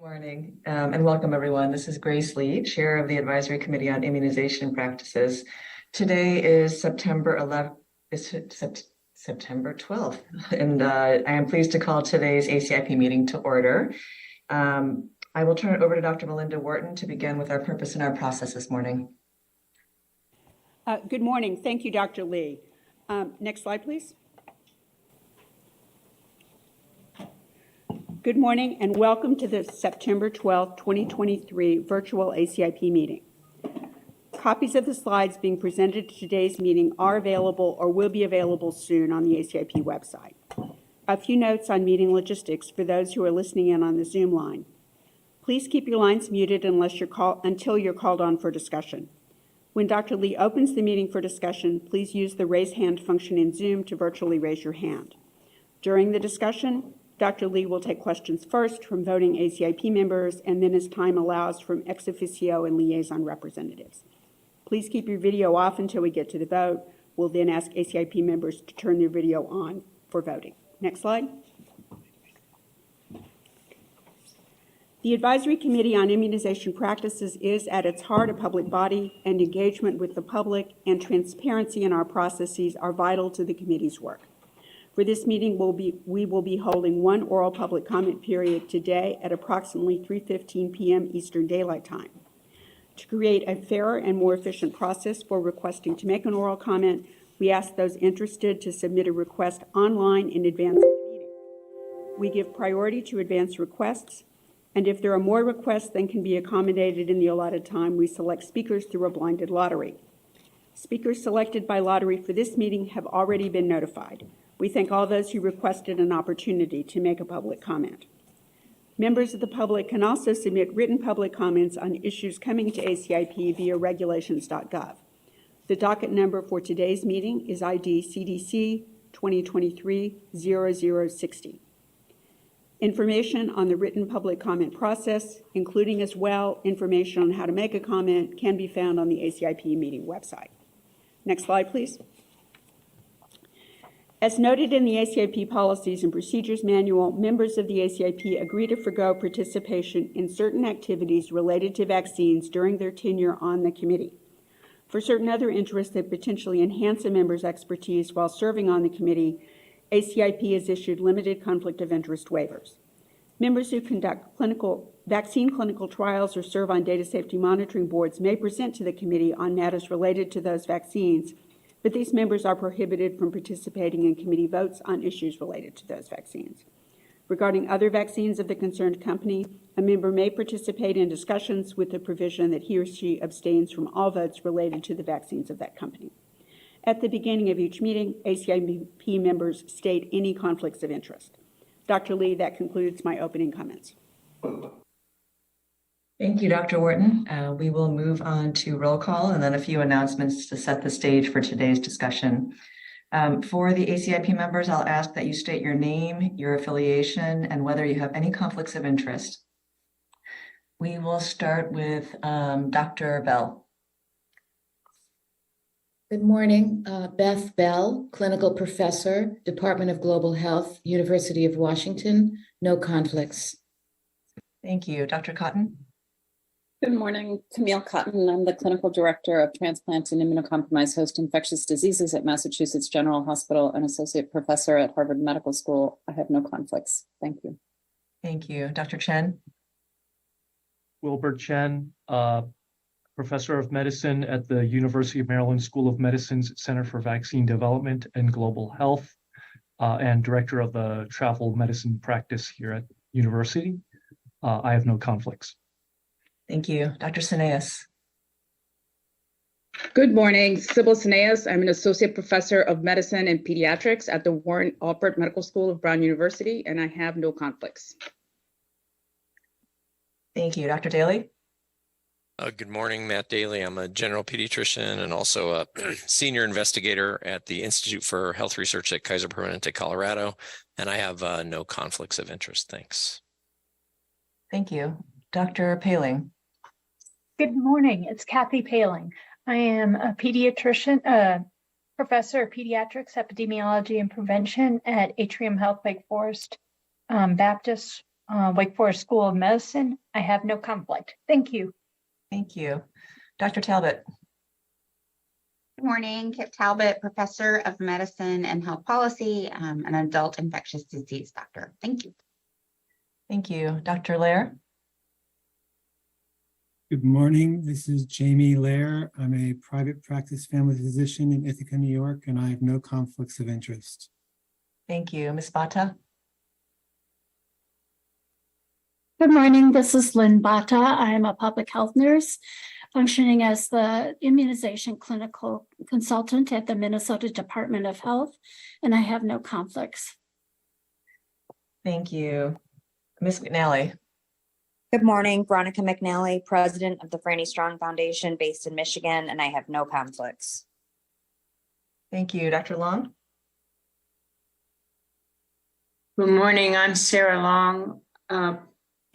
Morning and welcome everyone. This is Grace Lee, Chair of the Advisory Committee on Immunization Practices. Today is September 11th, September 12th, and I am pleased to call today's ACIP meeting to order. I will turn it over to Dr. Melinda Wharton to begin with our purpose and our process this morning. Good morning. Thank you, Dr. Lee. Next slide, please. Good morning and welcome to the September 12, 2023 virtual ACIP meeting. Copies of the slides being presented at today's meeting are available or will be available soon on the ACIP website. A few notes on meeting logistics for those who are listening in on the Zoom line. Please keep your lines muted until you're called on for discussion. When Dr. Lee opens the meeting for discussion, please use the raise hand function in Zoom to virtually raise your hand. During the discussion, Dr. Lee will take questions first from voting ACIP members and then as time allows from ex officio and liaison representatives. Please keep your video off until we get to the vote. We'll then ask ACIP members to turn their video on for voting. Next slide. The Advisory Committee on Immunization Practices is at its heart a public body, and engagement with the public and transparency in our processes are vital to the committee's work. For this meeting, we will be holding one oral public comment period today at approximately 3:15 p.m. Eastern Daylight Time. To create a fairer and more efficient process for requesting to make an oral comment, we ask those interested to submit a request online in advance of the meeting. We give priority to advance requests, and if there are more requests than can be accommodated in the allotted time, we select speakers through a blinded lottery. Speakers selected by lottery for this meeting have already been notified. We thank all those who requested an opportunity to make a public comment. Members of the public can also submit written public comments on issues coming to ACIP via regulations.gov. The docket number for today's meeting is ID CDC 2023-0060. Information on the written public comment process, including as well information on how to make a comment, can be found on the ACIP meeting website. Next slide, please. As noted in the ACIP Policies and Procedures Manual, members of the ACIP agree to forgo participation in certain activities related to vaccines during their tenure on the committee. For certain other interests that potentially enhance a member's expertise while serving on the committee, ACIP has issued limited conflict of interest waivers. Members who conduct vaccine clinical trials or serve on data safety monitoring boards may present to the committee on matters related to those vaccines, but these members are prohibited from participating in committee votes on issues related to those vaccines. Regarding other vaccines of the concerned company, a member may participate in discussions with the provision that he or she abstains from all votes related to the vaccines of that company. At the beginning of each meeting, ACIP members state any conflicts of interest. Dr. Lee, that concludes my opening comments. Thank you, Dr. Wharton. We will move on to roll call and then a few announcements to set the stage for today's discussion. For the ACIP members, I'll ask that you state your name, your affiliation, and whether you have any conflicts of interest. We will start with Dr. Bell. Good morning. Beth Bell, clinical professor, Department of Global Health, University of Washington. No conflicts. Thank you. Dr. Cotton. Good morning, Camille Cotton. I'm the Clinical Director of Transplant and Immunocompromised Host Infectious Diseases at Massachusetts General Hospital and Associate Professor at Harvard Medical School. I have no conflicts. Thank you. Thank you. Dr. Chen. Wilbur Chen, Professor of Medicine at the University of Maryland School of Medicine's Center for Vaccine Development and Global Health, and Director of the Travel Medicine Practice here at University. I have no conflicts. Thank you. Dr. Sineas. Good morning, Sybil Sineas. I'm an Associate Professor of Medicine and Pediatrics at the Warren Alpert Medical School of Brown University, and I have no conflicts. Thank you. Dr. Daly. Good morning, Matt Daly. I'm a general pediatrician and also a senior investigator at the Institute for Health Research at Kaiser Permanente, Colorado, and I have no conflicts of interest. Thanks. Thank you. Dr. Paling. Good morning. It's Kathy Paling. I am a pediatrician, professor of pediatrics, epidemiology, and prevention at Atrium Health Wake Forest Baptist Wake Forest School of Medicine. I have no conflict. Thank you. Thank you. Dr. Talbot. Good morning, Kip Talbot, Professor of Medicine and Health Policy, an adult infectious disease doctor. Thank you. Thank you. Dr. Lair. Good morning. This is Jamie Lair. I'm a private practice family physician in Ithaca, New York, and I have no conflicts of interest. Thank you. Ms. Bata. Good morning, this is Lynn Bata. I'm a public health nurse functioning as the immunization clinical consultant at the Minnesota Department of Health, and I have no conflicts. Thank you. Ms. McNally. Good morning, Veronica McNally, President of the Franny Strong Foundation based in Michigan, and I have no conflicts. Thank you. Dr. Long. Good morning, I'm Sarah Long,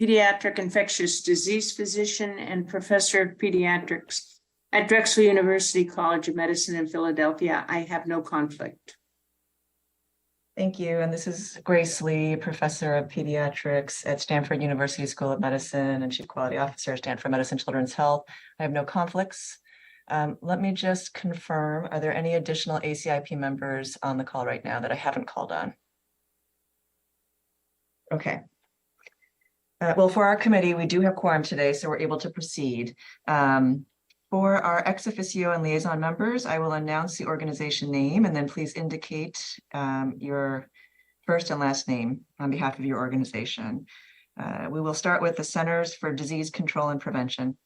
pediatric infectious disease physician and professor of pediatrics at Drexel University College of Medicine in Philadelphia. I have no conflict. Thank you. And this is Grace Lee, Professor of Pediatrics at Stanford University School of Medicine and Chief Quality Officer at Stanford Medicine Children's Health. I have no conflicts. Let me just confirm, are there any additional ACIP members on the call right now that I haven't called on? Okay. Well, for our committee, we do have quorum today, so we're able to proceed. For our ex officio and liaison members, I will announce the organization name and then please indicate your first and last name on behalf of your organization. We will start with the Centers for Disease Control and Prevention.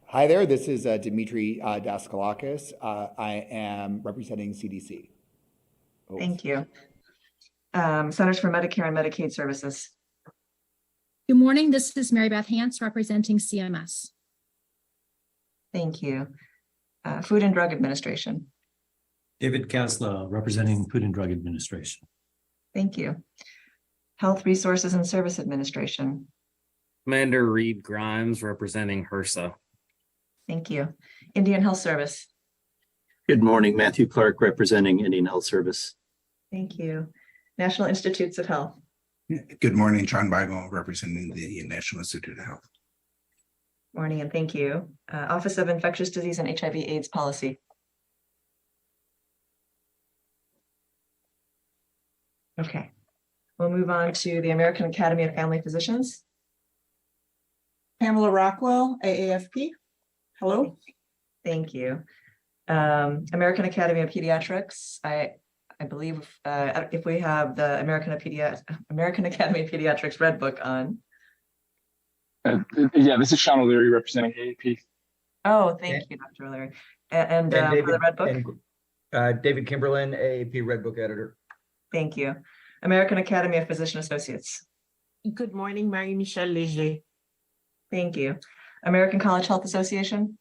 Hi there, this is Dimitri Daskalakis. I am representing CDC. Thank you. Centers for Medicare and Medicaid Services. Good morning, this is Mary Beth Hance representing CMS. Thank you. Food and Drug Administration. David Kasla, representing Food and Drug Administration. Thank you. Health Resources and Service Administration. Commander Reed Grimes, representing HRSA. Thank you. Indian Health Service. Good morning, Matthew Clark, representing Indian Health Service. Thank you. National Institutes of Health. Good morning, John Bible, representing the National Institute of Health. Morning, and thank you. Office of Infectious Disease and HIV/AIDS Policy. Okay, we'll move on to the American Academy of Family Physicians. Pamela Rockwell, AAFP. Hello. Thank you. American Academy of Pediatrics. I believe if we have the American Academy of Pediatrics Red Book on. Yeah, this is Sean O'Leary representing AAP. Oh, thank you, Dr. O'Leary. And David, for the Red Book? David Kimberlin, AAP Red Book Editor. Thank you. American Academy of Physician Associates. Good morning, Marie-Michelle Léger. Thank you. American College Health Association.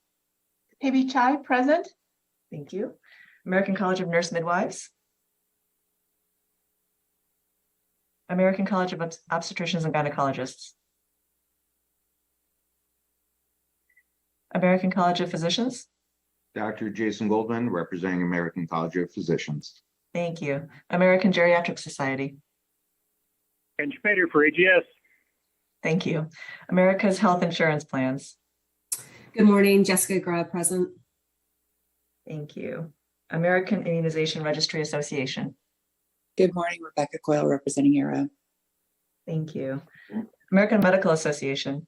Peggy Chai, present. Thank you. American College of Nurse Midwives. American College of Obstetricians and Gynecologists. American College of Physicians. Dr. Jason Goldman, representing American College of Physicians. Thank you. American Geriatric Society. Ken Schmader for AGS. Thank you. America's Health Insurance Plans. Good morning, Jessica Grubb, present. Thank you. American Immunization Registry Association. Good morning, Rebecca Coyle, representing ARO. Thank you. American Medical Association.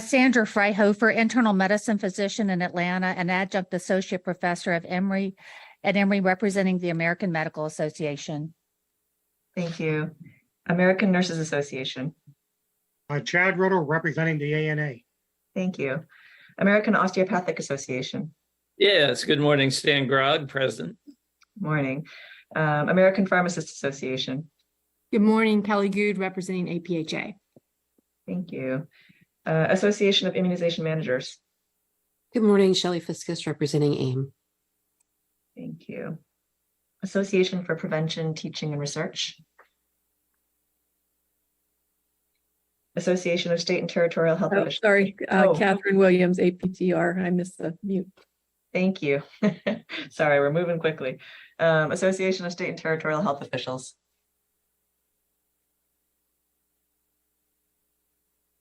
Sandra Freihofer, internal medicine physician in Atlanta and adjunct associate professor at Emory, representing the American Medical Association. Thank you. American Nurses Association. Chad Roto, representing the ANA. Thank you. American Osteopathic Association. Yes, good morning, Stan Grog, President. Morning. American Pharmacists Association. Good morning, Kelly Good, representing APHA. Thank you. Association of Immunization Managers. Good morning, Shelley Fiskus, representing AIM. Thank you. Association for Prevention, Teaching, and Research. Association of State and Territorial Health Officials. Sorry, Catherine Williams, APTR. I missed the mute. Thank you. Sorry, we're moving quickly. Association of State and Territorial Health Officials.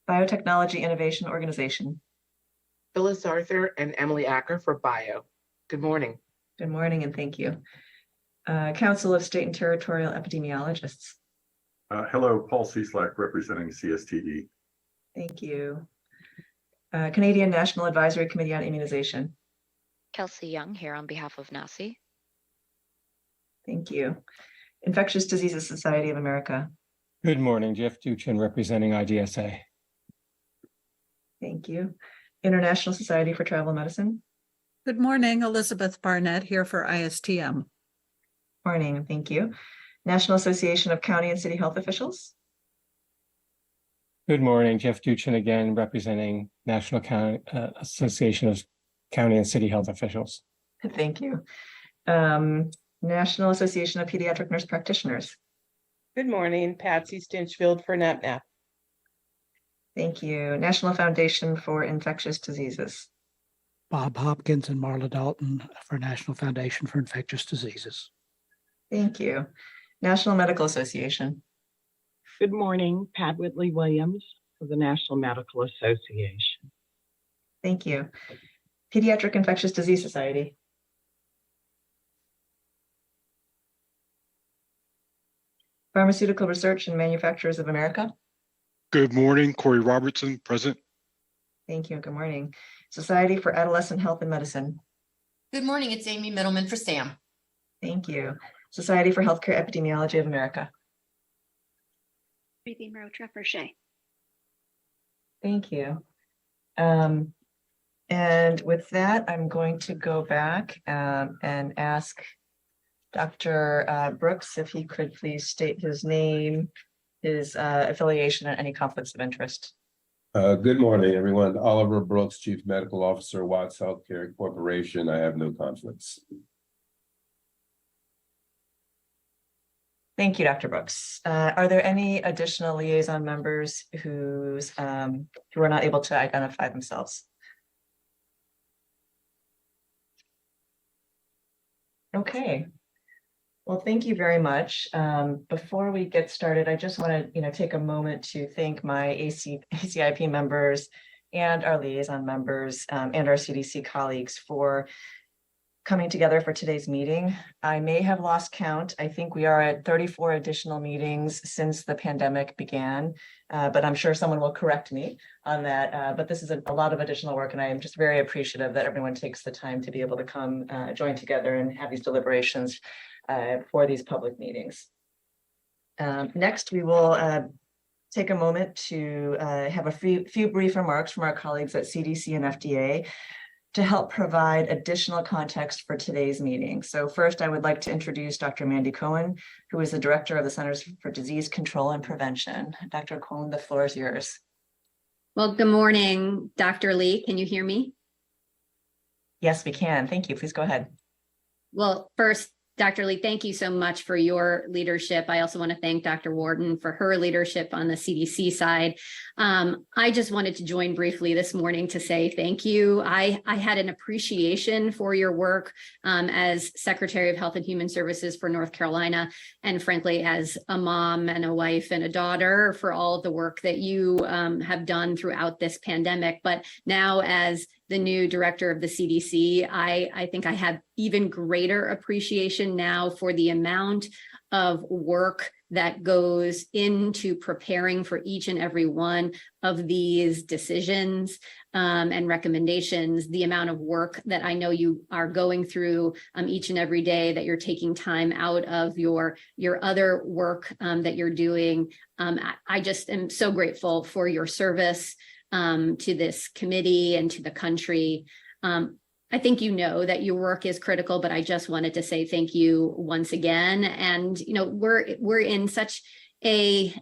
Biotechnology Innovation Organization. Phyllis Arthur and Emily Acker for Bio. Good morning. Good morning and thank you. Council of State and Territorial Epidemiologists. Hello, Paul Cieslak representing CSTE. Thank you. Canadian National Advisory Committee on Immunization. Kelsey Young here on behalf of NACI. Thank you. Infectious Diseases Society of America. Good morning, Jeff Duchin representing IDSA. Thank you. International Society for Travel Medicine. Good morning, Elizabeth Barnett here for ISTM. Morning, thank you. National Association of County and City Health Officials. Good morning, Jeff Duchin again representing National Association of County and City Health Officials. Thank you. National Association of Pediatric Nurse Practitioners. Good morning, Patsy Stinchfield for NAPNAP. Thank you. National Foundation for Infectious Diseases. Bob Hopkins and Marla Dalton for National Foundation for Infectious Diseases. Thank you. National Medical Association. Good morning, Pat Whitley Williams for the National Medical Association. Thank you. Pediatric Infectious Disease Society. Pharmaceutical Research and Manufacturers of America. Good morning, Corey Robertson, present. Thank you. Good morning. Society for Adolescent Health and Medicine. Good morning, it's Amy Middleman for SAM. Thank you. Society for Healthcare Epidemiology of America. Breathing Roach Refershay. Thank you. And with that, I'm going to go back and ask Dr. Brooks if he could please state his name, his affiliation, and any conflicts of interest. Good morning, everyone. Oliver Brooks, Chief Medical Officer, Watts Healthcare Corporation. I have no conflicts. Thank you, Dr. Brooks. Are there any additional liaison members who are not able to identify themselves? Okay. Well, thank you very much. Before we get started, I just want to, take a moment to thank my ACIP members and our liaison members and our CDC colleagues for coming together for today's meeting. I may have lost count. I think we are at 34 additional meetings since the pandemic began, but I'm sure someone will correct me on that. But this is a lot of additional work, and I am just very appreciative that everyone takes the time to be able to come join together and have these deliberations for these public meetings. Next, we will take a moment to have a few brief remarks from our colleagues at CDC and FDA to help provide additional context for today's meeting. So first, I would like to introduce Dr. Mandy Cohen, who is the Director of the Centers for Disease Control and Prevention. Dr. Cohen, the floor is yours. Well, good morning, Dr. Lee. Can you hear me? Yes, we can. Thank you. Please go ahead. Well, first, Dr. Lee, thank you so much for your leadership. I also want to thank Dr. Warden for her leadership on the CDC side. I just wanted to join briefly this morning to say thank you. I had an appreciation for your work as Secretary of Health and Human Services for North Carolina, and frankly, as a mom and a wife and a daughter, for all of the work that you have done throughout this pandemic. But now, as the new director of the CDC, I think I have even greater appreciation now for the amount of work that goes into preparing for each and every one of these decisions and recommendations, the amount of work that I know you are going through each and every day, that you're taking time out of your other work that you're doing. I just am so grateful for your service to this committee and to the country. I think you know that your work is critical, but I just wanted to say thank you once again. And we're in such a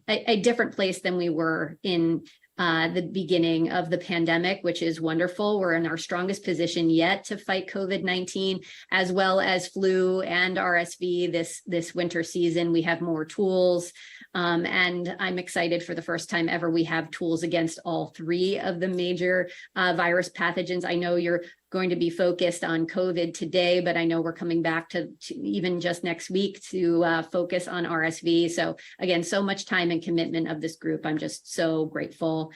different place than we were in the beginning of the pandemic, which is wonderful. We're in our strongest position yet to fight COVID-19, as well as flu and RSV this winter season. We have more tools. And I'm excited, for the first time ever, we have tools against all three of the major virus pathogens. I know you're going to be focused on COVID today, but I know we're coming back to even just next week to focus on RSV. So again, so much time and commitment of this group. I'm just so grateful.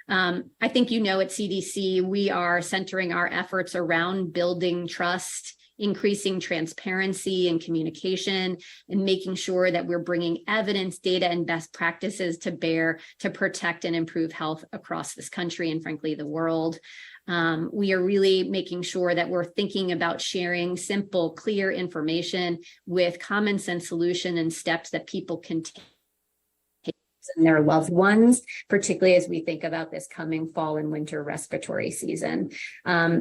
I think at CDC, we are centering our efforts around building trust, increasing transparency and communication, and making sure that we're bringing evidence, data, and best practices to bear to protect and improve health across this country and frankly, the world. We are really making sure that we're thinking about sharing simple, clear information with common sense solution and steps that people can take and their loved ones, particularly as we think about this coming fall and winter respiratory season.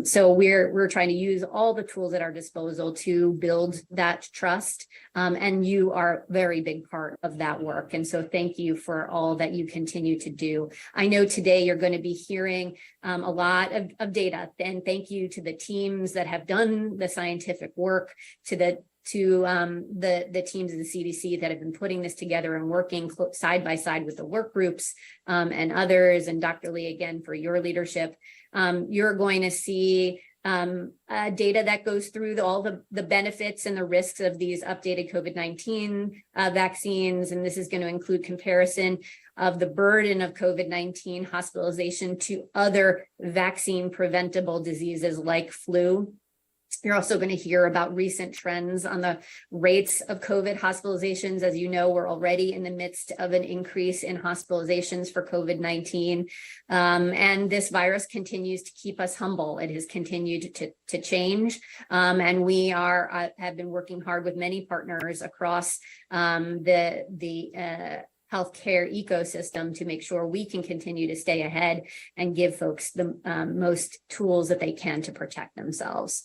So we're trying to use all the tools at our disposal to build that trust. And you are a very big part of that work. And so thank you for all that you continue to do. I know today you're going to be hearing a lot of data, and thank you to the teams that have done the scientific work, to the teams of the CDC that have been putting this together and working side by side with the work groups and others, and Dr. Lee, again, for your leadership. You're going to see data that goes through all the benefits and the risks of these updated COVID-19 vaccines, and this is going to include comparison of the burden of COVID-19 hospitalization to other vaccine preventable diseases like flu. You're also going to hear about recent trends on the rates of COVID hospitalizations. As you know, we're already in the midst of an increase in hospitalizations for COVID-19. And this virus continues to keep us humble. It has continued to change. And we have been working hard with many partners across the healthcare ecosystem to make sure we can continue to stay ahead and give folks the most tools that they can to protect themselves.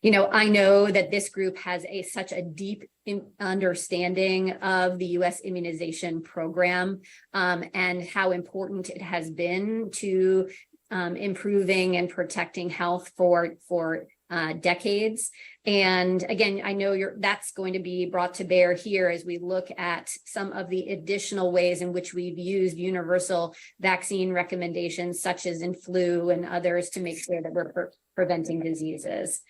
I know that this group has such a deep understanding of the U.S. immunization program and how important it has been to improving and protecting health for decades. And again, I know that's going to be brought to bear here as we look at some of the additional ways in which we've used universal vaccine recommendations, such as in flu and others, to make sure that we're preventing diseases.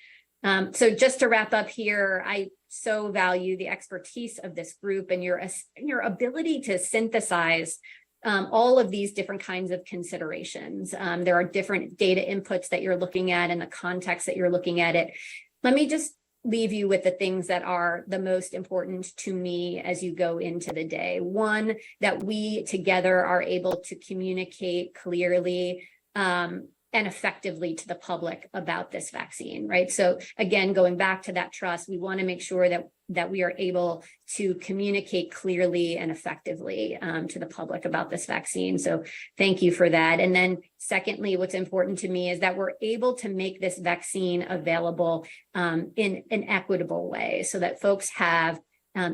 So just to wrap up here, I so value the expertise of this group and your ability to synthesize all of these different kinds of considerations. There are different data inputs that you're looking at and the context that you're looking at it. Let me just leave you with the things that are the most important to me as you go into the day. One, that we together are able to communicate clearly and effectively to the public about this vaccine, right? So again, going back to that trust, we want to make sure that we are able to communicate clearly and effectively to the public about this vaccine. So thank you for that. And then secondly, what's important to me is that we're able to make this vaccine available in an equitable way so that folks have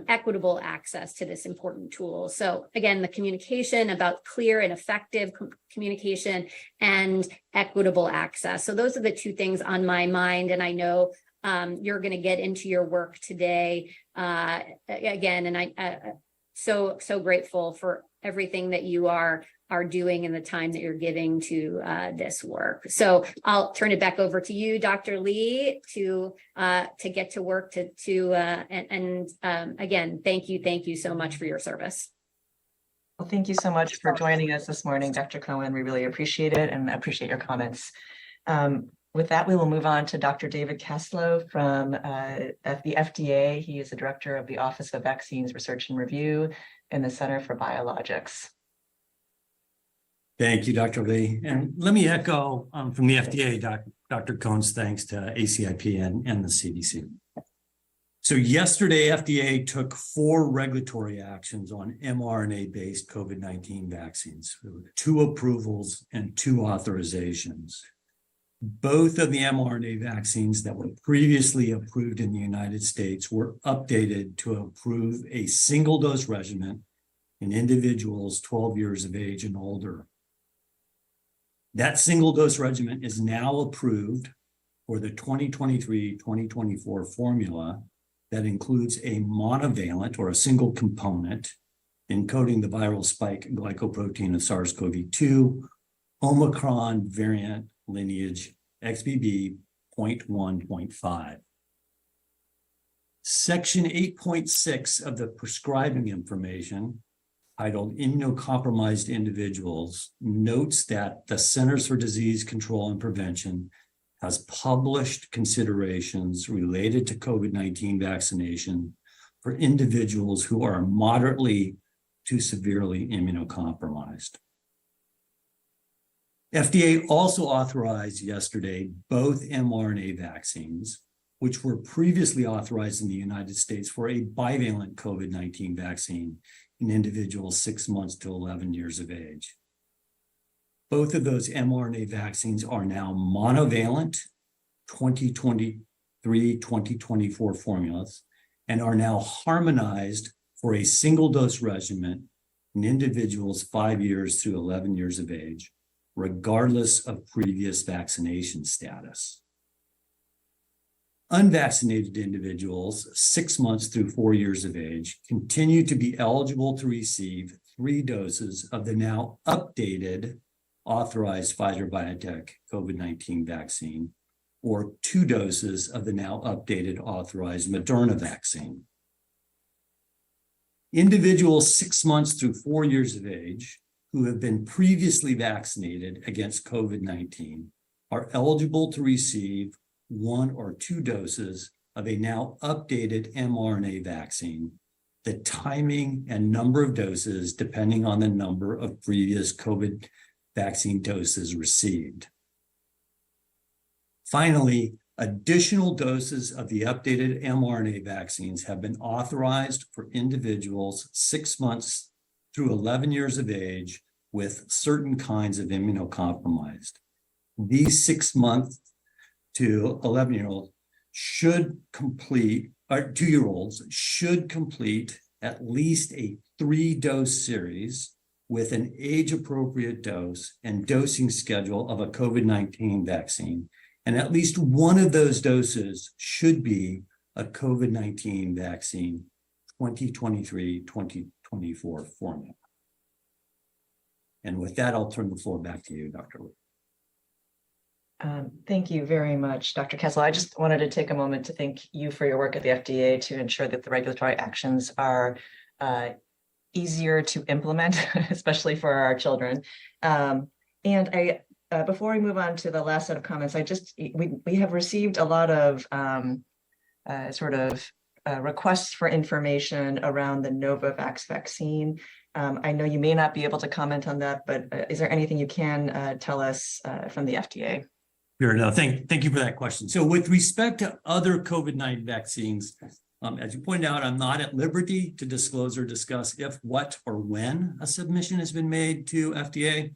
equitable access to this important tool. So again, the communication about clear and effective communication and equitable access. So those are the two things on my mind. And I know you're going to get into your work today again. And I so grateful for everything that you are doing and the time that you're giving to this work. So I'll turn it back over to you, Dr. Lee, to get to work and again, thank you so much for your service. Well, thank you so much for joining us this morning, Dr. Cohen. We really appreciate it and appreciate your comments. With that, we will move on to Dr. David Caslow from the FDA. He is the director of the Office of Vaccines Research and Review and the Center for Biologics. Thank you, Dr. Lee. And let me echo from the FDA, Dr. Cohen's thanks to ACIP and the CDC. So yesterday, FDA took 4 regulatory actions on mRNA-based COVID-19 vaccines, 2 approvals and 2 authorizations. Both of the mRNA vaccines that were previously approved in the United States were updated to approve a single-dose regimen in individuals 12 years of age and older. That single-dose regimen is now approved for the 2023-2024 formula that includes a monovalent or a single component encoding the viral spike glycoprotein of SARS-CoV-2, Omicron variant lineage XBB 0.1.5. Section 8.6 of the prescribing information, titled Immunocompromised Individuals, notes that the Centers for Disease Control and Prevention has published considerations related to COVID-19 vaccination for individuals who are moderately to severely immunocompromised. FDA also authorized yesterday both mRNA vaccines, which were previously authorized in the United States for a bivalent COVID-19 vaccine in individuals 6 months to 11 years of age. Both of those mRNA vaccines are now monovalent 2023-2024 formulas and are now harmonized for a single dose regimen in individuals 5 years through 11 years of age, regardless of previous vaccination status. Unvaccinated individuals 6 months through 4 years of age continue to be eligible to receive 3 doses of the now updated authorized Pfizer-BioNTech COVID-19 vaccine, or 2 doses of the now updated authorized Moderna vaccine. Individuals 6 months through 4 years of age who have been previously vaccinated against COVID-19 are eligible to receive 1 or 2 doses of a now updated mRNA vaccine, the timing and number of doses depending on the number of previous COVID vaccine doses received. Finally, additional doses of the updated mRNA vaccines have been authorized for individuals 6 months through 11 years of age with certain kinds of immunocompromised. These 6 month to 11-year-olds should complete, or 2-year-olds should complete at least a 3-dose series with an age-appropriate dose and dosing schedule of a COVID-19 vaccine. And at least one of those doses should be a COVID-19 vaccine 2023-2024 formula. And with that, I'll turn the floor back to you, Dr. Lee. Thank you very much, Dr. Kessler. I just wanted to take a moment to thank you for your work at the FDA to ensure that the regulatory actions are easier to implement, especially for our children. Before we move on to the last set of comments, we have received a lot of requests for information around the Novavax vaccine. I know you may not be able to comment on that, but is there anything you can tell us from the FDA? Sure, no, thank you for that question. So with respect to other COVID-19 vaccines, as you pointed out, I'm not at liberty to disclose or discuss if, what, or when a submission has been made to FDA.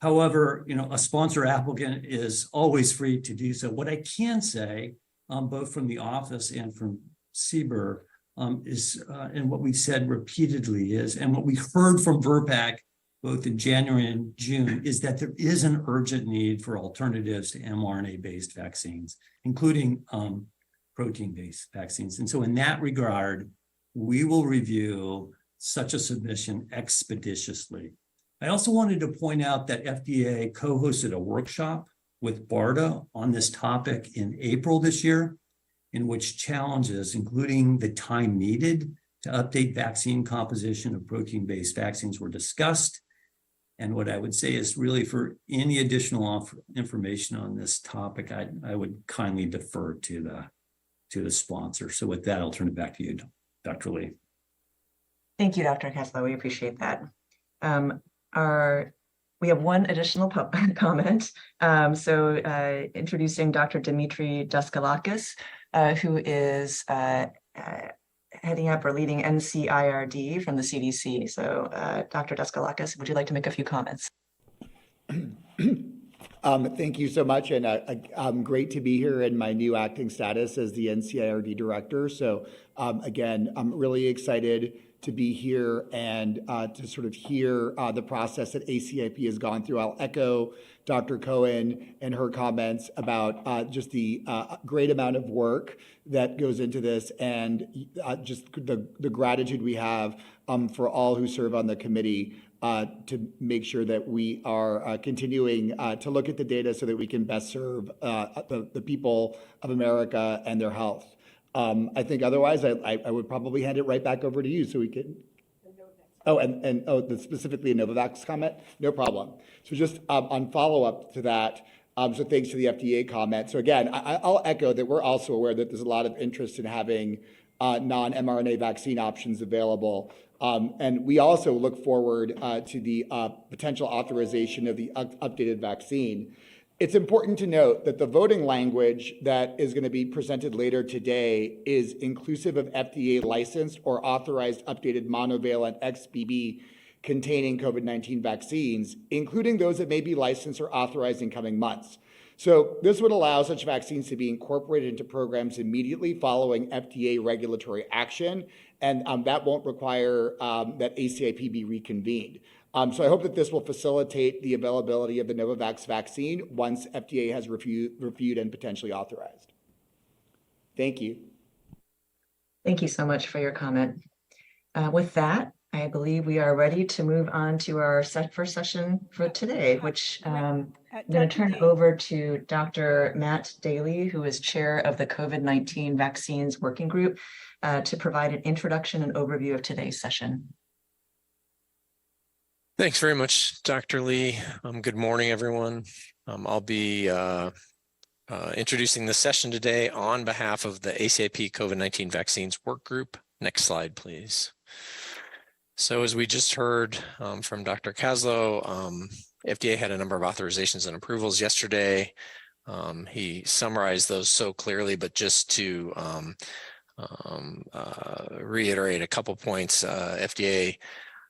However, a sponsor applicant is always free to do so. What I can say, both from the office and from CBER, is, and what we've said repeatedly is, and what we heard from VRBPAC both in January and June, is that there is an urgent need for alternatives to mRNA-based vaccines, including protein-based vaccines. And so in that regard, we will review such a submission expeditiously. I also wanted to point out that FDA co-hosted a workshop with BARDA on this topic in April this year, in which challenges, including the time needed to update vaccine composition of protein-based vaccines, were discussed. And what I would say is, really, for any additional information on this topic, I would kindly defer to the sponsor. So with that, I'll turn it back to you, Dr. Lee. Thank you, Dr. Kessler. We appreciate that. We have one additional comment. Introducing Dr. Dimitri Daskalakis, who is heading up or leading NCIRD from the CDC. So Dr. Daskalakis, would you like to make a few comments? Thank you so much, and great to be here in my new acting status as the NCIRD director. So again, I'm really excited to be here and to sort of hear the process that ACIP has gone through. I'll echo Dr. Cohen and her comments about just the great amount of work that goes into this, and just the gratitude we have for all who serve on the committee to make sure that we are continuing to look at the data so that we can best serve the people of America and their health. I think otherwise I would probably hand it right back over to you so we can. Specifically a Novavax comment, no problem. So just on follow-up to that, so thanks to the FDA comment. So again, I'll echo that we're also aware that there's a lot of interest in having non-mRNA vaccine options available. And we also look forward to the potential authorization of the updated vaccine. It's important to note that the voting language that is going to be presented later today is inclusive of FDA licensed or authorized updated monovalent XBB containing COVID-19 vaccines, including those that may be licensed or authorized in coming months. So this would allow such vaccines to be incorporated into programs immediately following FDA regulatory action, and that won't require that ACIP be reconvened. So I hope that this will facilitate the availability of the Novavax vaccine once FDA has reviewed and potentially authorized. Thank you. Thank you so much for your comment. With that, I believe we are ready to move on to our first session for today, which I'm going to turn over to Dr. Matt Daly, who is chair of the COVID-19 Vaccines Working Group, to provide an introduction and overview of today's session. Thanks very much, Dr. Lee. Good morning, everyone. I'll be introducing the session today on behalf of the ACIP COVID-19 Vaccines Work Group. Next slide, please. So as we just heard from Dr. Kaslow, FDA had a number of authorizations and approvals yesterday. He summarized those so clearly, but just to reiterate a couple points, FDA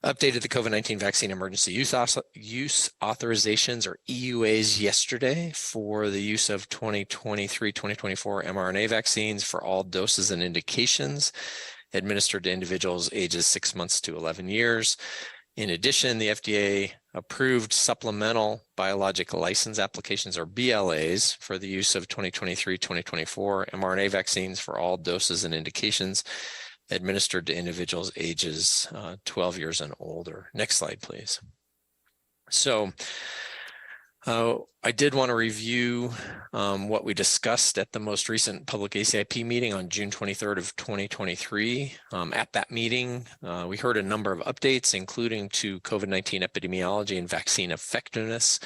updated the COVID-19 vaccine emergency use authorizations, or EUAs, yesterday for the use of 2023-2024 mRNA vaccines for all doses and indications administered to individuals ages 6 months to 11 years. In addition, the FDA approved supplemental biologic license applications, or BLAs, for the use of 2023-2024 mRNA vaccines for all doses and indications administered to individuals ages 12 years and older. Next slide, please. So I did want to review what we discussed at the most recent public ACIP meeting on June 23rd of 2023. At that meeting, we heard a number of updates, including to COVID-19 epidemiology and vaccine effectiveness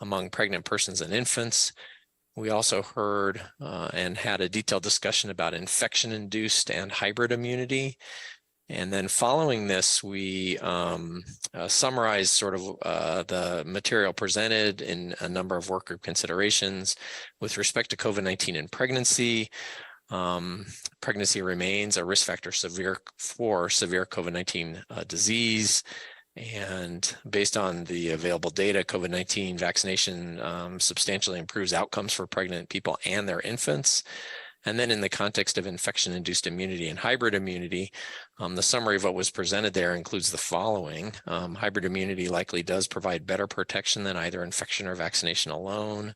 among pregnant persons and infants. We also heard and had a detailed discussion about infection-induced and hybrid immunity. And then following this, we summarized sort of the material presented in a number of workgroup considerations with respect to COVID-19 and pregnancy. Pregnancy remains a risk factor for severe COVID-19 disease. And based on the available data, COVID-19 vaccination substantially improves outcomes for pregnant people and their infants. And then in the context of infection-induced immunity and hybrid immunity, the summary of what was presented there includes the following. Hybrid immunity likely does provide better protection than either infection or vaccination alone.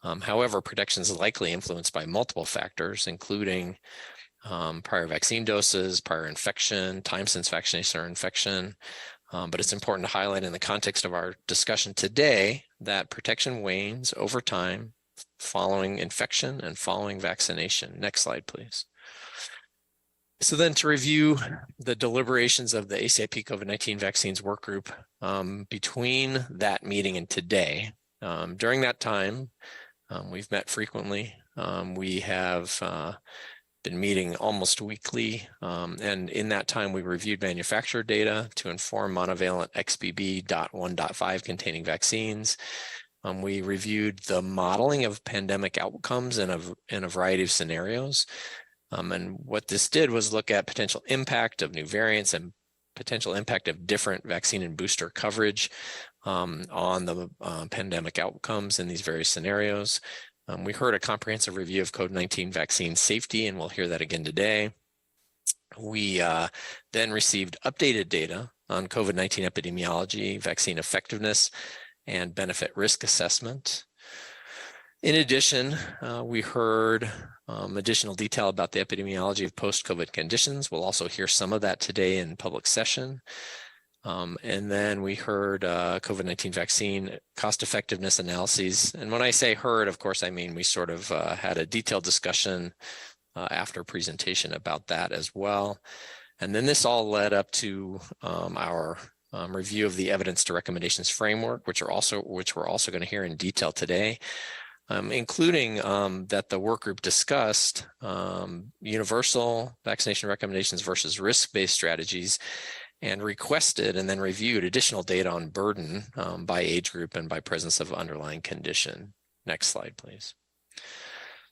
However, protection is likely influenced by multiple factors, including prior vaccine doses, prior infection, time since vaccination or infection. But it's important to highlight in the context of our discussion today that protection wanes over time following infection and following vaccination. Next slide, please. So then to review the deliberations of the ACIP COVID-19 Vaccines Work Group between that meeting and today. During that time, we've met frequently. We have been meeting almost weekly, and in that time we reviewed manufacturer data to inform monovalent XBB.1.5 containing vaccines. We reviewed the modeling of pandemic outcomes in a variety of scenarios. And what this did was look at potential impact of new variants and potential impact of different vaccine and booster coverage on the pandemic outcomes in these various scenarios. We heard a comprehensive review of COVID-19 vaccine safety, and we'll hear that again today. We then received updated data on COVID-19 epidemiology, vaccine effectiveness, and benefit risk assessment. In addition, we heard additional detail about the epidemiology of post-COVID conditions. We'll also hear some of that today in public session. And then we heard COVID-19 vaccine cost effectiveness analyses. And when I say heard, of course, I mean we sort of had a detailed discussion after presentation about that as well. And then this all led up to our review of the evidence to recommendations framework, which we're also going to hear in detail today. Including that the work group discussed universal vaccination recommendations versus risk-based strategies, and requested and then reviewed additional data on burden by age group and by presence of underlying condition. Next slide, please.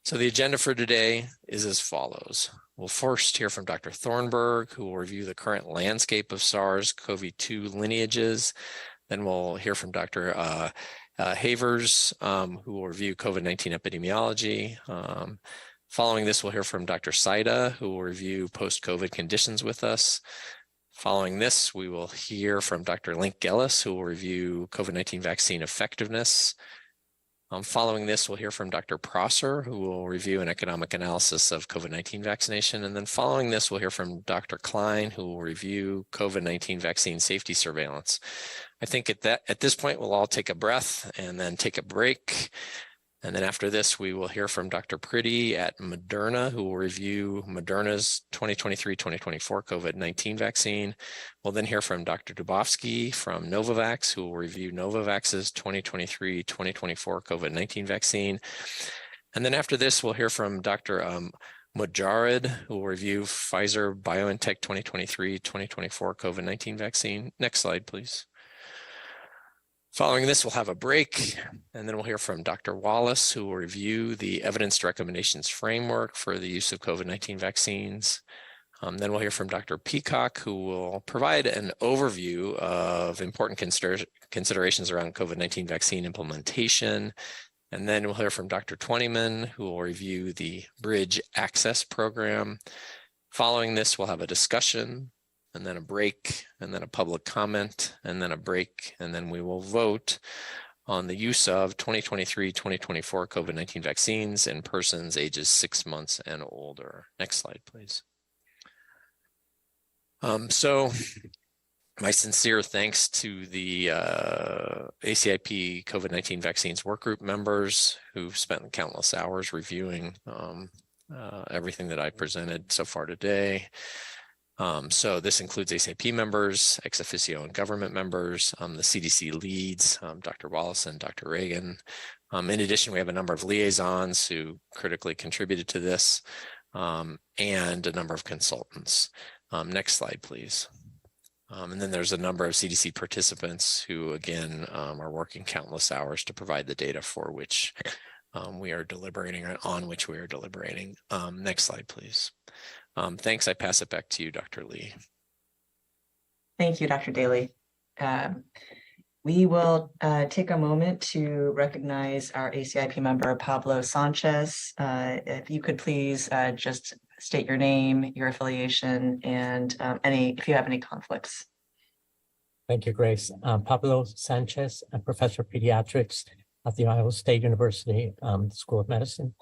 So the agenda for today is as follows. We'll first hear from Dr. Thornburg, who will review the current landscape of SARS-CoV-2 lineages. Then we'll hear from Dr. Havers, who will review COVID-19 epidemiology. Following this, we'll hear from Dr. Saida, who will review post-COVID conditions with us. Following this, we will hear from Dr. Link Gellis, who will review COVID-19 vaccine effectiveness. Following this, we'll hear from Dr. Prosser, who will review an economic analysis of COVID-19 vaccination. And then following this, we'll hear from Dr. Klein, who will review COVID-19 vaccine safety surveillance. I think at this point, we'll all take a breath and then take a break. And then after this, we will hear from Dr. Priddy at Moderna, who will review Moderna's 2023-2024 COVID-19 vaccine. We'll then hear from Dr. Dubovsky from Novavax, who will review Novavax's 2023-2024 COVID-19 vaccine. And then after this, we'll hear from Dr. Mojarid, who will review Pfizer BioNTech 2023-2024 COVID-19 vaccine. Next slide, please. Following this, we'll have a break, and then we'll hear from Dr. Wallace, who will review the evidence to recommendations framework for the use of COVID-19 vaccines. Then we'll hear from Dr. Peacock, who will provide an overview of important considerations around COVID-19 vaccine implementation. And then we'll hear from Dr. Twentyman, who will review the Bridge Access Program. Following this, we'll have a discussion, and then a break, and then a public comment, and then a break, and then we will vote on the use of 2023-2024 COVID-19 vaccines in persons ages 6 months and older. Next slide, please. So my sincere thanks to the ACIP COVID-19 vaccines workgroup members who've spent countless hours reviewing everything that I presented so far today. So this includes ACIP members, ex officio and government members, the CDC leads, Dr. Wallace and Dr. Reagan. In addition, we have a number of liaisons who critically contributed to this, and a number of consultants. Next slide, please. And then there's a number of CDC participants who, again, are working countless hours to provide the data for which we are deliberating, or on which we are deliberating. Next slide, please. Thanks. I pass it back to you, Dr. Lee. Thank you, Dr. Daly. We will take a moment to recognize our ACIP member, Pablo Sanchez. If you could please just state your name, your affiliation, and if you have any conflicts. Thank you, Grace. Pablo Sanchez, a professor of pediatrics at the Iowa State University School of Medicine.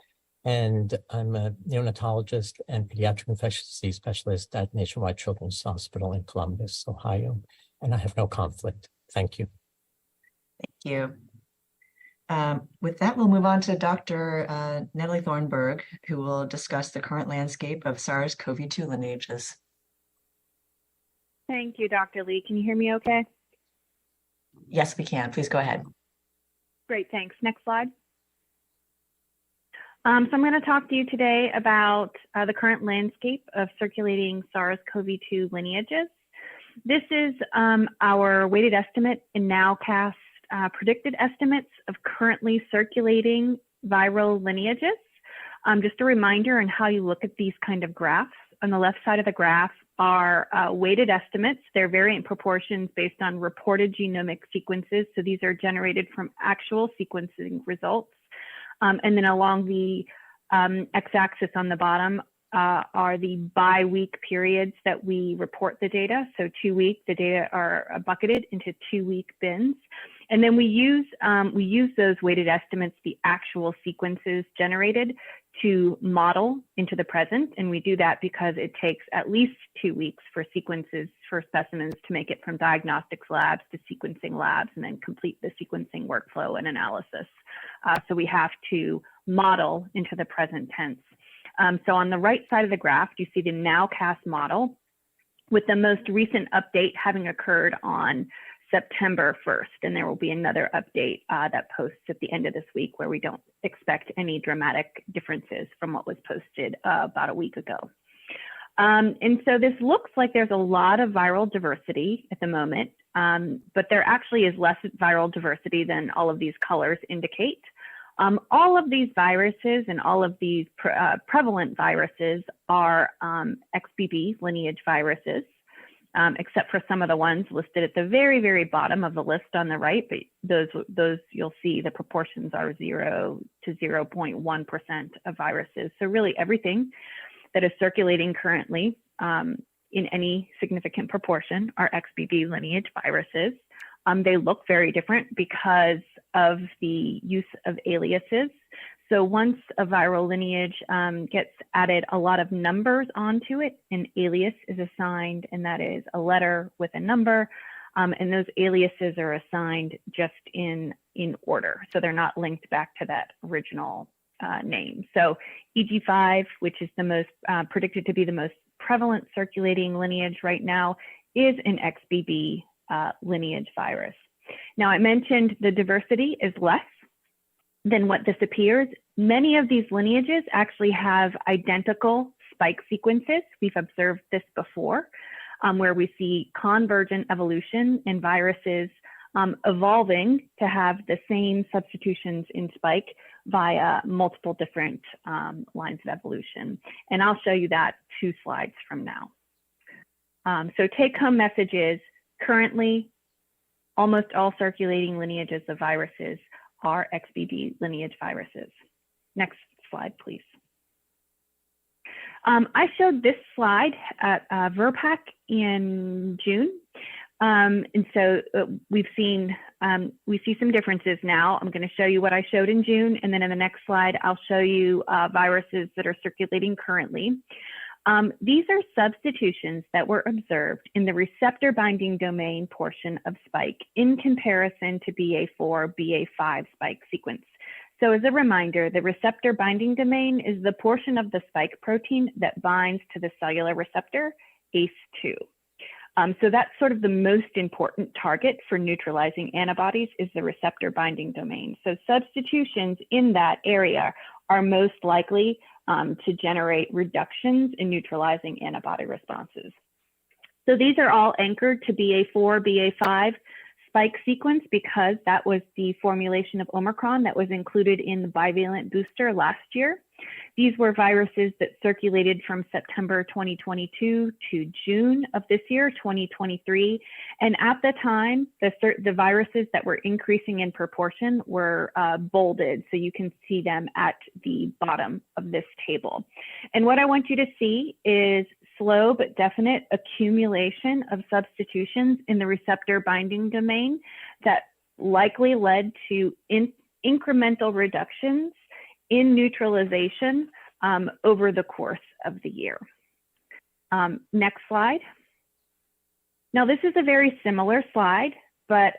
And I'm a neonatologist and pediatric infectious disease specialist at Nationwide Children's Hospital in Columbus, Ohio. And I have no conflict. Thank you. Thank you. With that, we'll move on to Dr. Natalie Thornburg, who will discuss the current landscape of SARS-CoV-2 lineages. Thank you, Dr. Lee. Can you hear me okay? Yes, we can. Please go ahead. Great, thanks. Next slide. So I'm going to talk to you today about the current landscape of circulating SARS-CoV-2 lineages. This is our weighted estimate and nowcast predicted estimates of currently circulating viral lineages. Just a reminder on how you look at these kind of graphs. On the left side of the graph are weighted estimates. They're variant proportions based on reported genomic sequences. So these are generated from actual sequencing results. And then along the x-axis on the bottom are the bi-week periods that we report the data. So 2 week, the data are bucketed into 2 week bins. And then we use those weighted estimates, the actual sequences generated, to model into the present. And we do that because it takes at least 2 weeks for sequences for specimens to make it from diagnostics labs to sequencing labs and then complete the sequencing workflow and analysis. So we have to model into the present tense. So on the right side of the graph, you see the nowcast model with the most recent update having occurred on September 1st. And there will be another update that posts at the end of this week where we don't expect any dramatic differences from what was posted about a week ago. And so this looks like there's a lot of viral diversity at the moment, but there actually is less viral diversity than all of these colors indicate. All of these viruses and all of these prevalent viruses are XBB lineage viruses, except for some of the ones listed at the very, very bottom of the list on the right. But those you'll see the proportions are 0 to 0.1% of viruses. So really everything that is circulating currently in any significant proportion are XBB lineage viruses. They look very different because of the use of aliases. So once a viral lineage gets added a lot of numbers onto it, an alias is assigned, and that is a letter with a number. And those aliases are assigned just in order. So they're not linked back to that original name. So EG5, which is the most predicted to be the most prevalent circulating lineage right now, is an XBB lineage virus. Now, I mentioned the diversity is less than what this appears. Many of these lineages actually have identical spike sequences. We've observed this before, where we see convergent evolution in viruses evolving to have the same substitutions in spike via multiple different lines of evolution. And I'll show you that 2 slides from now. So take-home message is, currently, almost all circulating lineages of viruses are XBB lineage viruses. Next slide, please. I showed this slide at VRPAC in June. And so we see some differences now. I'm going to show you what I showed in June, and then in the next slide, I'll show you viruses that are circulating currently. These are substitutions that were observed in the receptor binding domain portion of spike in comparison to BA4, BA5 spike sequence. So as a reminder, the receptor binding domain is the portion of the spike protein that binds to the cellular receptor, ACE2. So that's sort of the most important target for neutralizing antibodies is the receptor binding domain. So substitutions in that area are most likely to generate reductions in neutralizing antibody responses. So these are all anchored to BA4, BA5 spike sequence because that was the formulation of Omicron that was included in the bivalent booster last year. These were viruses that circulated from September 2022 to June of this year, 2023. And at the time, the viruses that were increasing in proportion were bolded. So you can see them at the bottom of this table. And what I want you to see is slow but definite accumulation of substitutions in the receptor binding domain that likely led to incremental reductions in neutralization over the course of the year. Next slide. Now this is a very similar slide, but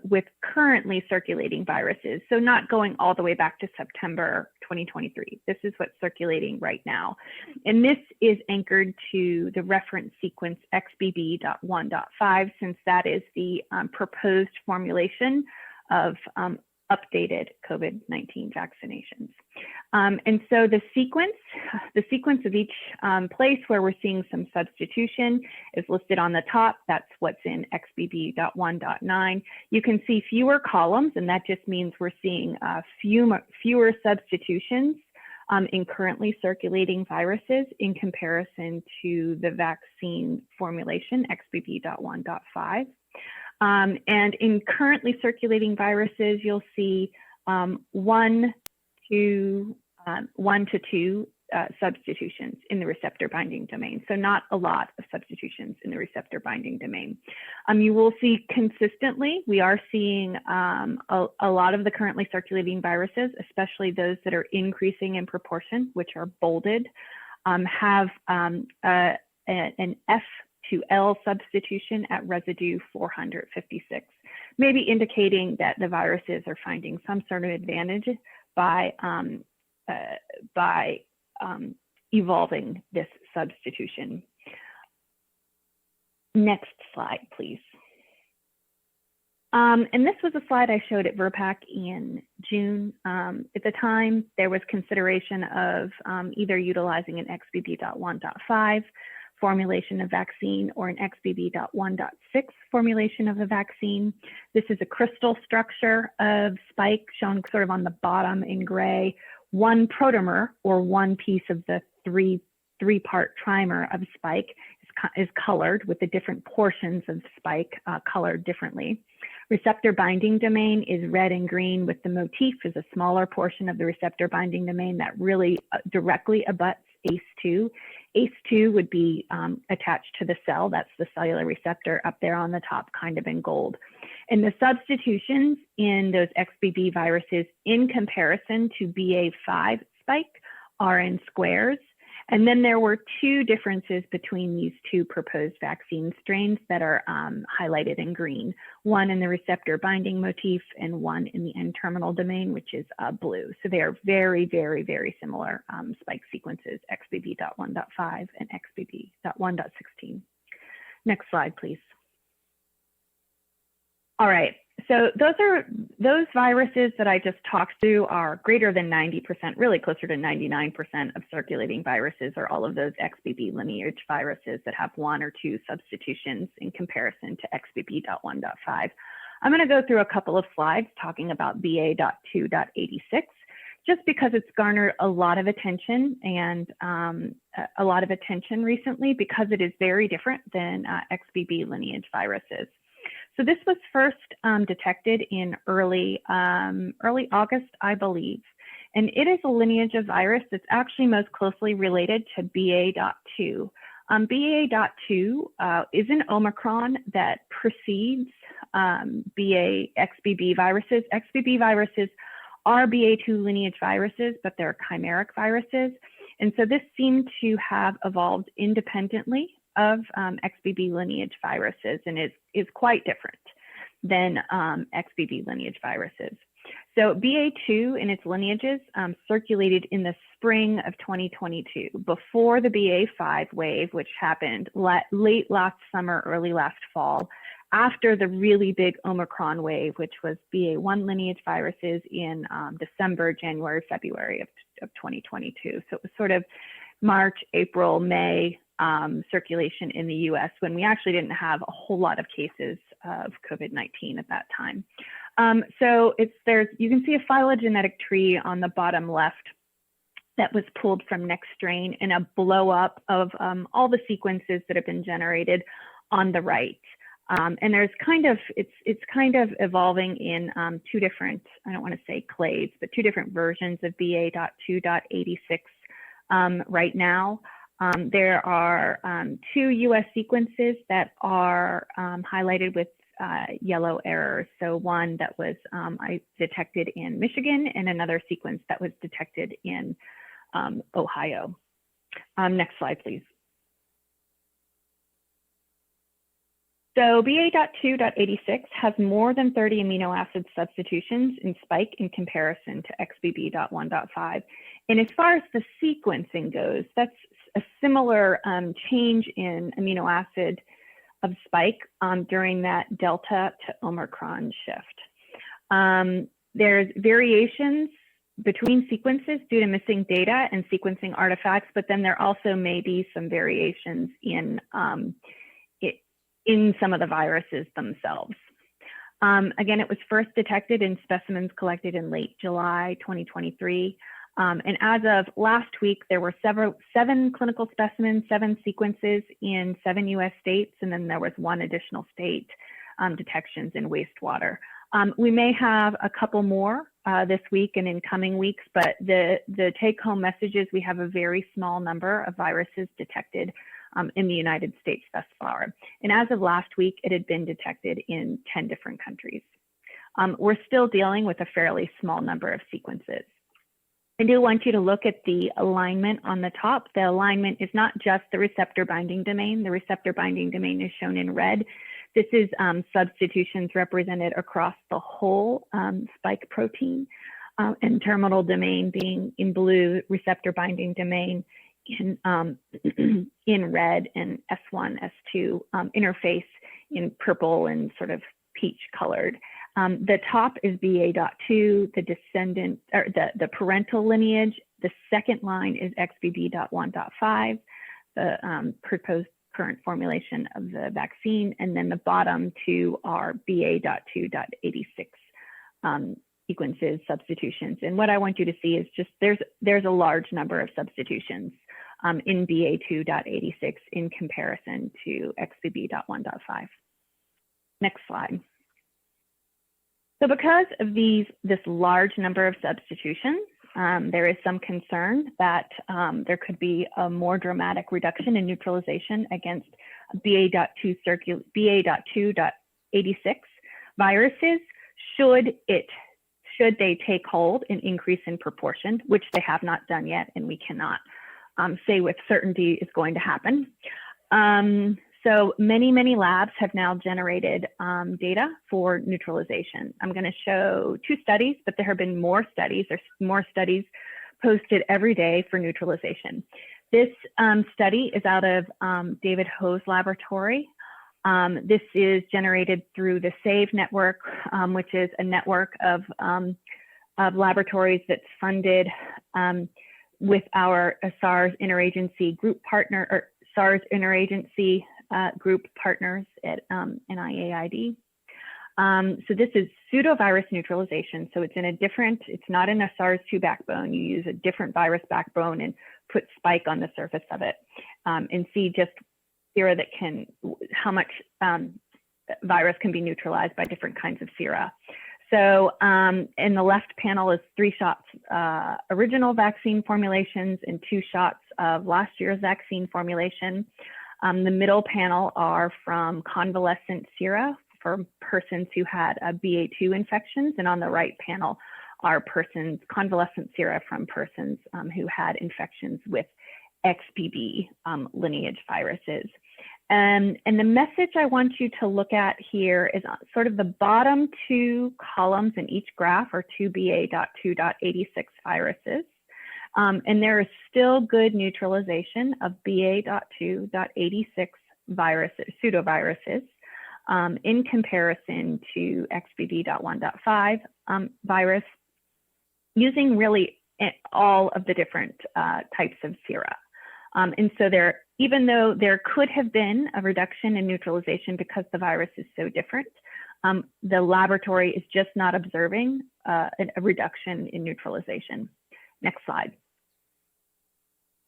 with currently circulating viruses. So not going all the way back to September 2023. This is what's circulating right now. And this is anchored to the reference sequence XBB.1.5, since that is the proposed formulation of updated COVID-19 vaccinations. And so the sequence of each place where we're seeing some substitution is listed on the top. That's what's in XBB.1.9. You can see fewer columns, and that just means we're seeing fewer substitutions in currently circulating viruses in comparison to the vaccine formulation, XBB.1.5. And in currently circulating viruses, you'll see 1 to 2 substitutions in the receptor binding domain. So not a lot of substitutions in the receptor binding domain. You will see consistently, we are seeing a lot of the currently circulating viruses, especially those that are increasing in proportion, which are bolded, have an F to L substitution at residue 456, maybe indicating that the viruses are finding some sort of advantage by evolving this substitution. Next slide, please. And this was a slide I showed at VRPAC in June. At the time, there was consideration of either utilizing an XBB.1.5 formulation of vaccine or an XBB.1.6 formulation of a vaccine. This is a crystal structure of spike shown sort of on the bottom in gray. One protomer, or one piece of the three-part trimer of spike, is colored with the different portions of spike colored differently. Receptor binding domain is red and green, with the motif is a smaller portion of the receptor binding domain that really directly abuts ACE2. ACE2 would be attached to the cell. That's the cellular receptor up there on the top, kind of in gold. And the substitutions in those XBB viruses in comparison to BA.5 spike are in squares. And then there were two differences between these two proposed vaccine strains that are highlighted in green, one in the receptor binding motif and one in the N-terminal domain, which is blue. So they are very, very, very similar spike sequences, XBB.1.5 and XBB.1.16. Next slide, please. All right, so those viruses that I just talked through are greater than 90%, really closer to 99% of circulating viruses are all of those XBB lineage viruses that have one or two substitutions in comparison to XBB.1.5. I'm going to go through a couple of slides talking about BA.2.86, just because it's garnered a lot of attention and a lot of attention recently because it is very different than XBB lineage viruses. So this was first detected in early August, I believe, and it is a lineage of virus that's actually most closely related to BA.2. BA.2 is an Omicron that precedes XBB viruses. XBB viruses are BA.2 lineage viruses, but they're chimeric viruses, and so this seemed to have evolved independently of XBB lineage viruses and is quite different than XBB lineage viruses. So BA.2 and its lineages circulated in the spring of 2022, before the BA.5 wave, which happened late last summer, early last fall, after the really big Omicron wave, which was BA.1 lineage viruses in December, January, February of 2022. So it was sort of March, April, May circulation in the US when we actually didn't have a whole lot of cases of COVID-19 at that time. So you can see a phylogenetic tree on the bottom left that was pulled from next strain and a blow up of all the sequences that have been generated on the right. And there's it's kind of evolving in two different, I don't want to say clades, but two different versions of BA.2.86 right now. There are two US sequences that are highlighted with yellow errors. So one that was detected in Michigan and another sequence that was detected in Ohio. Next slide, please. So BA.2.86 has more than 30 amino acid substitutions in spike in comparison to XBB.1.5. And as far as the sequencing goes, that's a similar change in amino acid of spike during that Delta to Omicron shift. There's variations between sequences due to missing data and sequencing artifacts, but then there also may be some variations in some of the viruses themselves. Again, it was first detected in specimens collected in late July 2023. And as of last week, there were seven clinical specimens, 7 sequences in 7 US states, and then there was 1 additional state detections in wastewater. We may have a couple more this week and in coming weeks, but the take-home message is we have a very small number of viruses detected in the United States thus far. And as of last week, it had been detected in 10 different countries. We're still dealing with a fairly small number of sequences. I do want you to look at the alignment on the top. The alignment is not just the receptor binding domain. The receptor binding domain is shown in red. This is substitutions represented across the whole spike protein, and terminal domain being in blue, receptor binding domain in red, and S1, S2 interface in purple and sort of peach colored. The top is BA.2, the descendant, or the parental lineage. The second line is XBB.1.5, the proposed current formulation of the vaccine. And then the bottom two are BA.2.86 sequences, substitutions. And what I want you to see is just there's a large number of substitutions in BA.2.86 in comparison to XBB.1.5. Next slide. So because of this large number of substitutions, there is some concern that there could be a more dramatic reduction in neutralization against BA.2.86 viruses should they take hold and increase in proportion, which they have not done yet, and we cannot say with certainty is going to happen. So many labs have now generated data for neutralization. I'm going to show two studies, but there have been more studies. There's more studies posted every day for neutralization. This study is out of David Ho's laboratory. This is generated through the SAVE network, which is a network of laboratories that's funded with our SARS interagency group partner, or SARS interagency group partners at NIAID. So this is pseudovirus neutralization. So it's not in a SARS-2 backbone. You use a different virus backbone and put spike on the surface of it and see just sera how much virus can be neutralized by different kinds of sera. So in the left panel is 3 shots original vaccine formulations and 2 shots of last year's vaccine formulation. The middle panel are from convalescent sera for persons who had a BA.2 infections, and on the right panel are convalescent sera from persons who had infections with XBB lineage viruses. And the message I want you to look at here is sort of the bottom 2 columns in each graph are 2 BA.2.86 viruses. And there is still good neutralization of BA.2.86 pseudoviruses in comparison to XBB.1.5 virus, using really all of the different types of sera. And so even though there could have been a reduction in neutralization because the virus is so different, the laboratory is just not observing a reduction in neutralization. Next slide.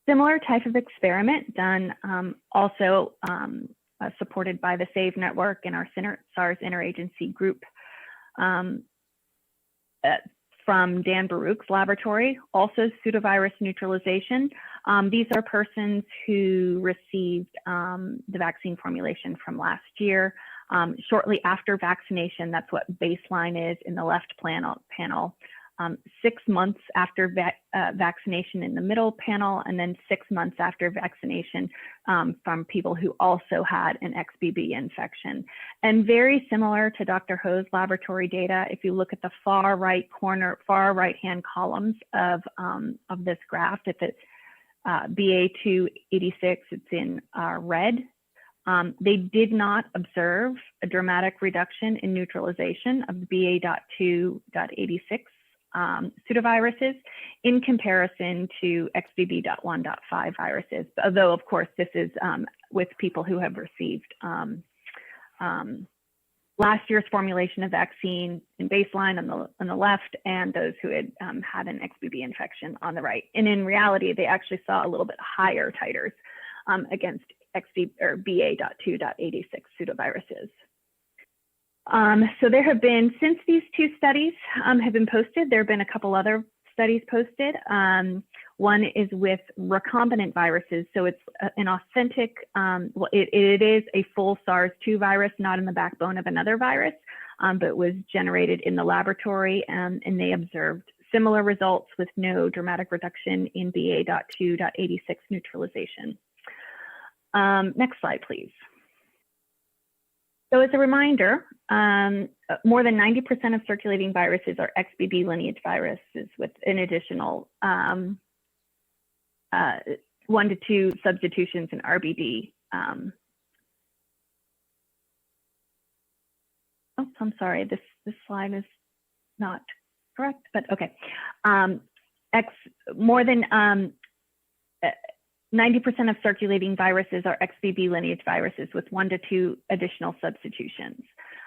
Similar type of experiment done also supported by the SAVE network and our SARS interagency group from Dan Baruch's laboratory, also pseudovirus neutralization. These are persons who received the vaccine formulation from last year. Shortly after vaccination, that's what baseline is in the left panel. 6 months after vaccination in the middle panel, and then 6 months after vaccination from people who also had an XBB infection. And very similar to Dr. Ho's laboratory data, if you look at the far right hand columns of this graph, if it's BA.2.86, it's in red. They did not observe a dramatic reduction in neutralization of BA.2.86 pseudoviruses in comparison to XBB.1.5 viruses. Although, of course, this is with people who have received last year's formulation of vaccine in baseline on the left, and those who had had an XBB infection on the right. And in reality, they actually saw a little bit higher titers against BA.2.86 pseudoviruses. So there have been, since these two studies have been posted, there have been a couple other studies posted. One is with recombinant viruses. So it's an authentic, well, it is a full SARS-2 virus, not in the backbone of another virus, but was generated in the laboratory, and they observed similar results with no dramatic reduction in BA.2.86 neutralization. Next slide, please. So as a reminder, more than 90% of circulating viruses are XBB lineage viruses with an additional 1 to 2 substitutions in RBD. Oh, I'm sorry, this slide is not correct, but okay. More than 90% of circulating viruses are XBB lineage viruses with 1 to 2 additional substitutions.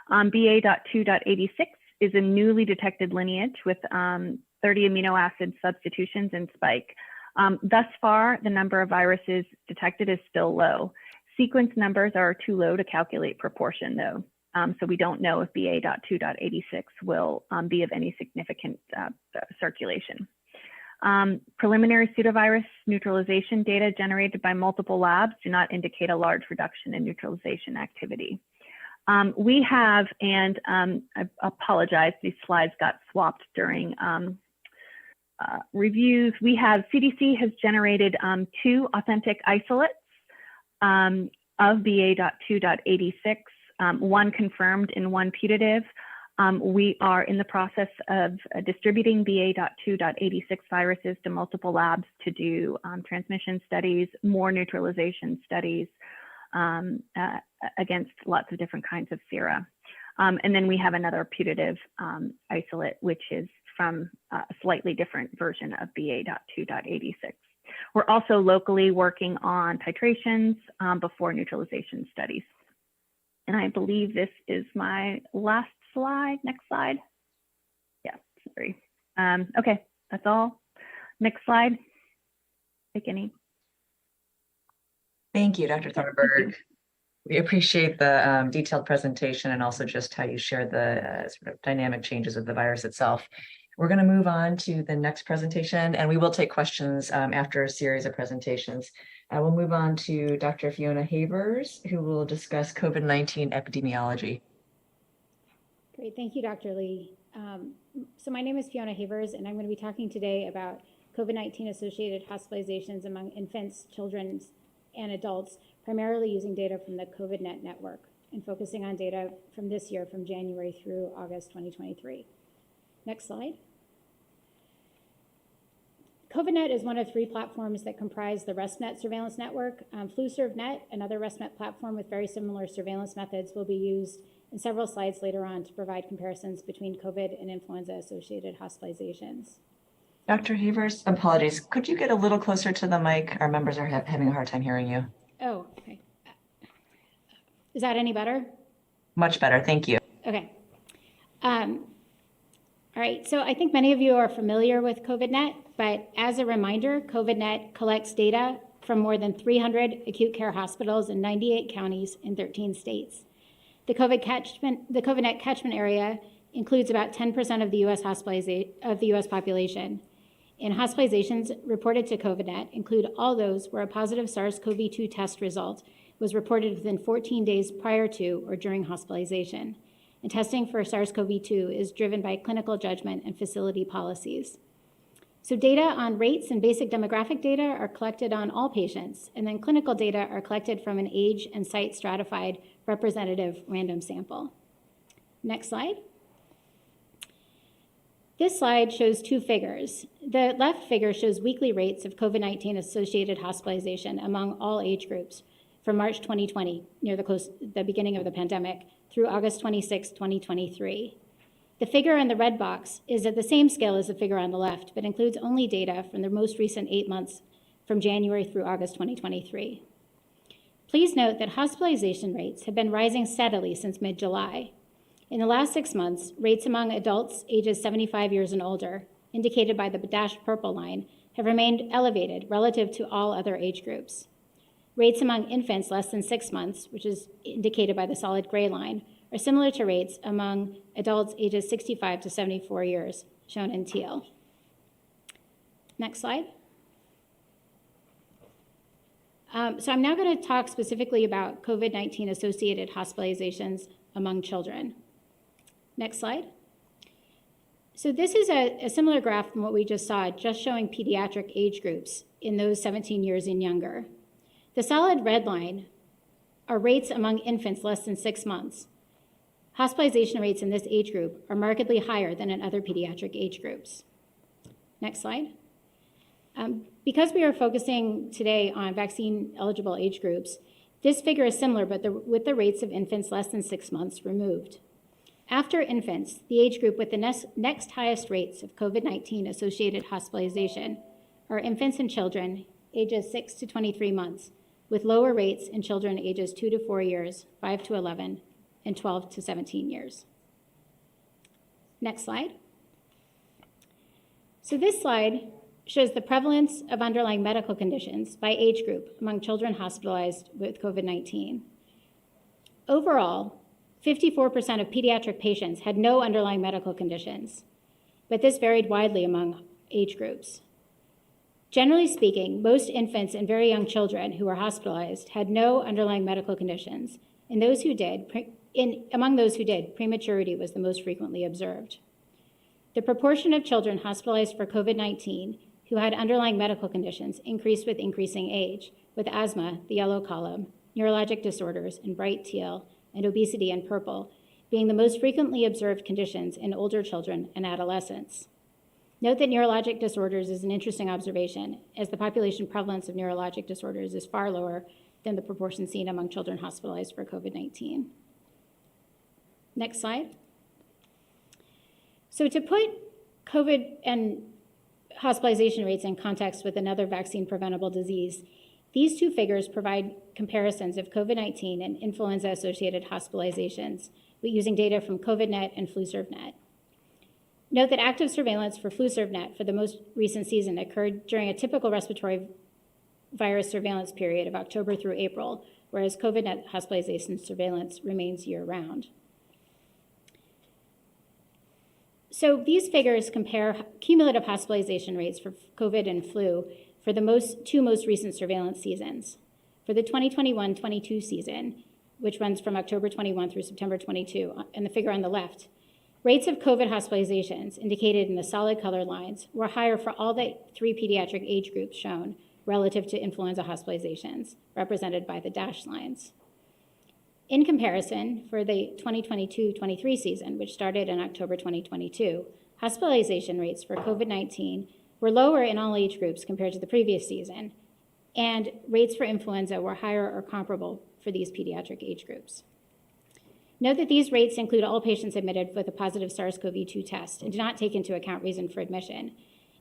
BA.2.86 is a newly detected lineage with 30 amino acid substitutions in spike. Thus far, the number of viruses detected is still low. Sequence numbers are too low to calculate proportion though. So we don't know if BA.2.86 will be of any significant circulation. Preliminary pseudovirus neutralization data generated by multiple labs do not indicate a large reduction in neutralization activity. We have, and I apologize, these slides got swapped during reviews. We have, CDC has generated 2 authentic isolates of BA.2.86, one confirmed and one putative. We are in the process of distributing BA.2.86 viruses to multiple labs to do transmission studies, more neutralization studies against lots of different kinds of sera. And then we have another putative isolate, which is from a slightly different version of BA.2.86. We're also locally working on titrations before neutralization studies. And I believe this is my last slide. Next slide. Yeah, sorry. Okay, that's all. Next slide. Take any. Thank you, Dr. Thornburg. We appreciate the detailed presentation and also just how you share the sort of dynamic changes of the virus itself. We're going to move on to the next presentation, and we will take questions after a series of presentations. We'll move on to Dr. Fiona Havers, who will discuss COVID-19 epidemiology. Great, thank you, Dr. Lee. So my name is Fiona Havers, and I'm going to be talking today about COVID-19 associated hospitalizations among infants, children, and adults, primarily using data from the COVIDNet network and focusing on data from this year, from January through August 2023. Next slide. COVIDNet is one of 3 platforms that comprise the ResMet surveillance network. FluSurvNet, another ResMet platform with very similar surveillance methods, will be used in several slides later on to provide comparisons between COVID and influenza-associated hospitalizations. Dr. Havers, apologies. Could you get a little closer to the mic? Our members are having a hard time hearing you. Oh, okay. Is that any better? Much better, thank you. Okay. All right, so I think many of you are familiar with COVIDNet, but as a reminder, COVIDNet collects data from more than 300 acute care hospitals in 98 counties in 13 states. The COVIDNet catchment area includes about 10% of the U.S. population. And hospitalizations reported to COVIDNet include all those where a positive SARS-CoV-2 test result was reported within 14 days prior to or during hospitalization. And testing for SARS-CoV-2 is driven by clinical judgment and facility policies. So data on rates and basic demographic data are collected on all patients, and then clinical data are collected from an age and site stratified representative random sample. Next slide. This slide shows 2 figures. The left figure shows weekly rates of COVID-19 associated hospitalization among all age groups from March 2020, near the beginning of the pandemic, through August 26, 2023. The figure in the red box is at the same scale as the figure on the left, but includes only data from the most recent 8 months from January through August 2023. Please note that hospitalization rates have been rising steadily since mid-July. In the last 6 months, rates among adults ages 75 years and older, indicated by the dashed purple line, have remained elevated relative to all other age groups. Rates among infants less than 6 months, which is indicated by the solid gray line, are similar to rates among adults ages 65 to 74 years, shown in teal. Next slide. So I'm now going to talk specifically about COVID-19 associated hospitalizations among children. Next slide. So this is a similar graph from what we just saw, just showing pediatric age groups in those 17 years and younger. The solid red line are rates among infants less than 6 months. Hospitalization rates in this age group are markedly higher than in other pediatric age groups. Next slide. Because we are focusing today on vaccine-eligible age groups, this figure is similar, but with the rates of infants less than 6 months removed. After infants, the age group with the next highest rates of COVID-19 associated hospitalization are infants and children ages 6 to 23 months, with lower rates in children ages 2 to 4 years, 5 to 11, and 12 to 17 years. Next slide. So this slide shows the prevalence of underlying medical conditions by age group among children hospitalized with COVID-19. Overall, 54% of pediatric patients had no underlying medical conditions, but this varied widely among age groups. Generally speaking, most infants and very young children who were hospitalized had no underlying medical conditions, and among those who did, prematurity was the most frequently observed. The proportion of children hospitalized for COVID-19 who had underlying medical conditions increased with increasing age, with asthma, the yellow column, neurologic disorders in bright teal, and obesity in purple being the most frequently observed conditions in older children and adolescents. Note that neurologic disorders is an interesting observation, as the population prevalence of neurologic disorders is far lower than the proportion seen among children hospitalized for COVID-19. Next slide. So to put COVID and hospitalization rates in context with another vaccine-preventable disease, these two figures provide comparisons of COVID-19 and influenza-associated hospitalizations using data from COVIDNet and FluSurvNet. Note that active surveillance for FluSurvNet for the most recent season occurred during a typical respiratory virus surveillance period of October through April, whereas COVIDNet hospitalization surveillance remains year-round. So these figures compare cumulative hospitalization rates for COVID and flu for the two most recent surveillance seasons. For the 2021-22 season, which runs from October 21 through September 22, and the figure on the left, rates of COVID hospitalizations indicated in the solid color lines were higher for all the 3 pediatric age groups shown relative to influenza hospitalizations, represented by the dashed lines. In comparison, for the 2022-23 season, which started in October 2022, hospitalization rates for COVID-19 were lower in all age groups compared to the previous season, and rates for influenza were higher or comparable for these pediatric age groups. Note that these rates include all patients admitted with a positive SARS-CoV-2 test and do not take into account reason for admission.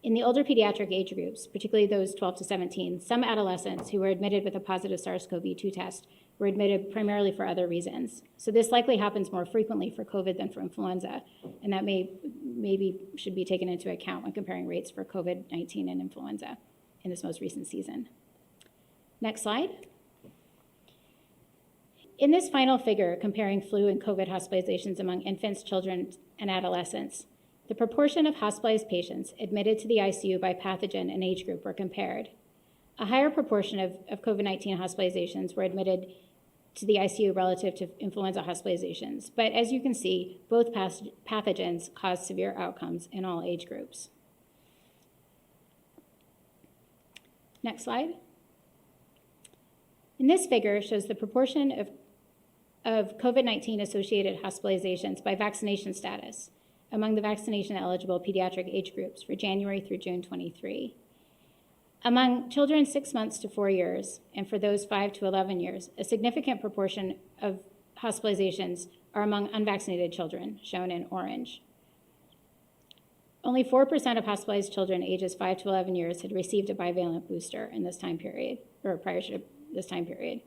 In the older pediatric age groups, particularly those 12 to 17, some adolescents who were admitted with a positive SARS-CoV-2 test were admitted primarily for other reasons. So this likely happens more frequently for COVID than for influenza, and that maybe should be taken into account when comparing rates for COVID-19 and influenza in this most recent season. Next slide. In this final figure, comparing flu and COVID hospitalizations among infants, children, and adolescents, the proportion of hospitalized patients admitted to the ICU by pathogen and age group were compared. A higher proportion of COVID-19 hospitalizations were admitted to the ICU relative to influenza hospitalizations. But as you can see, both pathogens cause severe outcomes in all age groups. Next slide. And this figure shows the proportion of COVID-19 associated hospitalizations by vaccination status among the vaccination eligible pediatric age groups for January through June 23. Among children 6 months to 4 years, and for those 5 to 11 years, a significant proportion of hospitalizations are among unvaccinated children, shown in orange. Only 4% of hospitalized children ages 5 to 11 years had received a bivalent booster in this time period, or prior to this time period.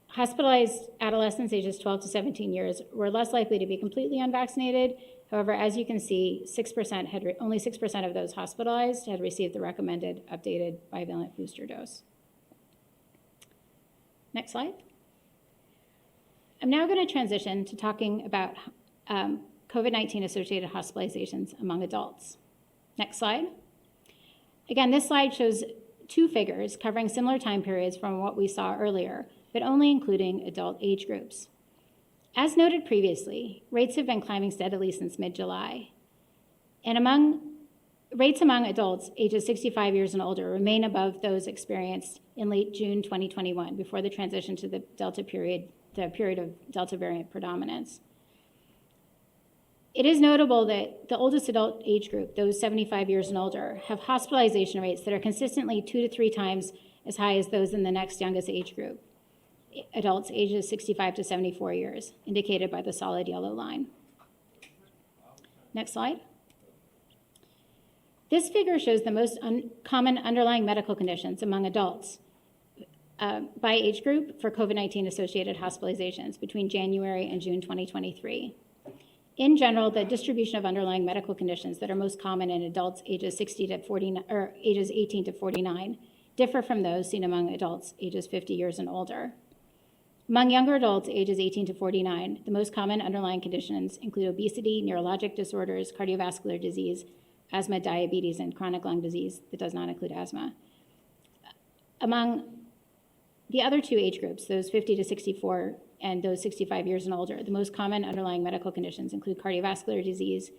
Hospitalized adolescents ages 12 to 17 years were less likely to be completely unvaccinated. However, as you can see, only 6% of those hospitalized had received the recommended updated bivalent booster dose. Next slide. I'm now going to transition to talking about COVID-19 associated hospitalizations among adults. Next slide. Again, this slide shows two figures covering similar time periods from what we saw earlier, but only including adult age groups. As noted previously, rates have been climbing steadily since mid-July. And rates among adults ages 65 years and older remain above those experienced in late June 2021 before the transition to the period of Delta variant predominance. It is notable that the oldest adult age group, those 75 years and older, have hospitalization rates that are consistently 2 to 3 times as high as those in the next youngest age group, adults ages 65 to 74 years, indicated by the solid yellow line. Next slide. This figure shows the most common underlying medical conditions among adults by age group for COVID-19 associated hospitalizations between January and June 2023. In general, the distribution of underlying medical conditions that are most common in adults ages 60 to 49 or ages 18 to 49 differ from those seen among adults ages 50 years and older. Among younger adults ages 18 to 49, the most common underlying conditions include obesity, neurologic disorders, cardiovascular disease, asthma, diabetes, and chronic lung disease that does not include asthma. Among the other two age groups, those 50 to 64 and those 65 years and older, the most common underlying medical conditions include cardiovascular disease,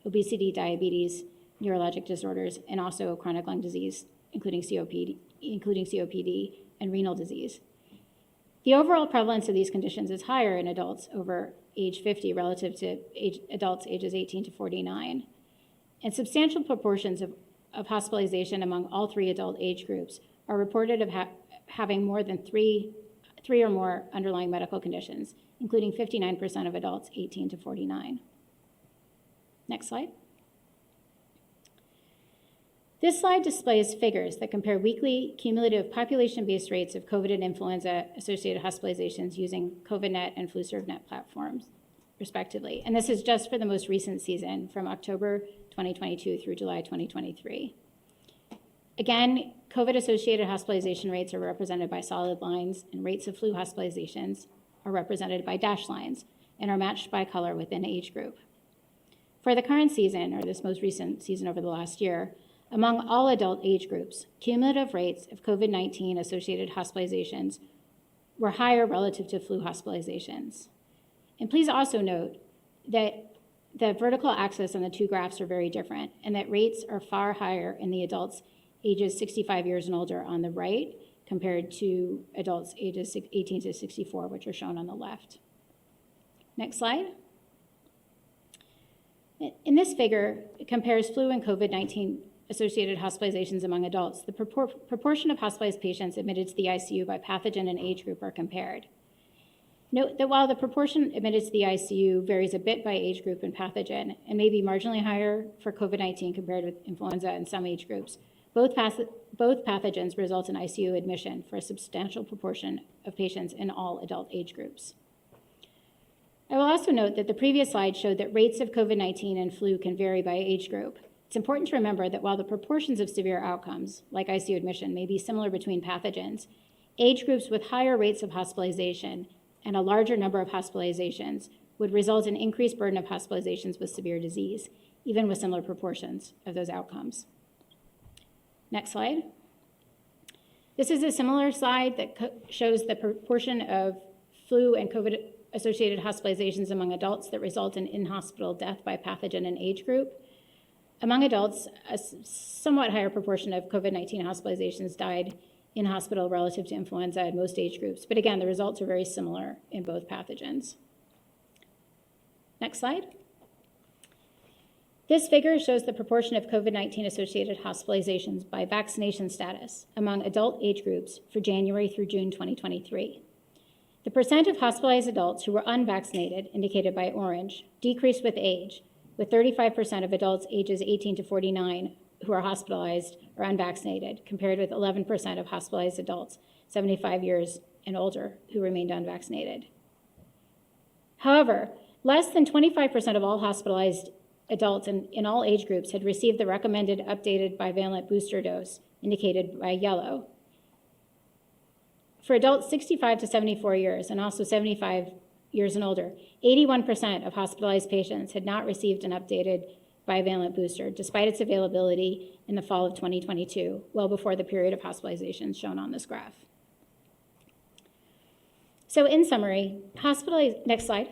obesity, diabetes, neurologic disorders, and also chronic lung disease, including COPD and renal disease. The overall prevalence of these conditions is higher in adults over age 50 relative to adults ages 18 to 49. And substantial proportions of hospitalization among all three adult age groups are reported of having more than three or more underlying medical conditions, including 59% of adults 18 to 49. Next slide. This slide displays figures that compare weekly cumulative population-based rates of COVID and influenza-associated hospitalizations using COVIDNet and FluServeNet platforms, respectively. And this is just for the most recent season from October 2022 through July 2023. Again, COVID-associated hospitalization rates are represented by solid lines, and rates of flu hospitalizations are represented by dashed lines and are matched by color within age group. For the current season, or this most recent season over the last year, among all adult age groups, cumulative rates of COVID-19 associated hospitalizations were higher relative to flu hospitalizations. And please also note that the vertical axis on the two graphs are very different, and that rates are far higher in the adults ages 65 years and older on the right compared to adults ages 18 to 64, which are shown on the left. Next slide. In this figure, it compares flu and COVID-19 associated hospitalizations among adults. The proportion of hospitalized patients admitted to the ICU by pathogen and age group are compared. Note that while the proportion admitted to the ICU varies a bit by age group and pathogen, and may be marginally higher for COVID-19 compared with influenza in some age groups, both pathogens result in ICU admission for a substantial proportion of patients in all adult age groups. I will also note that the previous slide showed that rates of COVID-19 and flu can vary by age group. It's important to remember that while the proportions of severe outcomes, like ICU admission, may be similar between pathogens, age groups with higher rates of hospitalization and a larger number of hospitalizations would result in increased burden of hospitalizations with severe disease, even with similar proportions of those outcomes. Next slide. This is a similar slide that shows the proportion of flu and COVID-associated hospitalizations among adults that result in in-hospital death by pathogen and age group. Among adults, a somewhat higher proportion of COVID-19 hospitalizations died in hospital relative to influenza in most age groups. But again, the results are very similar in both pathogens. Next slide. This figure shows the proportion of COVID-19 associated hospitalizations by vaccination status among adult age groups for January through June 2023. The percent of hospitalized adults who were unvaccinated, indicated by orange, decreased with age, with 35% of adults ages 18 to 49 who are hospitalized or unvaccinated, compared with 11% of hospitalized adults 75 years and older who remained unvaccinated. However, less than 25% of all hospitalized adults in all age groups had received the recommended updated bivalent booster dose, indicated by yellow. For adults 65 to 74 years and also 75 years and older. 81% of hospitalized patients had not received an updated bivalent booster, despite its availability in the fall of 2022, well before the period of hospitalization shown on this graph. So in summary, next slide.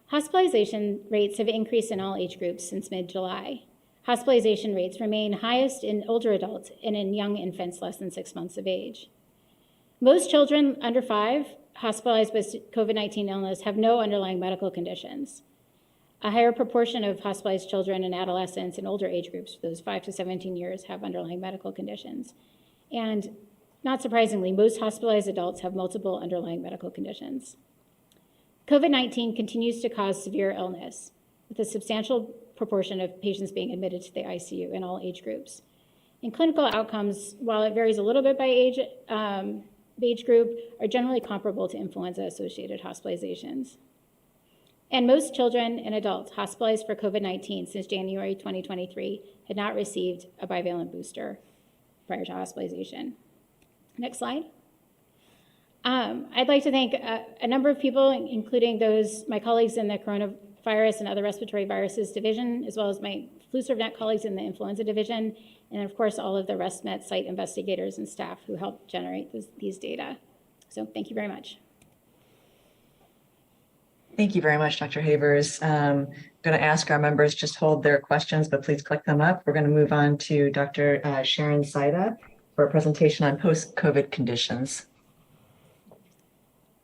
Hospitalization rates have increased in all age groups since mid-July. Hospitalization rates remain highest in older adults and in young infants less than 6 months of age. Most children under 5 hospitalized with COVID-19 illness have no underlying medical conditions. A higher proportion of hospitalized children and adolescents in older age groups, those 5 to 17 years, have underlying medical conditions. And not surprisingly, most hospitalized adults have multiple underlying medical conditions. COVID-19 continues to cause severe illness, with a substantial proportion of patients being admitted to the ICU in all age groups. And clinical outcomes, while it varies a little bit by age group, are generally comparable to influenza-associated hospitalizations. And most children and adults hospitalized for COVID-19 since January 2023 had not received a bivalent booster prior to hospitalization. Next slide. I'd like to thank a number of people, including my colleagues in the coronavirus and other respiratory viruses division, as well as my FluServNet colleagues in the influenza division, and of course, all of the ResMed site investigators and staff who helped generate these data. So thank you very much. Thank you very much, Dr. Havers. I'm going to ask our members just hold their questions, but please click them up. We're going to move on to Dr. Sharon Saida for a presentation on post-COVID conditions.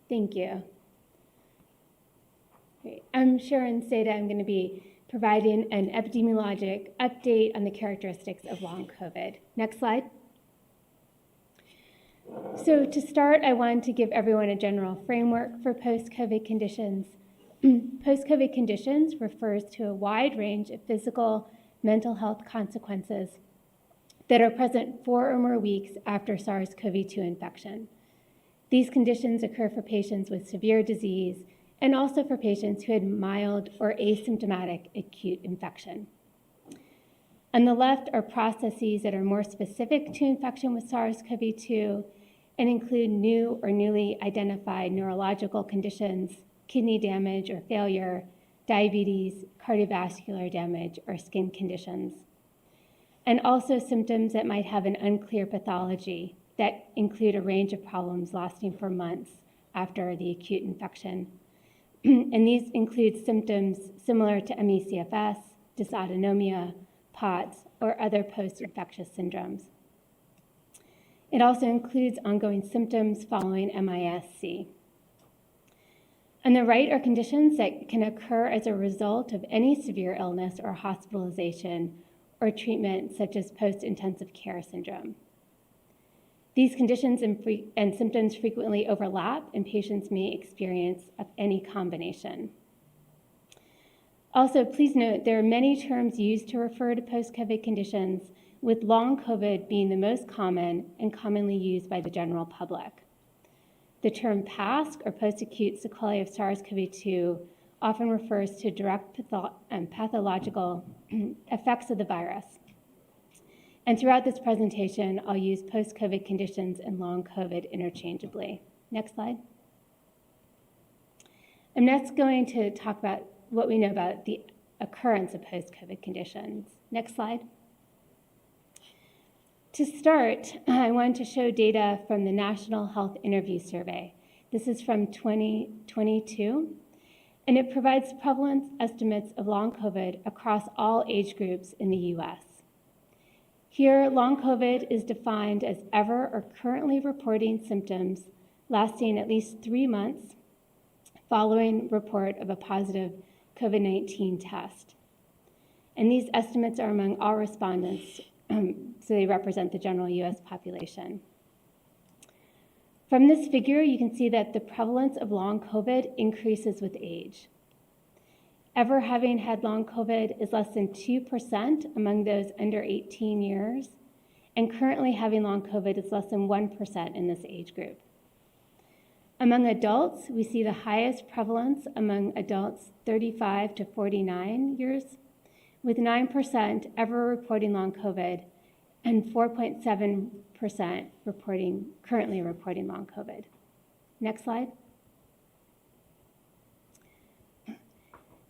Thank you. Great. I'm Sharon Saida. I'm going to be providing an epidemiologic update on the characteristics of long COVID. Next slide. So to start, I wanted to give everyone a general framework for post-COVID conditions. Post-COVID conditions refers to a wide range of physical, mental health consequences that are present 4 or more weeks after SARS-CoV-2 infection. These conditions occur for patients with severe disease and also for patients who had mild or asymptomatic acute infection. On the left are processes that are more specific to infection with SARS-CoV-2 and include new or newly identified neurological conditions, kidney damage or failure, diabetes, cardiovascular damage, or skin conditions. And also symptoms that might have an unclear pathology that include a range of problems lasting for months after the acute infection. And these include symptoms similar to ME/CFS, dysautonomia, POTS, or other post-infectious syndromes. It also includes ongoing symptoms following MIS-C. On the right are conditions that can occur as a result of any severe illness or hospitalization or treatment, such as post-intensive care syndrome. These conditions and symptoms frequently overlap, and patients may experience of any combination. Also, please note there are many terms used to refer to post-COVID conditions, with long COVID being the most common and commonly used by the general public. The term PASC, or post-acute sequelae of SARS-CoV-2, often refers to direct pathological effects of the virus. And throughout this presentation, I'll use post-COVID conditions and long COVID interchangeably. Next slide. I'm next going to talk about what we know about the occurrence of post-COVID conditions. Next slide. To start, I wanted to show data from the National Health Interview Survey. This is from 2022, and it provides prevalence estimates of long COVID across all age groups in the US. Here, long COVID is defined as ever or currently reporting symptoms lasting at least 3 months following report of a positive COVID-19 test. And these estimates are among all respondents, so they represent the general US population. From this figure, you can see that the prevalence of long COVID increases with age. Ever having had long COVID is less than 2% among those under 18 years, and currently having long COVID is less than 1% in this age group. Among adults, we see the highest prevalence among adults 35 to 49 years, with 9% ever reporting long COVID and 4.7% currently reporting long COVID. Next slide.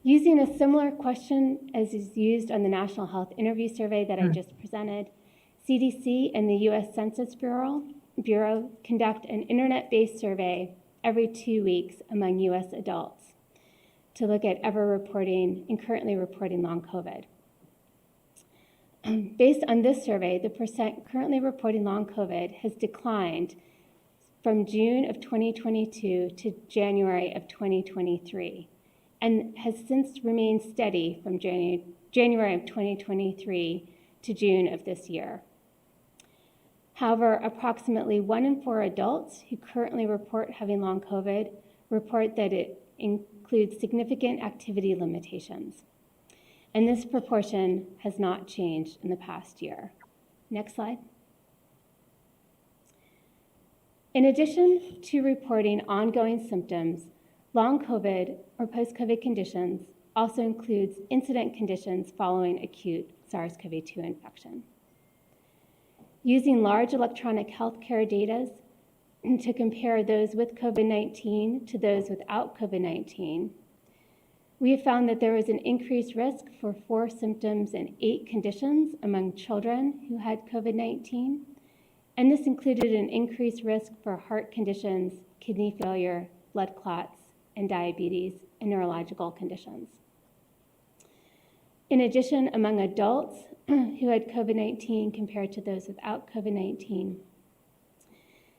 Using a similar question as is used on the National Health Interview Survey that I just presented, CDC and the US Census Bureau conduct an internet-based survey every 2 weeks among US adults to look at ever reporting and currently reporting long COVID. Based on this survey, the percent currently reporting long COVID has declined from June of 2022 to January of 2023, and has since remained steady from January of 2023 to June of this year. However, approximately 1 in 4 adults who currently report having long COVID report that it includes significant activity limitations. And this proportion has not changed in the past year. Next slide. In addition to reporting ongoing symptoms, long COVID or post-COVID conditions also includes incident conditions following acute SARS-CoV-2 infection. Using large electronic healthcare data to compare those with COVID-19 to those without COVID-19, we have found that there was an increased risk for 4 symptoms and 8 conditions among children who had COVID-19, and this included an increased risk for heart conditions, kidney failure, blood clots, and diabetes, and neurological conditions. In addition, among adults who had COVID-19 compared to those without COVID-19,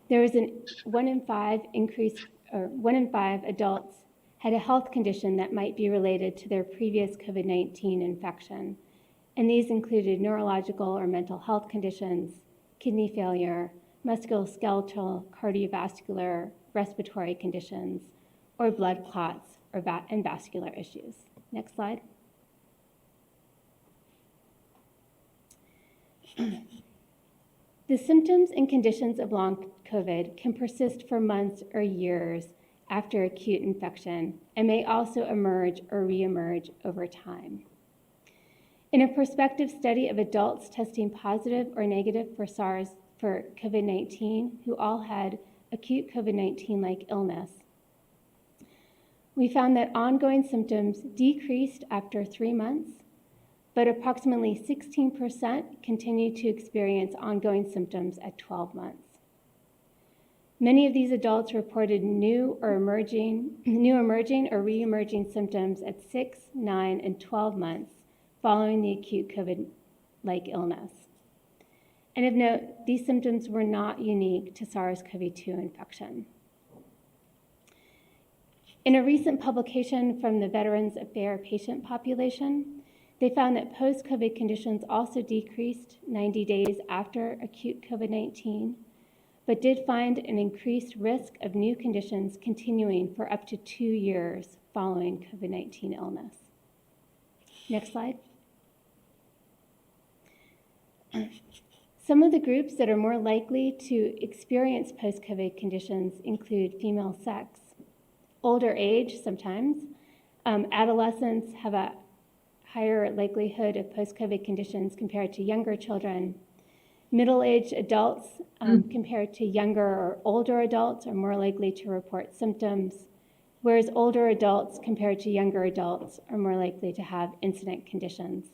there was a 1 in 5 increase, or 1 in 5 adults had a health condition that might be related to their previous COVID-19 infection. And these included neurological or mental health conditions, kidney failure, musculoskeletal, cardiovascular, respiratory conditions, or blood clots and vascular issues. Next slide. The symptoms and conditions of long COVID can persist for months or years after acute infection and may also emerge or reemerge over time. In a prospective study of adults testing positive or negative for COVID-19 who all had acute COVID-19-like illness, we found that ongoing symptoms decreased after 3 months, but approximately 16% continued to experience ongoing symptoms at 12 months. Many of these adults reported new emerging or re-emerging symptoms at 6, 9, and 12 months following the acute COVID-like illness. And of note, these symptoms were not unique to SARS-CoV-2 infection. In a recent publication from the Veterans Affairs patient population, they found that post-COVID conditions also decreased 90 days after acute COVID-19, but did find an increased risk of new conditions continuing for up to 2 years following COVID-19 illness. Next slide. Some of the groups that are more likely to experience post-COVID conditions include female sex, older age sometimes, adolescents have a higher likelihood of post-COVID conditions compared to younger children. Middle-aged adults compared to younger or older adults are more likely to report symptoms, whereas older adults compared to younger adults are more likely to have incident conditions.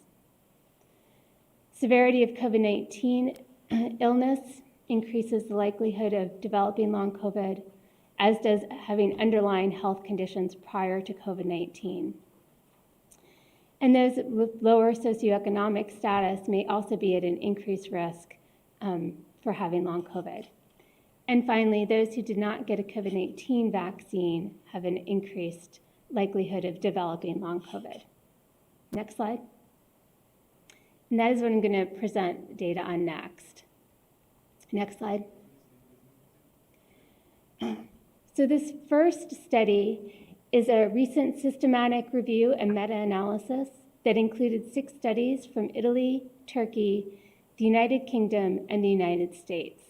Severity of COVID-19 illness increases the likelihood of developing long COVID, as does having underlying health conditions prior to COVID-19. And those with lower socioeconomic status may also be at an increased risk for having long COVID. And finally, those who did not get a COVID-19 vaccine have an increased likelihood of developing long COVID. Next slide. And that is what I'm going to present data on next. Next slide. So this first study is a recent systematic review and meta-analysis that included 6 studies from Italy, Turkey, the United Kingdom, and the United States.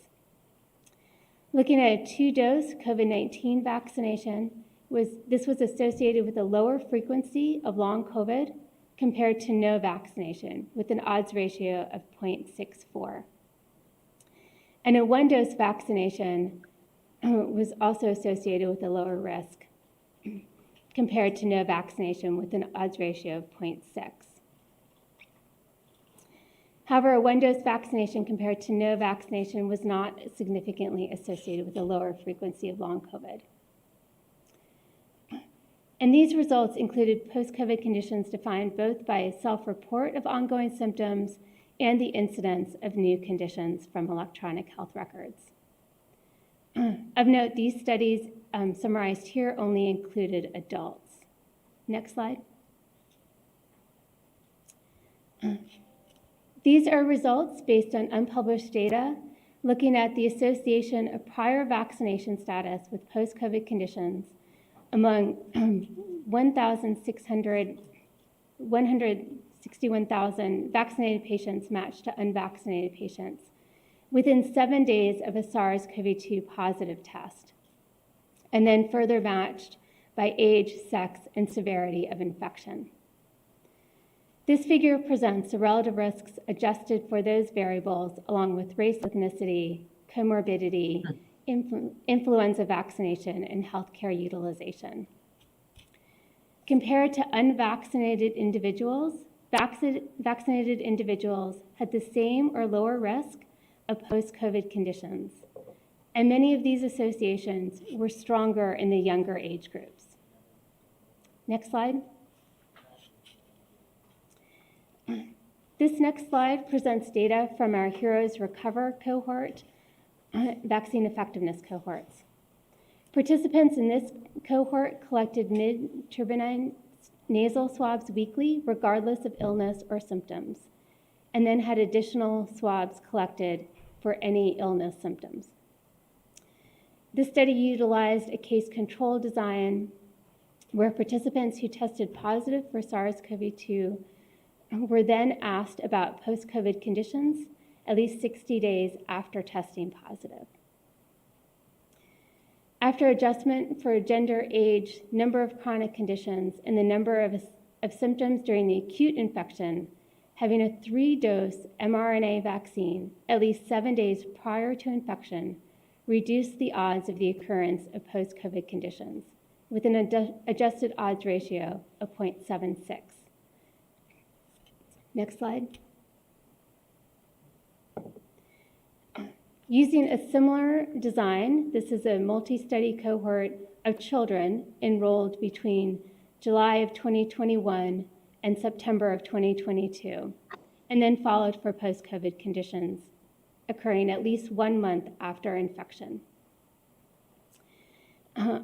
Looking at a 2-dose COVID-19 vaccination, this was associated with a lower frequency of long COVID compared to no vaccination, with an odds ratio of 0.64. And a 1-dose vaccination was also associated with a lower risk. compared to no vaccination with an odds ratio of 0.6. However, a one-dose vaccination compared to no vaccination was not significantly associated with a lower frequency of long COVID. And these results included post-COVID conditions defined both by a self-report of ongoing symptoms and the incidence of new conditions from electronic health records. Of note, these studies summarized here only included adults. Next slide. These are results based on unpublished data looking at the association of prior vaccination status with post-COVID conditions among 161,000 vaccinated patients matched to unvaccinated patients within 7 days of a SARS-CoV-2 positive test, and then further matched by age, sex, and severity of infection. This figure presents the relative risks adjusted for those variables along with race, ethnicity, comorbidity, influenza vaccination, and healthcare utilization. Compared to unvaccinated individuals, vaccinated individuals had the same or lower risk of post-COVID conditions, and many of these associations were stronger in the younger age groups. Next slide. This next slide presents data from our Heroes Recover cohort, vaccine effectiveness cohorts. Participants in this cohort collected mid-turbinate nasal swabs weekly, regardless of illness or symptoms, and then had additional swabs collected for any illness symptoms. This study utilized a case control design where participants who tested positive for SARS-CoV-2 were then asked about post-COVID conditions at least 60 days after testing positive. After adjustment for gender, age, number of chronic conditions, and the number of symptoms during the acute infection, having a 3-dose mRNA vaccine at least 7 days prior to infection reduced the odds of the occurrence of post-COVID conditions with an adjusted odds ratio of 0.76. Next slide. Using a similar design, this is a multi-study cohort of children enrolled between July of 2021 and September of 2022, and then followed for post-COVID conditions occurring at least 1 month after infection.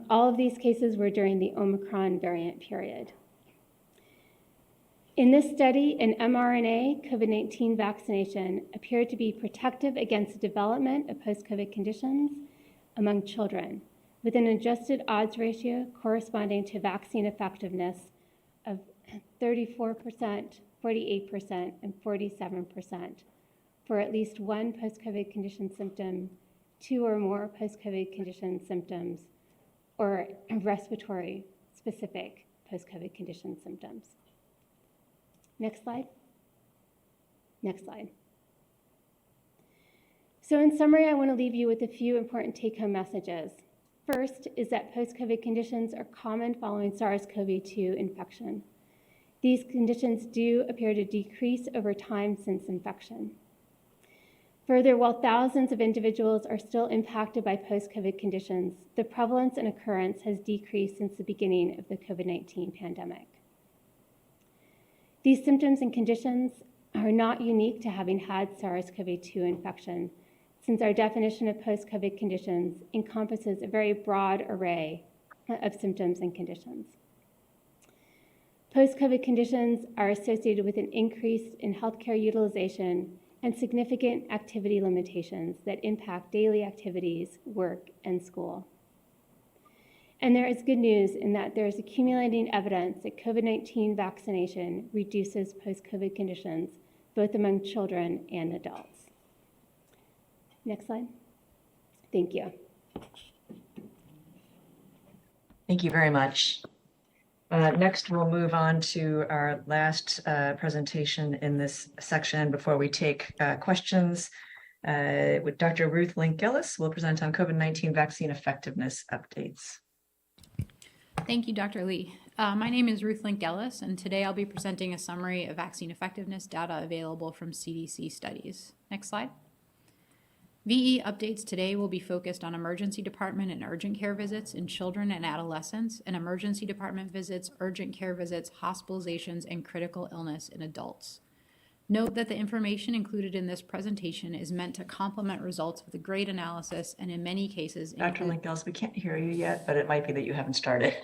All of these cases were during the Omicron variant period. In this study, an mRNA COVID-19 vaccination appeared to be protective against the development of post-COVID conditions among children, with an adjusted odds ratio corresponding to vaccine effectiveness of 34%, 48%, and 47% for at least one post-COVID condition symptom, 2 or more post-COVID condition symptoms, or respiratory specific post-COVID condition symptoms. Next slide. Next slide. So in summary, I want to leave you with a few important take-home messages. First is that post-COVID conditions are common following SARS-CoV-2 infection. These conditions do appear to decrease over time since infection. Further, while thousands of individuals are still impacted by post-COVID conditions, the prevalence and occurrence has decreased since the beginning of the COVID-19 pandemic. These symptoms and conditions are not unique to having had SARS-CoV-2 infection, since our definition of post-COVID conditions encompasses a very broad array of symptoms and conditions. Post-COVID conditions are associated with an increase in healthcare utilization and significant activity limitations that impact daily activities, work, and school. And there is good news in that there is accumulating evidence that COVID-19 vaccination reduces post-COVID conditions, both among children and adults. Next slide. Thank you. Thank you very much. Next, we'll move on to our last presentation in this section before we take questions. With Dr. Ruth Link Gillis will present on COVID-19 vaccine effectiveness updates. Thank you, Dr. Lee. My name is Ruth Link-Ellis, and today I'll be presenting a summary of vaccine effectiveness data available from CDC studies. Next slide. VE updates today will be focused on emergency department and urgent care visits in children and adolescents, and emergency department visits, urgent care visits, hospitalizations, and critical illness in adults. Note that the information included in this presentation is meant to complement results of the GRADE analysis, and in many cases, Dr. Link-Ellis, we can't hear you yet, but it might be that you haven't started.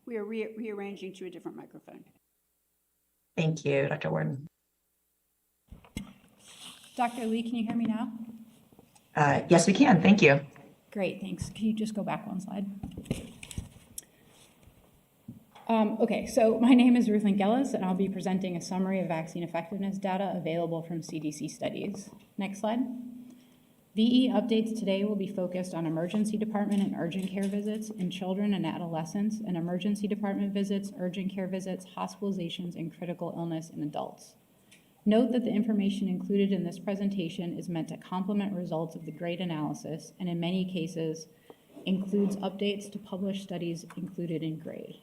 We are rearranging to a different microphone. Thank you, Dr. Warden. Dr. Lee, can you hear me now? Yes, we can. Thank you. Great, thanks. Can you just go back one slide? Okay, so my name is Ruth Link-Ellis, and I'll be presenting a summary of vaccine effectiveness data available from CDC studies. Next slide. VE updates today will be focused on emergency department and urgent care visits in children and adolescents, and emergency department visits, urgent care visits, hospitalizations, and critical illness in adults. Note that the information included in this presentation is meant to complement results of the GRADE analysis, and in many cases includes updates to published studies included in GRADE.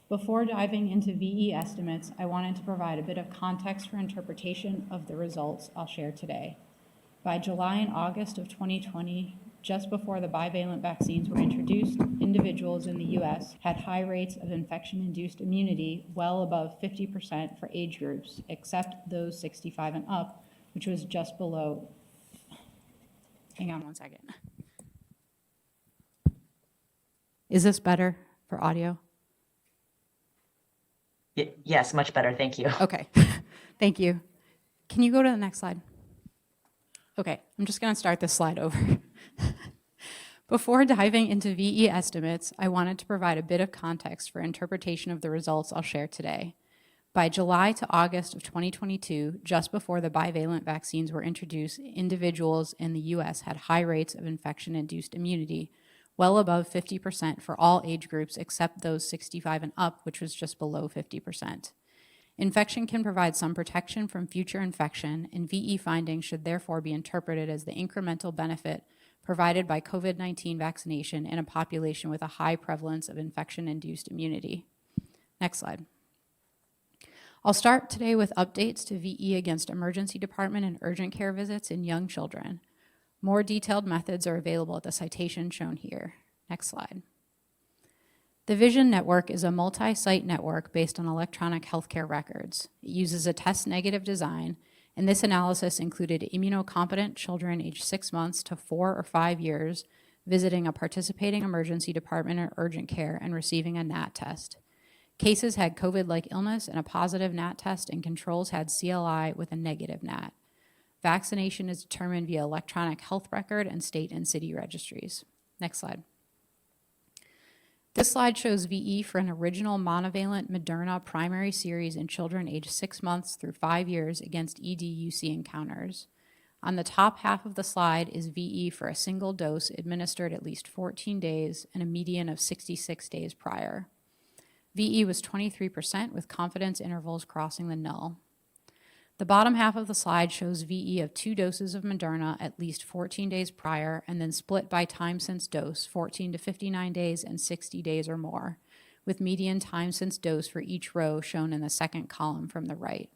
Before diving into VE estimates, I wanted to provide a bit of context for interpretation of the results I'll share today. By July and August of 2020, just before the bivalent vaccines were introduced, individuals in the US had high rates of infection-induced immunity, well above 50% for age groups, except those 65 and up, which was just below. Hang on one second. Is this better for audio? Yes, much better. Thank you. Okay, thank you. Can you go to the next slide? Okay, I'm just going to start this slide over. Before diving into VE estimates, I wanted to provide a bit of context for interpretation of the results I'll share today. By July to August of 2022, just before the bivalent vaccines were introduced, individuals in the US had high rates of infection-induced immunity, well above 50% for all age groups except those 65 and up, which was just below 50%. Infection can provide some protection from future infection, and VE findings should therefore be interpreted as the incremental benefit provided by COVID-19 vaccination in a population with a high prevalence of infection-induced immunity. Next slide. I'll start today with updates to VE against emergency department and urgent care visits in young children. More detailed methods are available at the citation shown here. Next slide. The VISION network is a multi-site network based on electronic healthcare records. It uses a test-negative design, and this analysis included immunocompetent children aged 6 months to 4 or 5 years visiting a participating emergency department or urgent care and receiving a NAT test. Cases had COVID-like illness and a positive NAT test, and controls had CLI with a negative NAT. Vaccination is determined via electronic health record and state and city registries. Next slide. This slide shows VE for an original monovalent Moderna primary series in children aged 6 months through 5 years against ED-UC encounters. On the top half of the slide is VE for a single dose administered at least 14 days and a median of 66 days prior. VE was 23% with confidence intervals crossing the null. The bottom half of the slide shows VE of 2 doses of Moderna at least 14 days prior, and then split by time since dose, 14 to 59 days and 60 days or more, with median time since dose for each row shown in the second column from the right.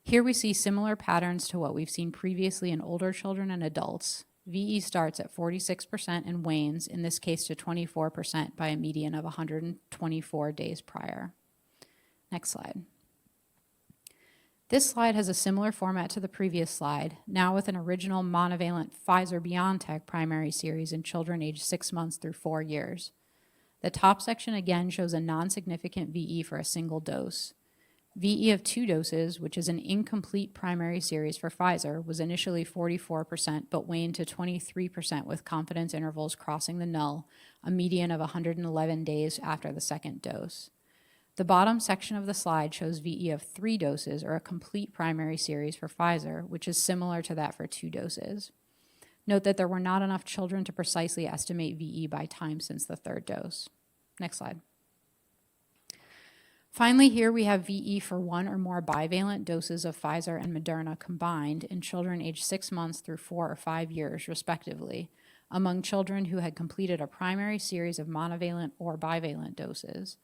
Here we see similar patterns to what we've seen previously in older children and adults. VE starts at 46% and wanes, in this case to 24% by a median of 124 days prior. Next slide. This slide has a similar format to the previous slide, now with an original monovalent Pfizer-BioNTech primary series in children aged 6 months through 4 years. The top section again shows a non-significant VE for a single dose. VE of 2 doses, which is an incomplete primary series for Pfizer, was initially 44% but waned to 23% with confidence intervals crossing the null, a median of 111 days after the second dose. The bottom section of the slide shows VE of 3 doses, or a complete primary series for Pfizer, which is similar to that for 2 doses. Note that there were not enough children to precisely estimate VE by time since the 3rd dose. Next slide. Finally, here we have VE for 1 or more bivalent doses of Pfizer and Moderna combined in children aged 6 months through 4 or 5 years, respectively, among children who had completed a primary series of monovalent or bivalent doses.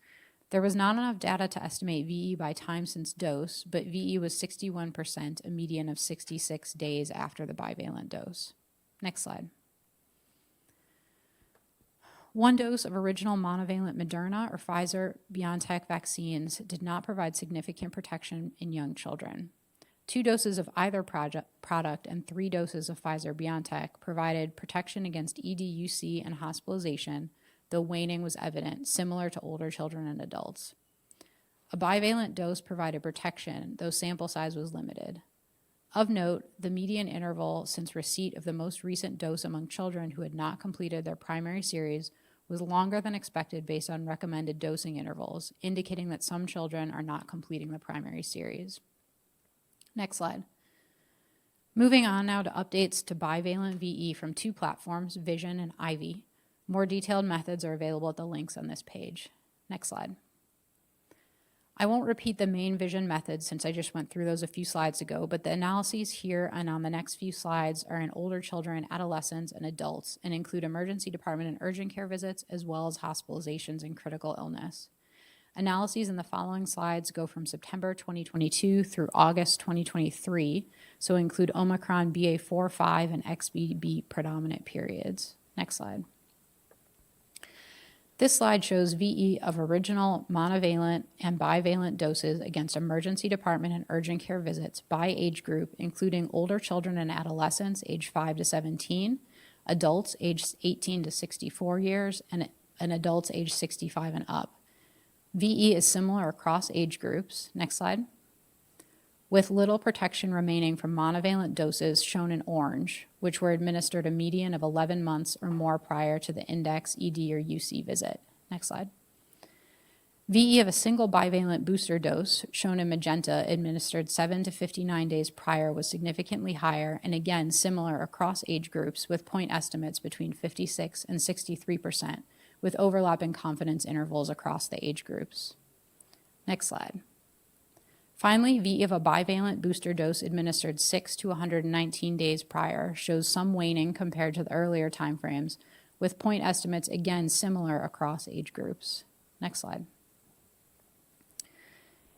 There was not enough data to estimate VE by time since dose, but VE was 61%, a median of 66 days after the bivalent dose. Next slide. 1 dose of original monovalent Moderna or Pfizer-BioNTech vaccines did not provide significant protection in young children. 2 doses of either product and 3 doses of Pfizer-BioNTech provided protection against EDUC and hospitalization, though waning was evident, similar to older children and adults. A bivalent dose provided protection, though sample size was limited. Of note, the median interval since receipt of the most recent dose among children who had not completed their primary series was longer than expected based on recommended dosing intervals, indicating that some children are not completing the primary series. Next slide. Moving on now to updates to bivalent VE from 2 platforms, Vision and Ivy. More detailed methods are available at the links on this page. Next slide. I won't repeat the main Vision methods since I just went through those a few slides ago, but the analyses here and on the next few slides are in older children, adolescents, and adults, and include emergency department and urgent care visits, as well as hospitalizations and critical illness. Analyses in the following slides go from September 2022 through August 2023, so include Omicron, BA4, 5, and XBB predominant periods. Next slide. This slide shows VE of original monovalent and bivalent doses against emergency department and urgent care visits by age group, including older children and adolescents aged 5 to 17, adults aged 18 to 64 years, and adults aged 65 and up. VE is similar across age groups. Next slide. With little protection remaining from monovalent doses shown in orange, which were administered a median of 11 months or more prior to the index, ED, or UC visit. Next slide. VE of a single bivalent booster dose, shown in magenta, administered 7 to 59 days prior was significantly higher, and again similar across age groups with point estimates between 56 and 63%, with overlapping confidence intervals across the age groups. Next slide. Finally, VE of a bivalent booster dose administered 6 to 119 days prior shows some waning compared to the earlier timeframes, with point estimates again similar across age groups. Next slide.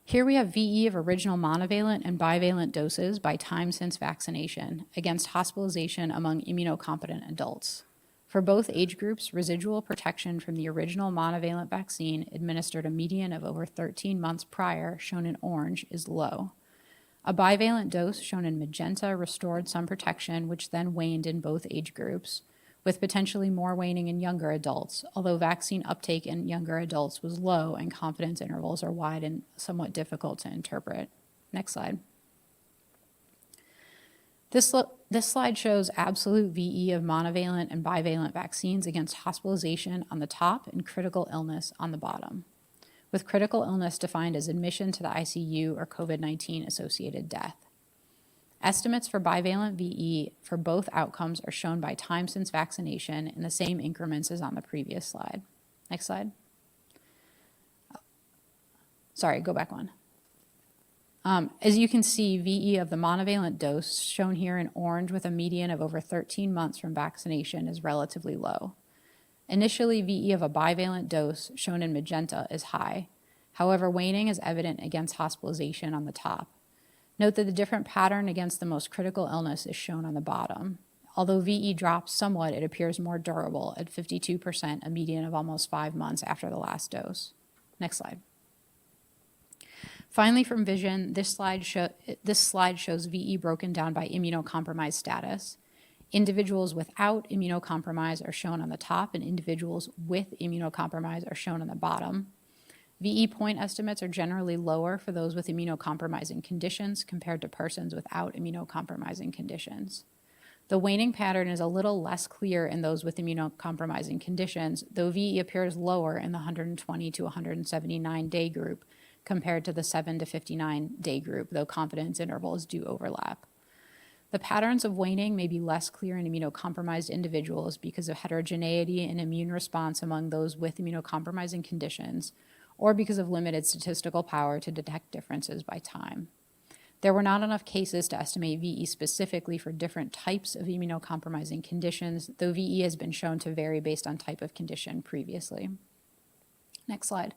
Here we have VE of original monovalent and bivalent doses by time since vaccination against hospitalization among immunocompetent adults. For both age groups, residual protection from the original monovalent vaccine administered a median of over 13 months prior, shown in orange, is low. A bivalent dose, shown in magenta, restored some protection, which then waned in both age groups, with potentially more waning in younger adults, although vaccine uptake in younger adults was low and confidence intervals are wide and somewhat difficult to interpret. Next slide. This slide shows absolute VE of monovalent and bivalent vaccines against hospitalization on the top and critical illness on the bottom, with critical illness defined as admission to the ICU or COVID-19 associated death. Estimates for bivalent VE for both outcomes are shown by time since vaccination in the same increments as on the previous slide. Next slide. Sorry, go back one. As you can see, VE of the monovalent dose, shown here in orange with a median of over 13 months from vaccination, is relatively low. Initially, VE of a bivalent dose, shown in magenta, is high. However, waning is evident against hospitalization on the top. Note that the different pattern against the most critical illness is shown on the bottom. Although VE drops somewhat, it appears more durable at 52%, a median of almost 5 months after the last dose. Next slide. Finally, from Vision, this slide shows VE broken down by immunocompromised status. Individuals without immunocompromise are shown on the top, and individuals with immunocompromise are shown on the bottom. VE point estimates are generally lower for those with immunocompromising conditions compared to persons without immunocompromising conditions. The waning pattern is a little less clear in those with immunocompromising conditions, though VE appears lower in the 120 to 179 day group compared to the 7 to 59 day group, though confidence intervals do overlap. The patterns of waning may be less clear in immunocompromised individuals because of heterogeneity in immune response among those with immunocompromising conditions, or because of limited statistical power to detect differences by time. There were not enough cases to estimate VE specifically for different types of immunocompromising conditions, though VE has been shown to vary based on type of condition previously. Next slide.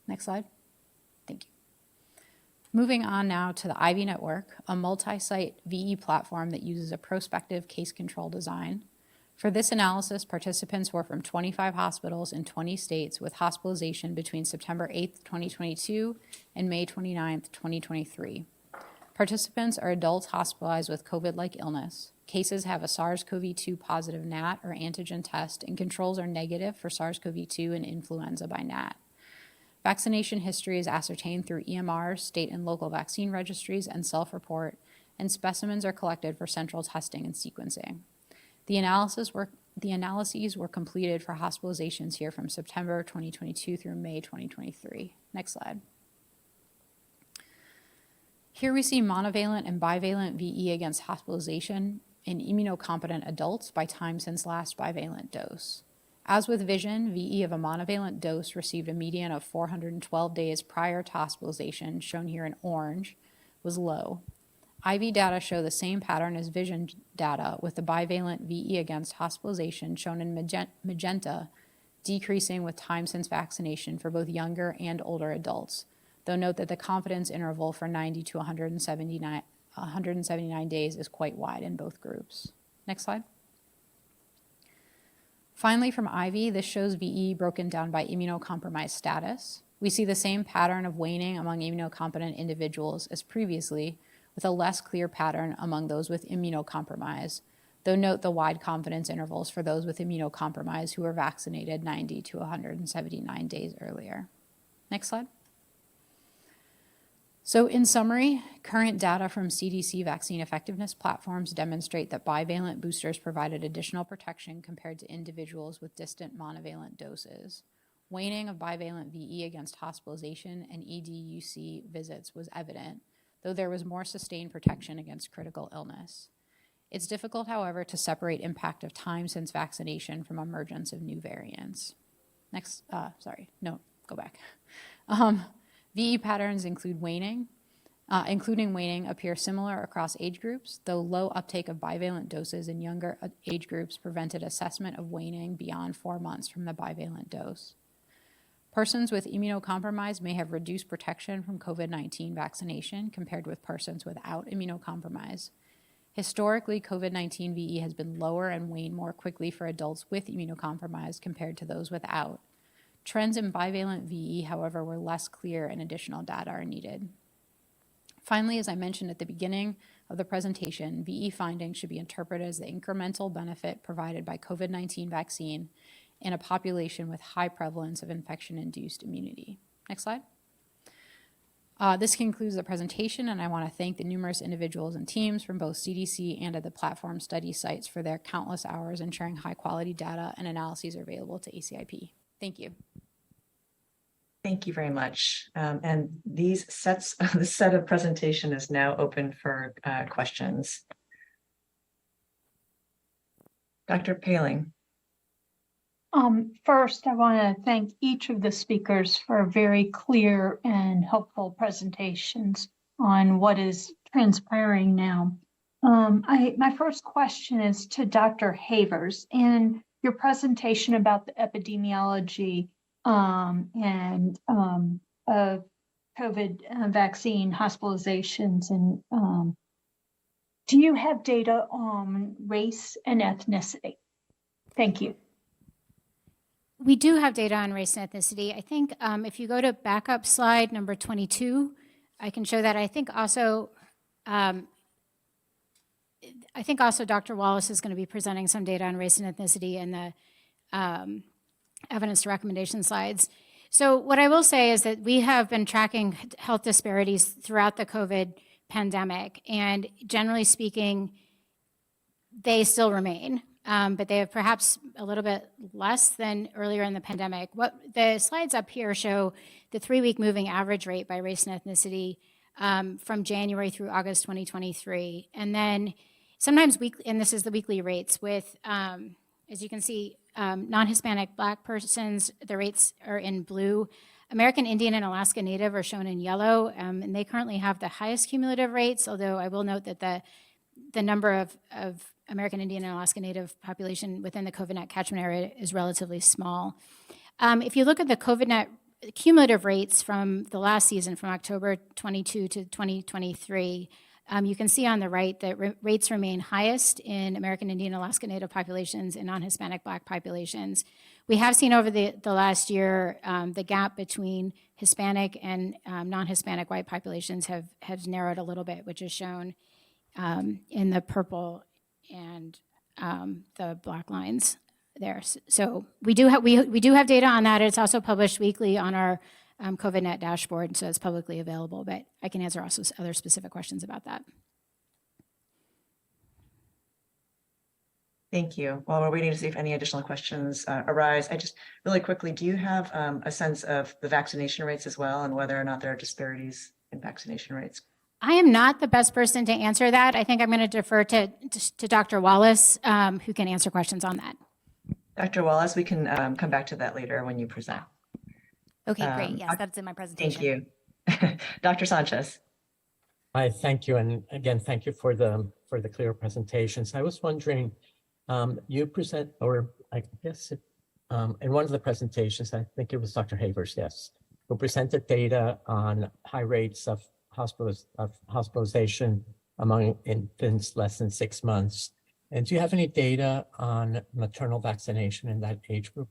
Next slide. Thank you. Moving on now to the Ivy Network, a multi-site VE platform that uses a prospective case control design. For this analysis, participants were from 25 hospitals in 20 states with hospitalization between September 8th, 2022 and May 29th, 2023. Participants are adults hospitalized with COVID-like illness. Cases have a SARS-CoV-2 positive NAT or antigen test, and controls are negative for SARS-CoV-2 and influenza by NAT. Vaccination history is ascertained through EMRs, state and local vaccine registries, and self-report, and specimens are collected for central testing and sequencing. The analyses were completed for hospitalizations here from September 2022 through May 2023. Next slide. Here we see monovalent and bivalent VE against hospitalization in immunocompetent adults by time since last bivalent dose. As with vision, VE of a monovalent dose received a median of 412 days prior to hospitalization, shown here in orange, was low. IV data show the same pattern as vision data, with the bivalent VE against hospitalization shown in magenta, decreasing with time since vaccination for both younger and older adults, though note that the confidence interval for 90 to 179 days is quite wide in both groups. Next slide. Finally, from IV, this shows VE broken down by immunocompromised status. We see the same pattern of waning among immunocompetent individuals as previously, with a less clear pattern among those with immunocompromise, though note the wide confidence intervals for those with immunocompromise who were vaccinated 90 to 179 days earlier. Next slide. So in summary, current data from CDC vaccine effectiveness platforms demonstrate that bivalent boosters provided additional protection compared to individuals with distant monovalent doses. Waning of bivalent VE against hospitalization and EDUC visits was evident, though there was more sustained protection against critical illness. It's difficult, however, to separate impact of time since vaccination from emergence of new variants. Next, go back. VE patterns including waning appear similar across age groups, though low uptake of bivalent doses in younger age groups prevented assessment of waning beyond 4 months from the bivalent dose. Persons with immunocompromise may have reduced protection from COVID-19 vaccination compared with persons without immunocompromise. Historically, COVID-19 VE has been lower and waned more quickly for adults with immunocompromise compared to those without. Trends in bivalent VE, however, were less clear and additional data are needed. Finally, as I mentioned at the beginning of the presentation, VE findings should be interpreted as the incremental benefit provided by COVID-19 vaccine in a population with high prevalence of infection-induced immunity. Next slide. This concludes the presentation, and I want to thank the numerous individuals and teams from both CDC and at the platform study sites for their countless hours ensuring high-quality data and analyses are available to ACIP. Thank you. Thank you very much. And this set of presentation is now open for questions. Dr. Paling. First, I want to thank each of the speakers for very clear and helpful presentations on what is transpiring now. My first question is to Dr. Havers. In your presentation about the epidemiology and of COVID vaccine hospitalizations, and do you have data on race and ethnicity? Thank you. We do have data on race and ethnicity. I think if you go to backup slide number 22, I can show that. I think also Dr. Wallace is going to be presenting some data on race and ethnicity in the evidence to recommendation slides. So what I will say is that we have been tracking health disparities throughout the COVID pandemic, and generally speaking, they still remain. But they have perhaps a little bit less than earlier in the pandemic. What the slides up here show the 3-week moving average rate by race and ethnicity from January through August 2023. And then sometimes weekly, and this is the weekly rates with As you can see, non-Hispanic Black persons, the rates are in blue. American Indian and Alaska Native are shown in yellow, and they currently have the highest cumulative rates, although I will note that the number of American Indian and Alaska Native population within the COVID-19 catchment area is relatively small. If you look at the COVID-19 cumulative rates from the last season, from October 22 to 2023, you can see on the right that rates remain highest in American Indian, Alaska Native populations and non-Hispanic Black populations. We have seen over the last year, the gap between Hispanic and non-Hispanic white populations have narrowed a little bit, which is shown in the purple and the black lines there. So we do have data on that. It's also published weekly on our COVID-19 dashboard, so it's publicly available, but I can answer also other specific questions about that. Thank you. While we're waiting to see if any additional questions arise, I just really quickly, do you have a sense of the vaccination rates as well and whether or not there are disparities in vaccination rates? I am not the best person to answer that. I think I'm going to defer to Dr. Wallace, who can answer questions on that. Dr. Wallace, we can come back to that later when you present. Okay, great. Yes, that's in my presentation. Thank you. Dr. Sanchez. Hi, thank you. And again, thank you for the clear presentations. I was wondering, you present, or I guess in one of the presentations, I think it was Dr. Havers, yes, who presented data on high rates of hospitalization among infants less than 6 months. And do you have any data on maternal vaccination in that age group?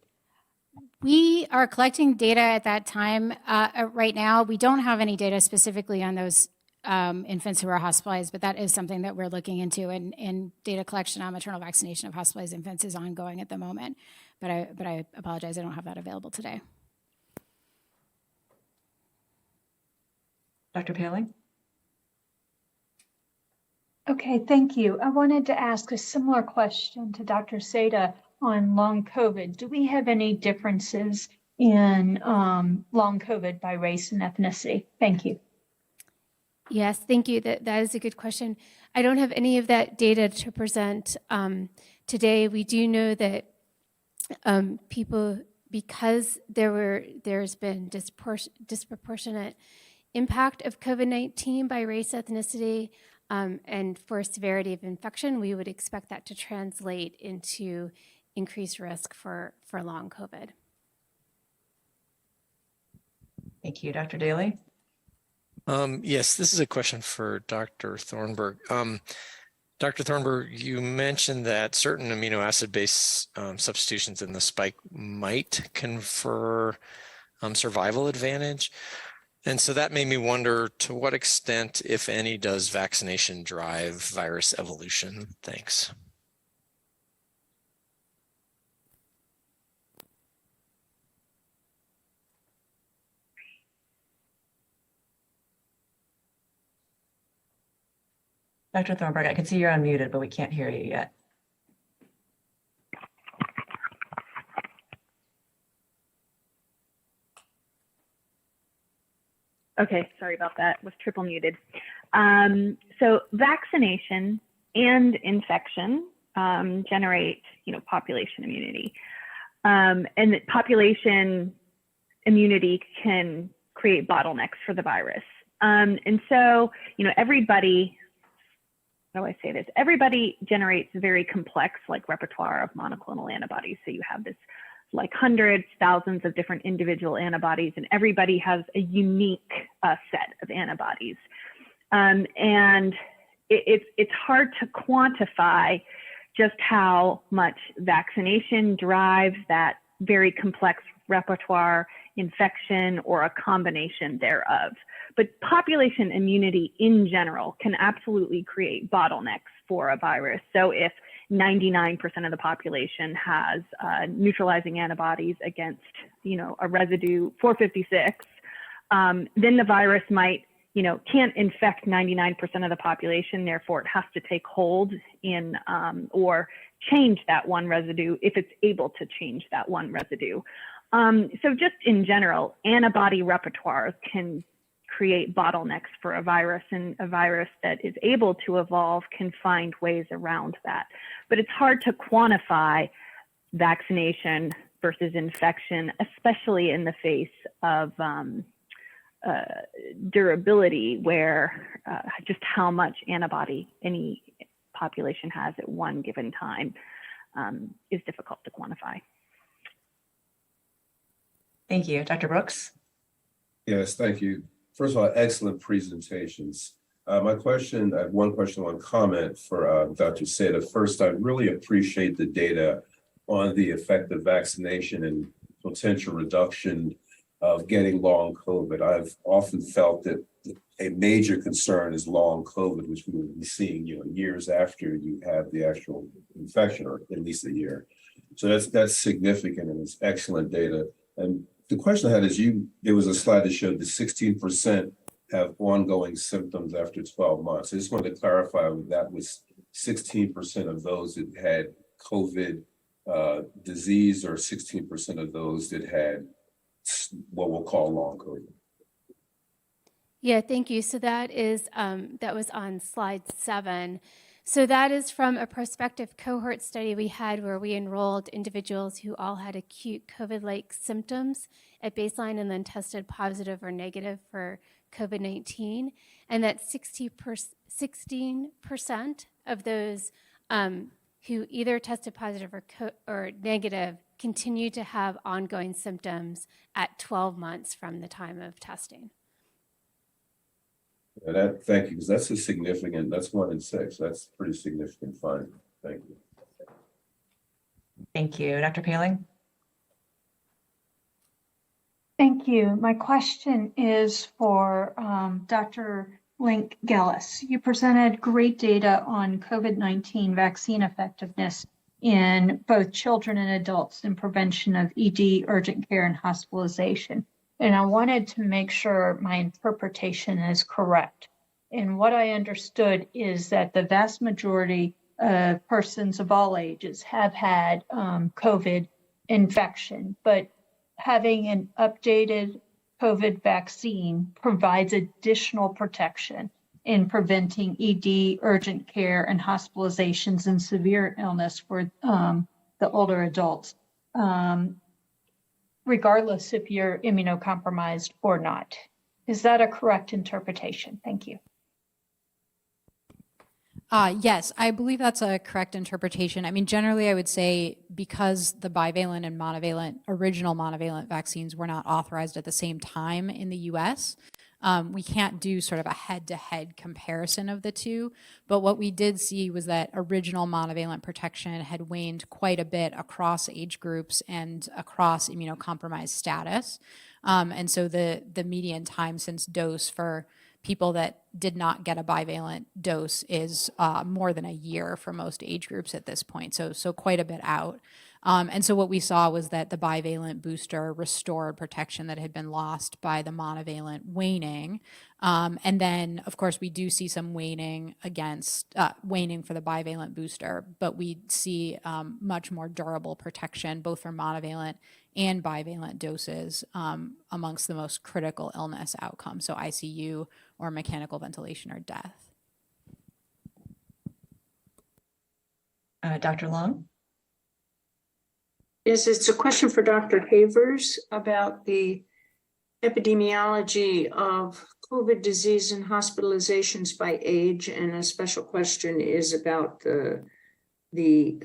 We are collecting data at that time. Right now, we don't have any data specifically on those infants who are hospitalized, but that is something that we're looking into, and data collection on maternal vaccination of hospitalized infants is ongoing at the moment. But I apologize, I don't have that available today. Dr. Paling? Okay, thank you. I wanted to ask a similar question to Dr. Seda on long COVID. Do we have any differences in long COVID by race and ethnicity? Thank you. Yes, thank you. That is a good question. I don't have any of that data to present today. We do know that people, because there's been disproportionate impact of COVID-19 by race, ethnicity, and for severity of infection, we would expect that to translate into increased risk for long COVID. Thank you. Dr. Daly? Yes, this is a question for Dr. Thornburg. Dr. Thornburg, you mentioned that certain amino acid-based substitutions in the spike might confer survival advantage. And so that made me wonder, to what extent, if any, does vaccination drive virus evolution? Thanks. Dr. Thornburg, I can see you're unmuted, but we can't hear you yet. Okay, sorry about that. Was triple muted. So vaccination and infection generate, population immunity, and that population immunity can create bottlenecks for the virus. And so, everybody. How do I say this? Everybody generates a very complex, repertoire of monoclonal antibodies. So you have this, hundreds, thousands of different individual antibodies, and everybody has a unique set of antibodies. And it's hard to quantify just how much vaccination drives that very complex repertoire, infection, or a combination thereof. But population immunity in general can absolutely create bottlenecks for a virus. So if 99% of the population has neutralizing antibodies against, a residue 456, then the virus might, can't infect 99% of the population. Therefore, it has to take hold in or change that one residue if it's able to change that one residue. So just in general, antibody repertoires can create bottlenecks for a virus, and a virus that is able to evolve can find ways around that. But it's hard to quantify vaccination versus infection, especially in the face of durability, where just how much antibody any population has at one given time is difficult to quantify. Thank you. Dr. Brooks? Yes, thank you. First of all, excellent presentations. I have one question, one comment for Dr. Seda. First, I really appreciate the data on the effect of vaccination and potential reduction of getting long COVID. I've often felt that a major concern is long COVID, which we will be seeing, years after you have the actual infection, or at least a year. So that's significant, and it's excellent data. And the question I had is, there was a slide that showed that 16% have ongoing symptoms after 12 months. I just wanted to clarify that was 16% of those that had COVID disease, or 16% of those that had what we'll call long COVID. Yeah, thank you. So that was on slide 7. So that is from a prospective cohort study we had, where we enrolled individuals who all had acute COVID-like symptoms at baseline and then tested positive or negative for COVID-19. And that 16% of those who either tested positive or negative continue to have ongoing symptoms at 12 months from the time of testing. Thank you, because that's that's 1 in 6. That's a pretty significant finding. Thank you. Thank you. Dr. Paling? Thank you. My question is for Dr. Link Gellis. You presented great data on COVID-19 vaccine effectiveness in both children and adults in prevention of ED, urgent care, and hospitalization. And I wanted to make sure my interpretation is correct. And what I understood is that the vast majority of persons of all ages have had COVID infection, but having an updated COVID vaccine provides additional protection in preventing ED, urgent care, and hospitalizations and severe illness for the older adults, regardless if you're immunocompromised or not. Is that a correct interpretation? Thank you. Yes, I believe that's a correct interpretation. I mean, generally, I would say because the bivalent and original monovalent vaccines were not authorized at the same time in the US, we can't do sort of a head-to-head comparison of the two. But what we did see was that original monovalent protection had waned quite a bit across age groups and across immunocompromised status. And so the median time since dose for people that did not get a bivalent dose is more than a year for most age groups at this point, so quite a bit out. And so what we saw was that the bivalent booster restored protection that had been lost by the monovalent waning. And then, of course, we do see some waning for the bivalent booster, but we see much more durable protection, both for monovalent and bivalent doses amongst the most critical illness outcomes, so ICU or mechanical ventilation or death. Dr. Long? Yes, it's a question for Dr. Havers about the epidemiology of COVID disease and hospitalizations by age. And a special question is about the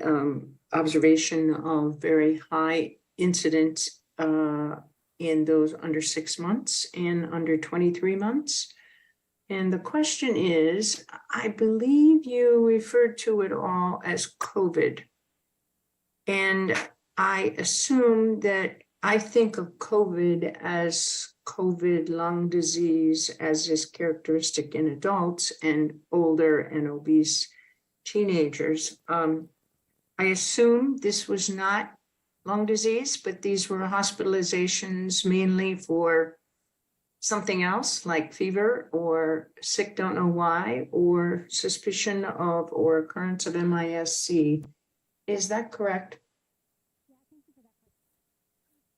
observation of very high incidence in those under 6 months and under 23 months. And the question is, I believe you referred to it all as COVID. And I assume that I think of COVID as COVID lung disease, as is characteristic in adults and older and obese teenagers. I assume this was not lung disease, but these were hospitalizations mainly for something else like fever or sick, don't know why, or suspicion of or occurrence of MIS-C. Is that correct?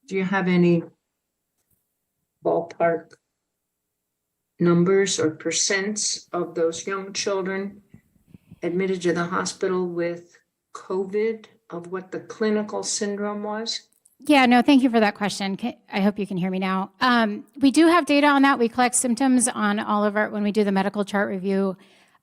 Do you have any ballpark numbers or percents of those young children admitted to the hospital with COVID of what the clinical syndrome was? Yeah, no, thank you for that question. I hope you can hear me now. We do have data on that. We collect symptoms on all of our, when we do the medical chart review.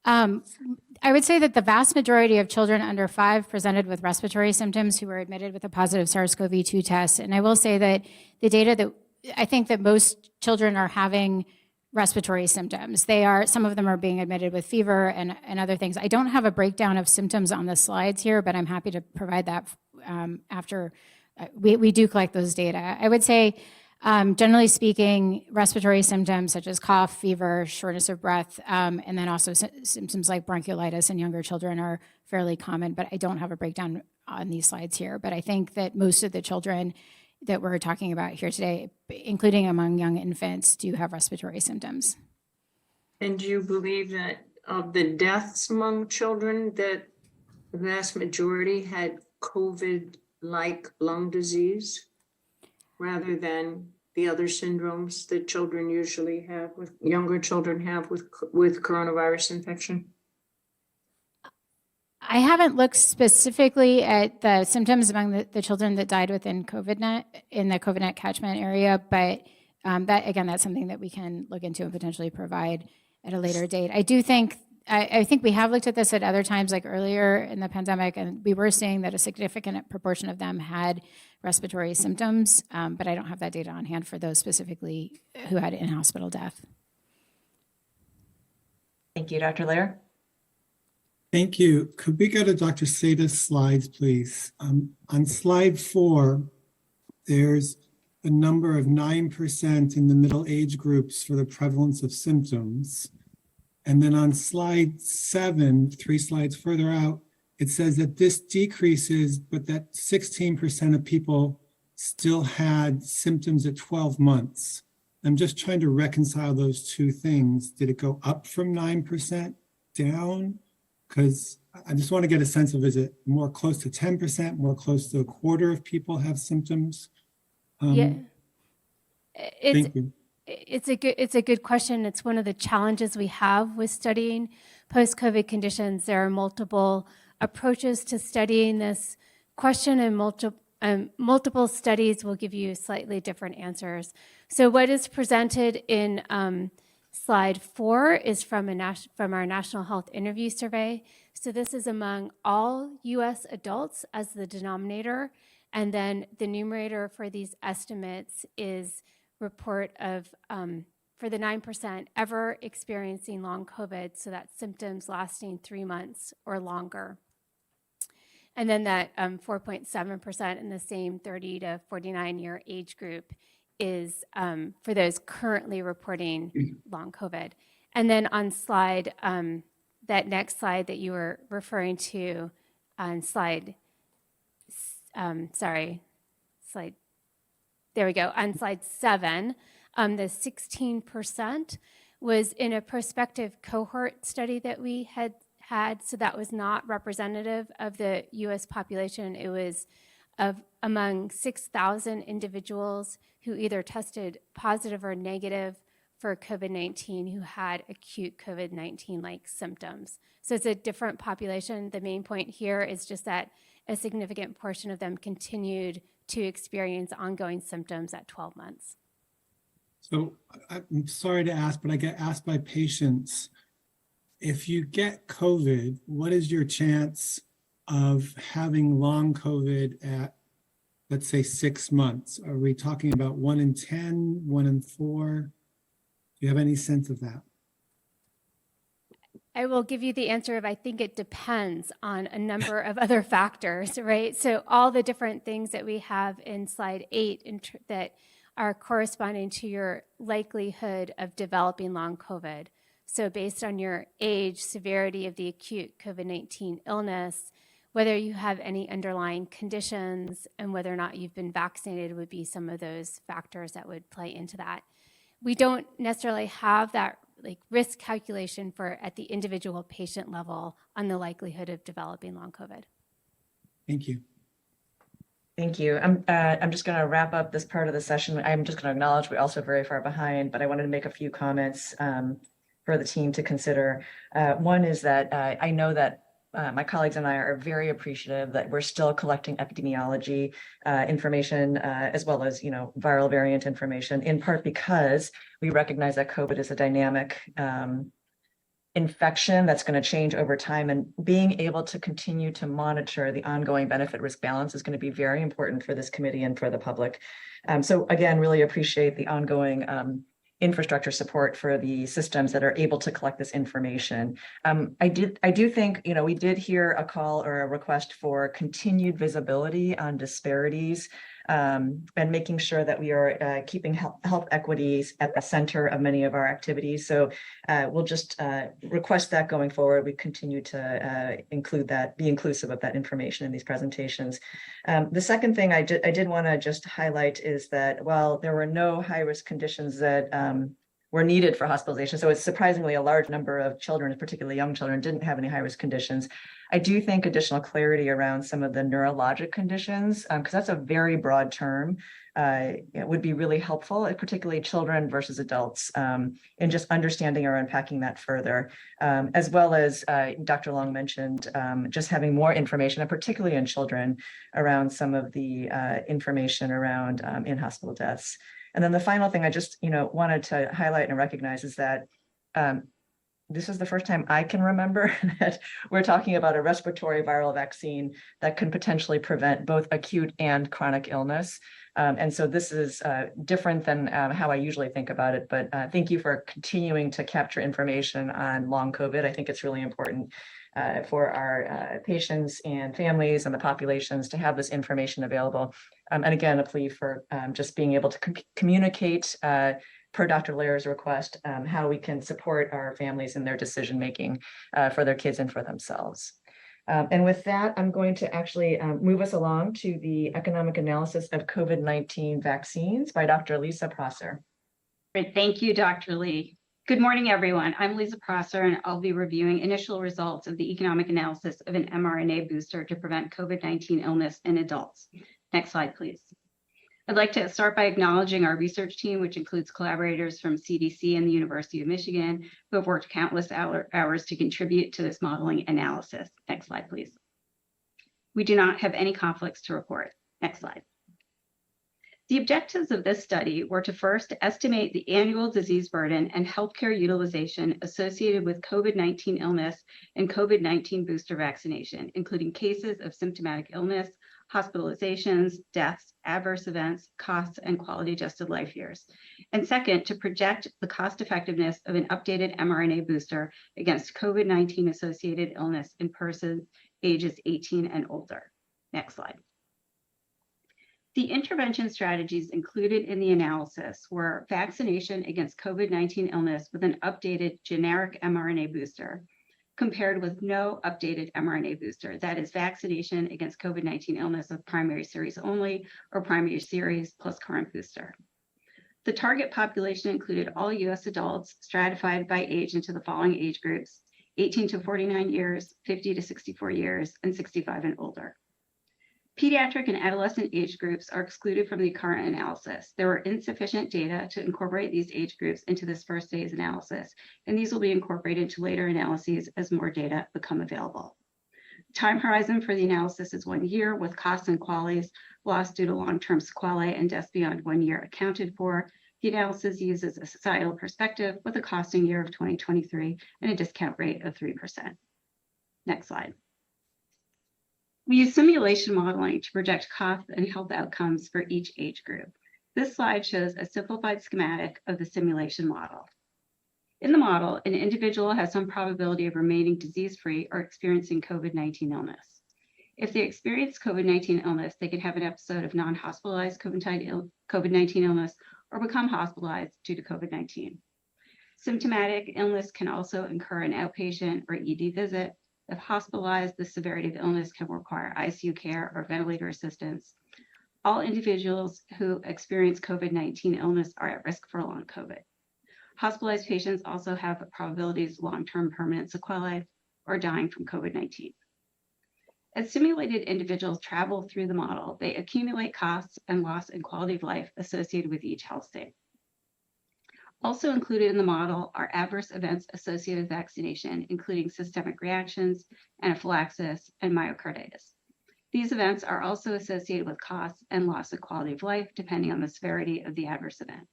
I would say that the vast majority of children under 5 presented with respiratory symptoms who were admitted with a positive SARS-CoV-2 test. And I will say that the data that I think that most children are having respiratory symptoms. Some of them are being admitted with fever and other things. I don't have a breakdown of symptoms on the slides here, but I'm happy to provide that after. We do collect those data. I would say, generally speaking, respiratory symptoms such as cough, fever, shortness of breath, and then also symptoms like bronchiolitis in younger children are fairly common, but I don't have a breakdown on these slides here. But I think that most of the children that we're talking about here today, including among young infants, do have respiratory symptoms. And do you believe that of the deaths among children, that the vast majority had COVID-like lung disease rather than the other syndromes that children usually have, with younger children have with coronavirus infection? I haven't looked specifically at the symptoms among the children that died within COVIDnet in the COVIDnet catchment area, but that's something that we can look into and potentially provide at a later date. I think we have looked at this at other times, like earlier in the pandemic, and we were seeing that a significant proportion of them had respiratory symptoms, but I don't have that data on hand for those specifically who had in-hospital death. Thank you, Dr. Lair. Thank you. Could we go to Dr. Sada's slides, please? On slide 4, there's a number of 9% in the middle age groups for the prevalence of symptoms. And then on slide 7, 3 slides further out, it says that this decreases, but that 16% of people still had symptoms at 12 months. I'm just trying to reconcile those two things. Did it go up from 9% down? Because I just want to get a sense of, is it more close to 10%, more close to a quarter of people have symptoms? Yeah, Thank you. it's a good question. It's one of the challenges we have with studying post-COVID conditions. There are multiple approaches to studying this question, and multiple studies will give you slightly different answers. So what is presented in slide 4 is from our National Health Interview Survey. So this is among all U.S. adults as the denominator, and then the numerator for these estimates is report of, for the 9% ever experiencing long COVID, so that's symptoms lasting 3 months or longer. And then that 4.7% in the same 30 to 49 year age group is for those currently reporting long COVID. And then on slide, that next slide that you were referring to on slide, there we go, on slide 7, the 16% was in a prospective cohort study that we had, so that was not representative of the US population. It was among 6,000 individuals who either tested positive or negative for COVID-19 who had acute COVID-19 like symptoms. So it's a different population. The main point here is just that a significant portion of them continued to experience ongoing symptoms at 12 months. So I'm sorry to ask, but I get asked by patients, if you get COVID, what is your chance of having long COVID at, let's say, 6 months? Are we talking about 1 in 10, 1 in 4? Do you have any sense of that? I will give you the answer of, I think it depends on a number of other factors, right? So all the different things that we have in slide 8 that are corresponding to your likelihood of developing long COVID. So based on your age, severity of the acute COVID-19 illness, whether you have any underlying conditions, and whether or not you've been vaccinated would be some of those factors that would play into that. We don't necessarily have that risk calculation for at the individual patient level on the likelihood of developing long COVID. Thank you. Thank you. I'm just going to wrap up this part of the session. I'm just going to acknowledge we're also very far behind, but I wanted to make a few comments for the team to consider. One is that I know that my colleagues and I are very appreciative that we're still collecting epidemiology information as well as, viral variant information, in part because we recognize that COVID is a dynamic infection that's going to change over time, and being able to continue to monitor the ongoing benefit risk balance is going to be very important for this committee and for the public. So again, really appreciate the ongoing infrastructure support for the systems that are able to collect this information. I do think, we did hear a call or a request for continued visibility on disparities and making sure that we are keeping health equities at the center of many of our activities. So we'll just request that going forward. We continue to be inclusive of that information in these presentations. The second thing I did want to just highlight is that while there were no high-risk conditions that were needed for hospitalization, so it's surprisingly a large number of children, particularly young children, didn't have any high-risk conditions. I do think additional clarity around some of the neurologic conditions, because that's a very broad term, it would be really helpful, particularly children versus adults, in just understanding or unpacking that further, as well as Dr. Long mentioned, just having more information, and particularly in children, around some of the information around in-hospital deaths. And then the final thing I just wanted to highlight and recognize is that this is the first time I can remember that we're talking about a respiratory viral vaccine that can potentially prevent both acute and chronic illness. And so this is different than how I usually think about it. But thank you for continuing to capture information on long COVID. I think it's really important for our patients and families and the populations to have this information available. And again, a plea for just being able to communicate per Dr. Lair's request, how we can support our families in their decision-making for their kids and for themselves. And with that, I'm going to actually move us along to the economic analysis of COVID-19 vaccines by Dr. Lisa Prosser. Great, thank you, Dr. Lee. Good morning, everyone. I'm Lisa Prosser, and I'll be reviewing initial results of the economic analysis of an mRNA booster to prevent COVID-19 illness in adults. Next slide, please. I'd like to start by acknowledging our research team, which includes collaborators from CDC and the University of Michigan, who have worked countless hours to contribute to this modeling analysis. Next slide, please. We do not have any conflicts to report. Next slide. The objectives of this study were to first estimate the annual disease burden and healthcare utilization associated with COVID-19 illness and COVID-19 booster vaccination, including cases of symptomatic illness, hospitalizations, deaths, adverse events, costs, and quality-adjusted life years. And second, to project the cost effectiveness of an updated mRNA booster against COVID-19 associated illness in persons ages 18 and older. Next slide. The intervention strategies included in the analysis were vaccination against COVID-19 illness with an updated generic mRNA booster, compared with no updated mRNA booster, that is vaccination against COVID-19 illness of primary series only or primary series plus current booster. The target population included all US adults stratified by age into the following age groups: 18 to 49 years, 50 to 64 years, and 65 and older. Pediatric and adolescent age groups are excluded from the current analysis. There were insufficient data to incorporate these age groups into this first phase analysis, and these will be incorporated into later analyses as more data become available. Time horizon for the analysis is 1 year, with costs and qualities lost due to long-term sequelae and deaths beyond 1 year accounted for. The analysis uses a societal perspective with a costing year of 2023 and a discount rate of 3%. Next slide. We use simulation modeling to project costs and health outcomes for each age group. This slide shows a simplified schematic of the simulation model. In the model, an individual has some probability of remaining disease-free or experiencing COVID-19 illness. If they experience COVID-19 illness, they could have an episode of non-hospitalized COVID-19 illness or become hospitalized due to COVID-19. Symptomatic illness can also incur an outpatient or ED visit. If hospitalized, the severity of illness can require ICU care or ventilator assistance. All individuals who experience COVID-19 illness are at risk for long COVID. Hospitalized patients also have probabilities of long-term permanent sequelae or dying from COVID-19. As simulated individuals travel through the model, they accumulate costs and loss in quality of life associated with each health state. Also included in the model are adverse events associated with vaccination, including systemic reactions, anaphylaxis, and myocarditis. These events are also associated with costs and loss of quality of life, depending on the severity of the adverse event.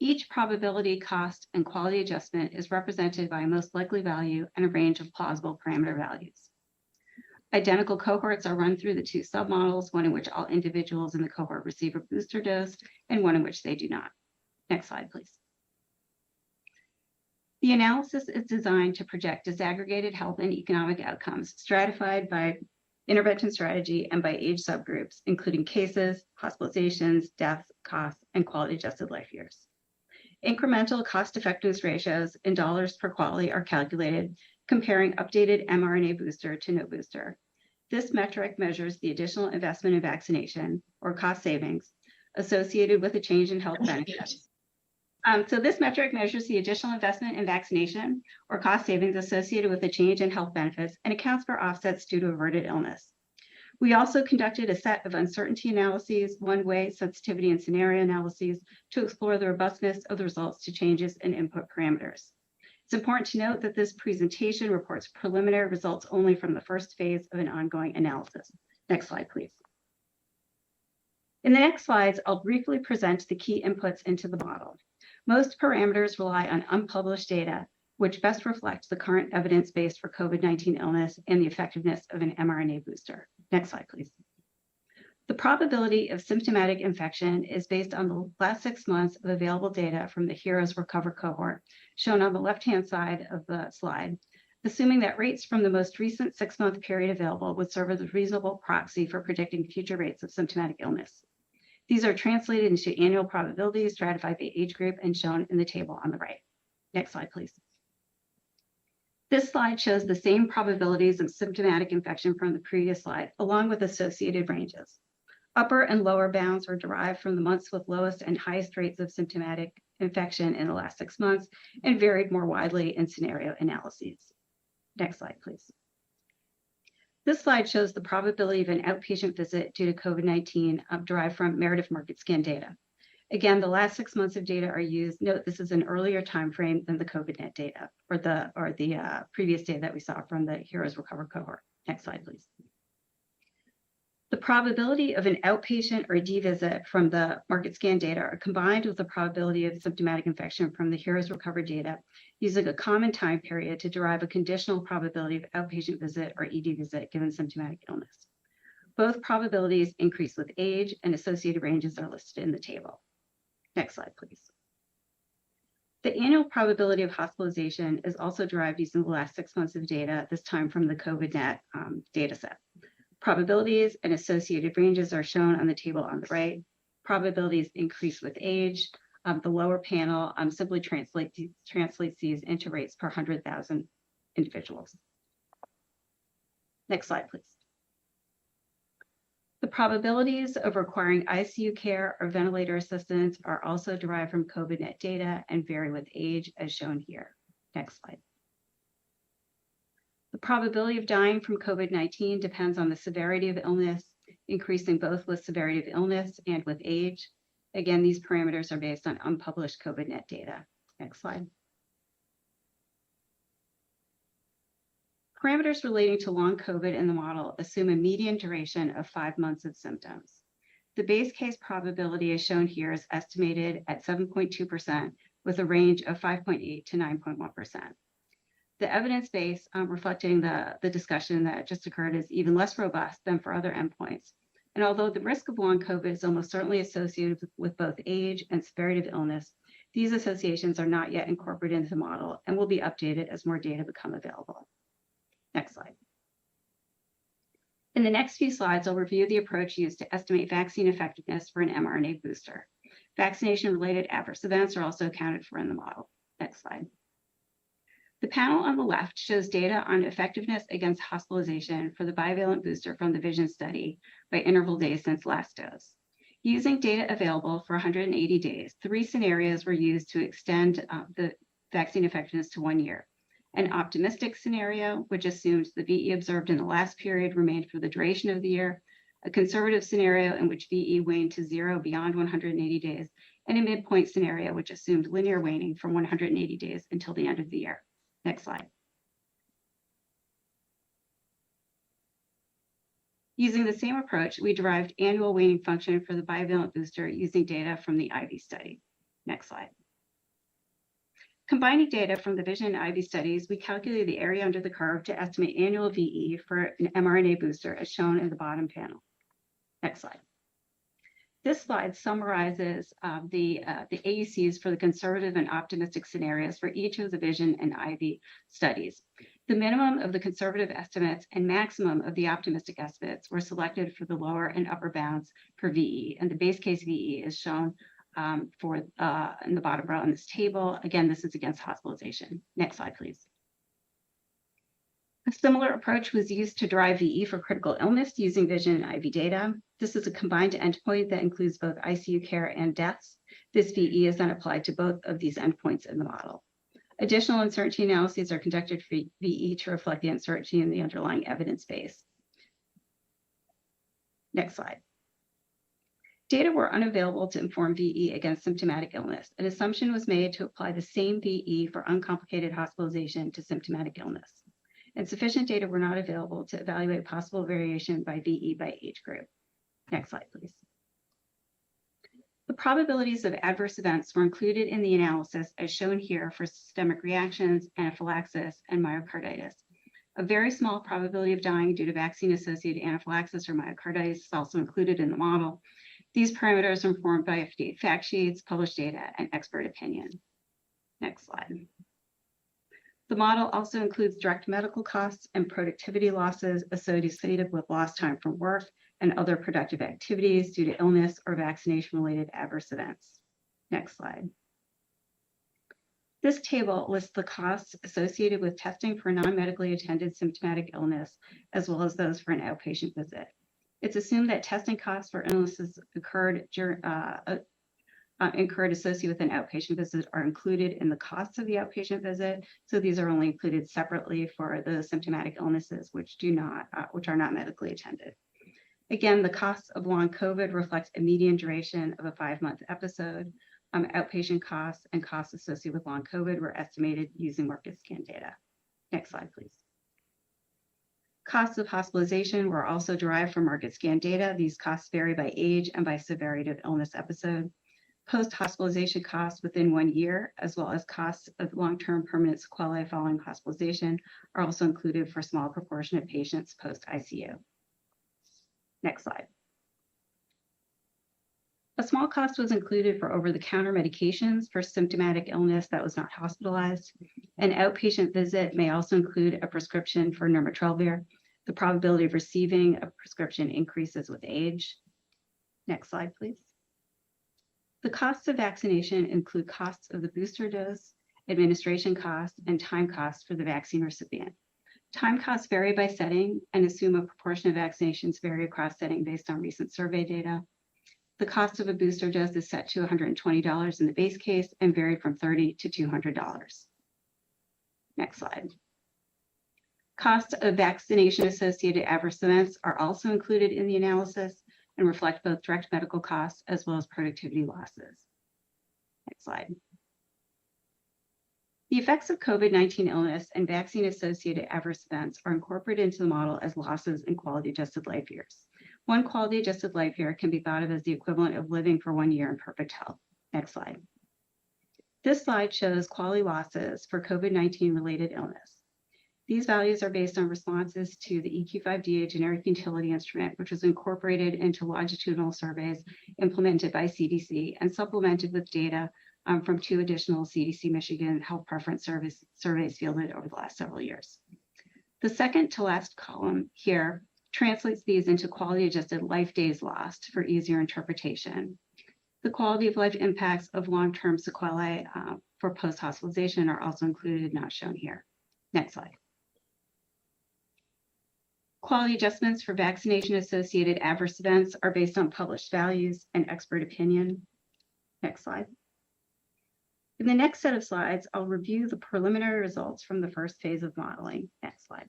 Each probability, cost, and quality adjustment is represented by a most likely value and a range of plausible parameter values. Identical cohorts are run through the two submodels, one in which all individuals in the cohort receive a booster dose and one in which they do not. Next slide, please. The analysis is designed to project disaggregated health and economic outcomes stratified by intervention strategy and by age subgroups, including cases, hospitalizations, deaths, costs, and quality adjusted life years. Incremental cost effectiveness ratios in dollars per quality are calculated, comparing updated mRNA booster to no booster. This metric measures the additional investment in vaccination or cost savings associated with a change in health benefits. So this metric measures the additional investment in vaccination or cost savings associated with a change in health benefits and accounts for offsets due to averted illness. We also conducted a set of uncertainty analyses, one-way sensitivity and scenario analyses to explore the robustness of the results to changes in input parameters. It's important to note that this presentation reports preliminary results only from the first phase of an ongoing analysis. Next slide, please. In the next slides, I'll briefly present the key inputs into the model. Most parameters rely on unpublished data, which best reflects the current evidence base for COVID-19 illness and the effectiveness of an mRNA booster. Next slide, please. The probability of symptomatic infection is based on the last 6 months of available data from the HEROES Recover cohort, shown on the left-hand side of the slide, assuming that rates from the most recent 6-month period available would serve as a reasonable proxy for predicting future rates of symptomatic illness. These are translated into annual probabilities stratified by age group and shown in the table on the right. Next slide, please. This slide shows the same probabilities of symptomatic infection from the previous slide, along with associated ranges. Upper and lower bounds were derived from the months with lowest and highest rates of symptomatic infection in the last 6 months and varied more widely in scenario analyses. Next slide, please. This slide shows the probability of an outpatient visit due to COVID-19 derived from Meredith market scan data. Again, the last 6 months of data are used. Note this is an earlier time frame than the COVID-net data or the previous data that we saw from the HEROES Recover cohort. Next slide, please. The probability of an outpatient or D visit from the market scan data are combined with the probability of symptomatic infection from the HEROES Recover data using a common time period to derive a conditional probability of outpatient visit or ED visit given symptomatic illness. Both probabilities increase with age and associated ranges are listed in the table. Next slide, please. The annual probability of hospitalization is also derived using the last 6 months of data, this time from the COVID-net data set. Probabilities and associated ranges are shown on the table on the right. Probabilities increase with age. The lower panel simply translates these into rates per 100,000 individuals. Next slide, please. The probabilities of requiring ICU care or ventilator assistance are also derived from COVID-net data and vary with age, as shown here. Next slide. The probability of dying from COVID-19 depends on the severity of illness, increasing both with severity of illness and with age. Again, these parameters are based on unpublished COVID-net data. Next slide. Parameters relating to long COVID in the model assume a median duration of 5 months of symptoms. The base case probability as shown here is estimated at 7.2% with a range of 5.8 to 9.1%. The evidence base reflecting the discussion that just occurred is even less robust than for other endpoints. And although the risk of long COVID is almost certainly associated with both age and severity of illness, these associations are not yet incorporated into the model and will be updated as more data become available. Next slide. In the next few slides, I'll review the approach used to estimate vaccine effectiveness for an mRNA booster. Vaccination-related adverse events are also accounted for in the model. Next slide. The panel on the left shows data on effectiveness against hospitalization for the bivalent booster from the VISION study by interval days since last dose. Using data available for 180 days, 3 scenarios were used to extend the vaccine effectiveness to 1 year. An optimistic scenario, which assumes the VE observed in the last period remained for the duration of the year, a conservative scenario in which VE waned to 0 beyond 180 days, and a midpoint scenario, which assumed linear waning from 180 days until the end of the year. Next slide. Using the same approach, we derived annual waning function for the bivalent booster using data from the IV study. Next slide. Combining data from the Vision and IV studies, we calculated the area under the curve to estimate annual VE for an mRNA booster as shown in the bottom panel. Next slide. This slide summarizes the AUCs for the conservative and optimistic scenarios for each of the Vision and IV studies. The minimum of the conservative estimates and maximum of the optimistic estimates were selected for the lower and upper bounds for VE, and the base case VE is shown in the bottom row in this table. Again, this is against hospitalization. Next slide, please. A similar approach was used to derive VE for critical illness using Vision and IV data. This is a combined endpoint that includes both ICU care and deaths. This VE is then applied to both of these endpoints in the model. Additional uncertainty analyses are conducted for VE to reflect the uncertainty in the underlying evidence base. Next slide. Data were unavailable to inform VE against symptomatic illness. An assumption was made to apply the same VE for uncomplicated hospitalization to symptomatic illness. And sufficient data were not available to evaluate possible variation by VE by age group. Next slide, please. The probabilities of adverse events were included in the analysis as shown here for systemic reactions, anaphylaxis, and myocarditis. A very small probability of dying due to vaccine-associated anaphylaxis or myocarditis is also included in the model. These parameters are informed by FDA fact sheets, published data, and expert opinion. Next slide. The model also includes direct medical costs and productivity losses associated with lost time from work and other productive activities due to illness or vaccination-related adverse events. Next slide. This table lists the costs associated with testing for non-medically attended symptomatic illness, as well as those for an outpatient visit. It's assumed that testing costs for illnesses incurred associated with an outpatient visit are included in the costs of the outpatient visit. So these are only included separately for the symptomatic illnesses which are not medically attended. Again, the costs of long COVID reflect a median duration of a 5-month episode. Outpatient costs and costs associated with long COVID were estimated using market scan data. Next slide, please. Costs of hospitalization were also derived from market scan data. These costs vary by age and by severity of illness episode. Post-hospitalization costs within 1 year, as well as costs of long-term permanent sequelae following hospitalization, are also included for a small proportion of patients post-ICU. Next slide. A small cost was included for over-the-counter medications for symptomatic illness that was not hospitalized. An outpatient visit may also include a prescription for nirmatrelvir. The probability of receiving a prescription increases with age. Next slide, please. The costs of vaccination include costs of the booster dose, administration costs, and time costs for the vaccine recipient. Time costs vary by setting and assume a proportion of vaccinations vary across setting based on recent survey data. The cost of a booster dose is set to $120 in the base case and varied from $30 to $200. Next slide. Costs of vaccination-associated adverse events are also included in the analysis and reflect both direct medical costs as well as productivity losses. Next slide. The effects of COVID-19 illness and vaccine-associated adverse events are incorporated into the model as losses in quality-adjusted life years. One quality-adjusted life year can be thought of as the equivalent of living for 1 year in perfect health. Next slide. This slide shows quality losses for COVID-19 related illness. These values are based on responses to the EQ5DA generic utility instrument, which was incorporated into longitudinal surveys implemented by CDC and supplemented with data from 2 additional CDC Michigan health preference surveys fielded over the last several years. The second to last column here translates these into quality adjusted life days lost for easier interpretation. The quality of life impacts of long-term sequelae for post-hospitalization are also included, not shown here. Next slide. Quality adjustments for vaccination-associated adverse events are based on published values and expert opinion. Next slide. In the next set of slides, I'll review the preliminary results from the first phase of modeling. Next slide.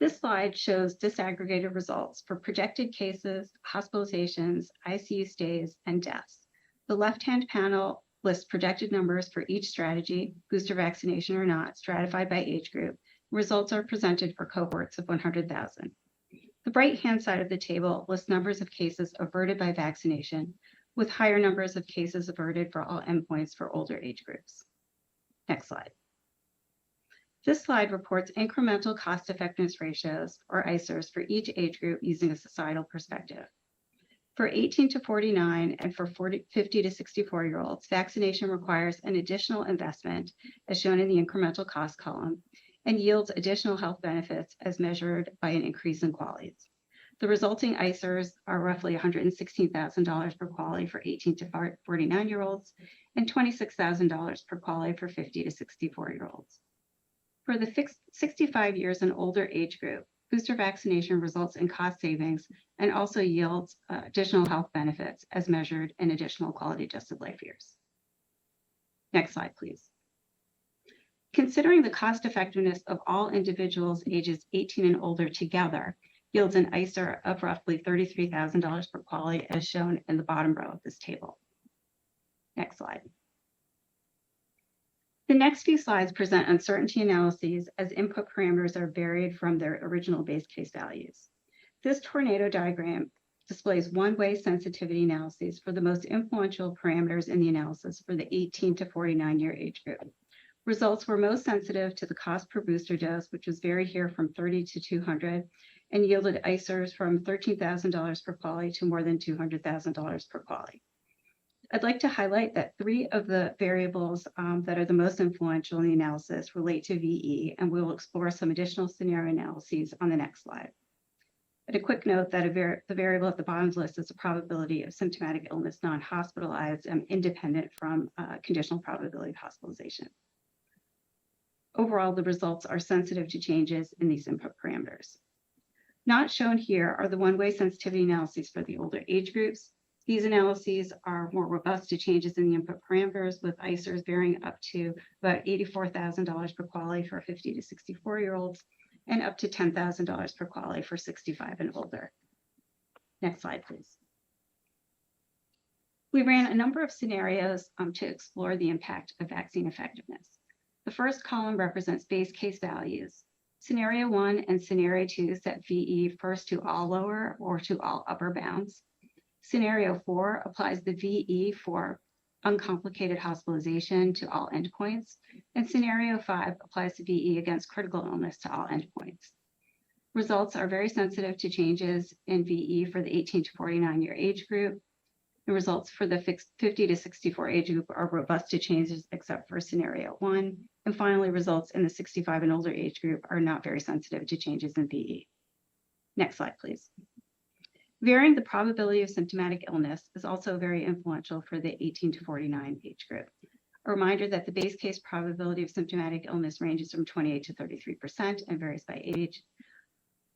This slide shows disaggregated results for projected cases, hospitalizations, ICU stays, and deaths. The left-hand panel lists projected numbers for each strategy, booster vaccination or not, stratified by age group. Results are presented for cohorts of 100,000. The right-hand side of the table lists numbers of cases averted by vaccination, with higher numbers of cases averted for all endpoints for older age groups. Next slide. This slide reports incremental cost-effectiveness ratios, or ICERs, for each age group using a societal perspective. For 18 to 49 and for 50 to 64-year-olds, vaccination requires an additional investment, as shown in the incremental cost column, and yields additional health benefits as measured by an increase in QALYs. The resulting ICERs are roughly $116,000 per QALY for 18 to 49-year-olds and $26,000 per QALY for 50 to 64-year-olds. For the 65 years and older age group, booster vaccination results in cost savings and also yields additional health benefits as measured in additional quality-adjusted life years. Next slide, please. Considering the cost effectiveness of all individuals ages 18 and older together yields an ICER of roughly $33,000 per QALY, as shown in the bottom row of this table. Next slide. The next few slides present uncertainty analyses as input parameters are varied from their original base case values. This tornado diagram displays one-way sensitivity analyses for the most influential parameters in the analysis for the 18 to 49-year age group. Results were most sensitive to the cost per booster dose, which was varied here from 30 to 200, and yielded ICERs from $13,000 per QALY to more than $200,000 per QALY. I'd like to highlight that 3 of the variables that are the most influential in the analysis relate to VE, and we will explore some additional scenario analyses on the next slide. And a quick note that the variable at the bottom of the list is the probability of symptomatic illness non-hospitalized and independent from conditional probability of hospitalization. Overall, the results are sensitive to changes in these input parameters. Not shown here are the one-way sensitivity analyses for the older age groups. These analyses are more robust to changes in the input parameters, with ICERs varying up to about $84,000 per QALY for 50 to 64-year-olds and up to $10,000 per QALY for 65 and older. Next slide, please. We ran a number of scenarios to explore the impact of vaccine effectiveness. The first column represents base case values. Scenario 1 and Scenario 2 set VE first to all lower or to all upper bounds. Scenario 4 applies the VE for uncomplicated hospitalization to all endpoints, and Scenario 5 applies the VE against critical illness to all endpoints. Results are very sensitive to changes in VE for the 18 to 49-year age group. The results for the 50 to 64 age group are robust to changes except for Scenario 1. And finally, results in the 65 and older age group are not very sensitive to changes in VE. Next slide, please. Varying the probability of symptomatic illness is also very influential for the 18 to 49 age group. A reminder that the base case probability of symptomatic illness ranges from 28 to 33% and varies by age.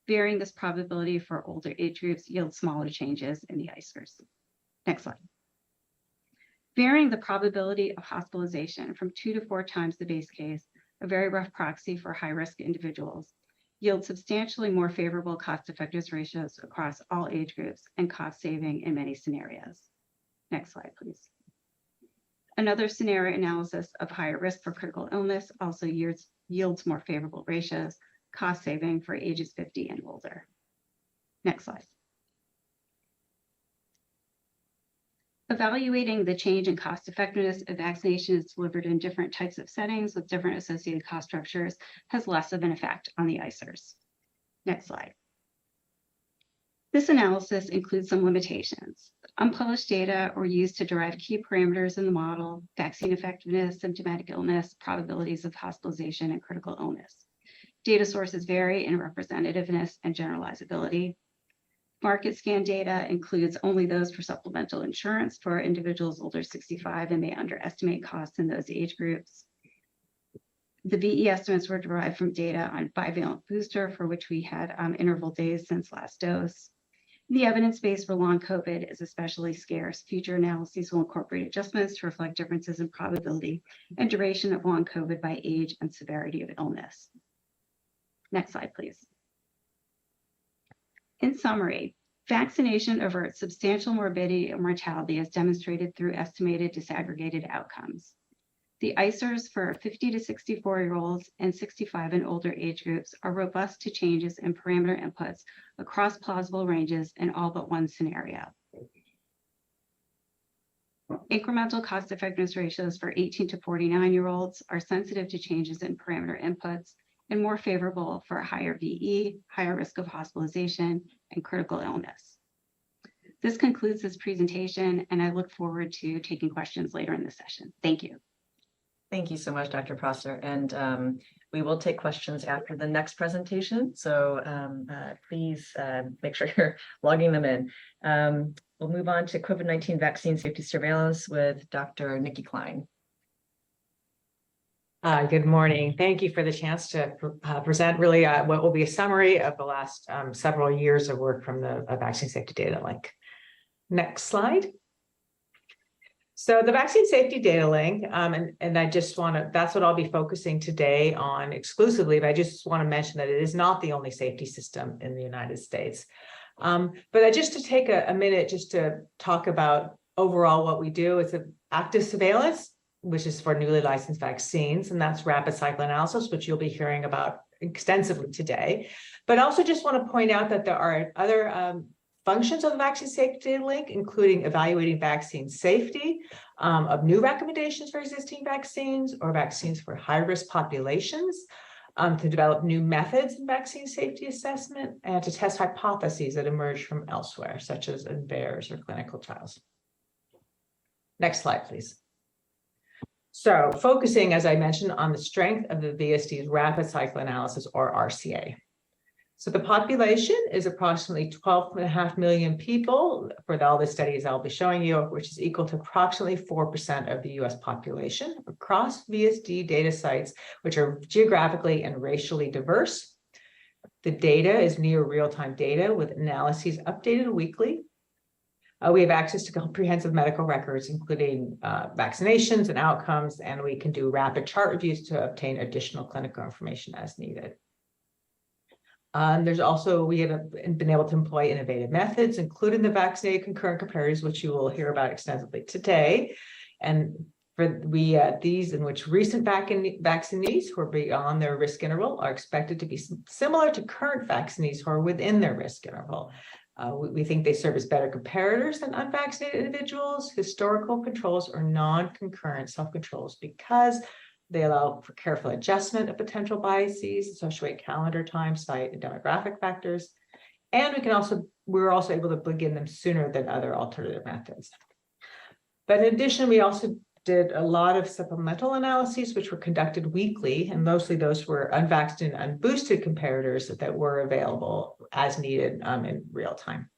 Varying this probability for older age groups yields smaller changes in the ICERs. Next slide. Varying the probability of hospitalization from 2 to 4 times the base case, a very rough proxy for high-risk individuals, yields substantially more favorable cost-effectiveness ratios across all age groups and cost saving in many scenarios. Next slide, please. Another scenario analysis of higher risk for critical illness also yields more favorable ratios, cost saving for ages 50 and older. Next slide. Evaluating the change in cost effectiveness of vaccinations delivered in different types of settings with different associated cost structures has less of an effect on the ICERs. Next slide. This analysis includes some limitations. Unpublished data were used to derive key parameters in the model: vaccine effectiveness, symptomatic illness, probabilities of hospitalization, and critical illness. Data sources vary in representativeness and generalizability. Market scan data includes only those for supplemental insurance for individuals older 65 and may underestimate costs in those age groups. The VE estimates were derived from data on bivalent booster, for which we had interval days since last dose. The evidence base for long COVID is especially scarce. Future analyses will incorporate adjustments to reflect differences in probability and duration of long COVID by age and severity of illness. Next slide, please. In summary, Vaccination averts substantial morbidity and mortality as demonstrated through estimated disaggregated outcomes. The ICERs for 50 to 64-year-olds and 65 and older age groups are robust to changes in parameter inputs across plausible ranges in all but one scenario. Incremental cost effectiveness ratios for 18 to 49-year-olds are sensitive to changes in parameter inputs and more favorable for higher VE, higher risk of hospitalization, and critical illness. This concludes this presentation, and I look forward to taking questions later in the session. Thank you. Thank you so much, Dr. Prosser. And we will take questions after the next presentation. So please make sure you're logging them in. We'll move on to COVID-19 vaccine safety surveillance with Dr. Nikki Klein. Good morning. Thank you for the chance to present really what will be a summary of the last several years of work from the Vaccine Safety Data Link. Next slide. So the Vaccine Safety Data Link, and I just want to, that's what I'll be focusing today on exclusively, but I just want to mention that it is not the only safety system in the United States. But just to take a minute just to talk about overall what we do, it's an active surveillance, which is for newly licensed vaccines, and that's rapid cycle analysis, which you'll be hearing about extensively today. But I also just want to point out that there are other functions of the Vaccine Safety Data Link, including evaluating vaccine safety of new recommendations for existing vaccines or vaccines for high-risk populations, to develop new methods in vaccine safety assessment, and to test hypotheses that emerge from elsewhere, such as in VAERS or clinical trials. Next slide, please. So focusing, as I mentioned, on the strength of the VSD's rapid cycle analysis, or RCA. So the population is approximately 12.5 million people for all the studies I'll be showing you, which is equal to approximately 4% of the US population across VSD data sites, which are geographically and racially diverse. The data is near real-time data with analyses updated weekly. We have access to comprehensive medical records, including vaccinations and outcomes, and we can do rapid chart reviews to obtain additional clinical information as needed. There's also, we have been able to employ innovative methods, including the vaccinated concurrent comparators, which you will hear about extensively today. And for these in which recent vaccinees who are beyond their risk interval are expected to be similar to current vaccinees who are within their risk interval. We think they serve as better comparators than unvaccinated individuals, historical controls, or non-concurrent self-controls because they allow for careful adjustment of potential biases associated with calendar, time, site, and demographic factors. And we're also able to begin them sooner than other alternative methods. But in addition, we also did a lot of supplemental analyses, which were conducted weekly, and mostly those were unvaccinated and unboosted comparators that were available as needed in real time.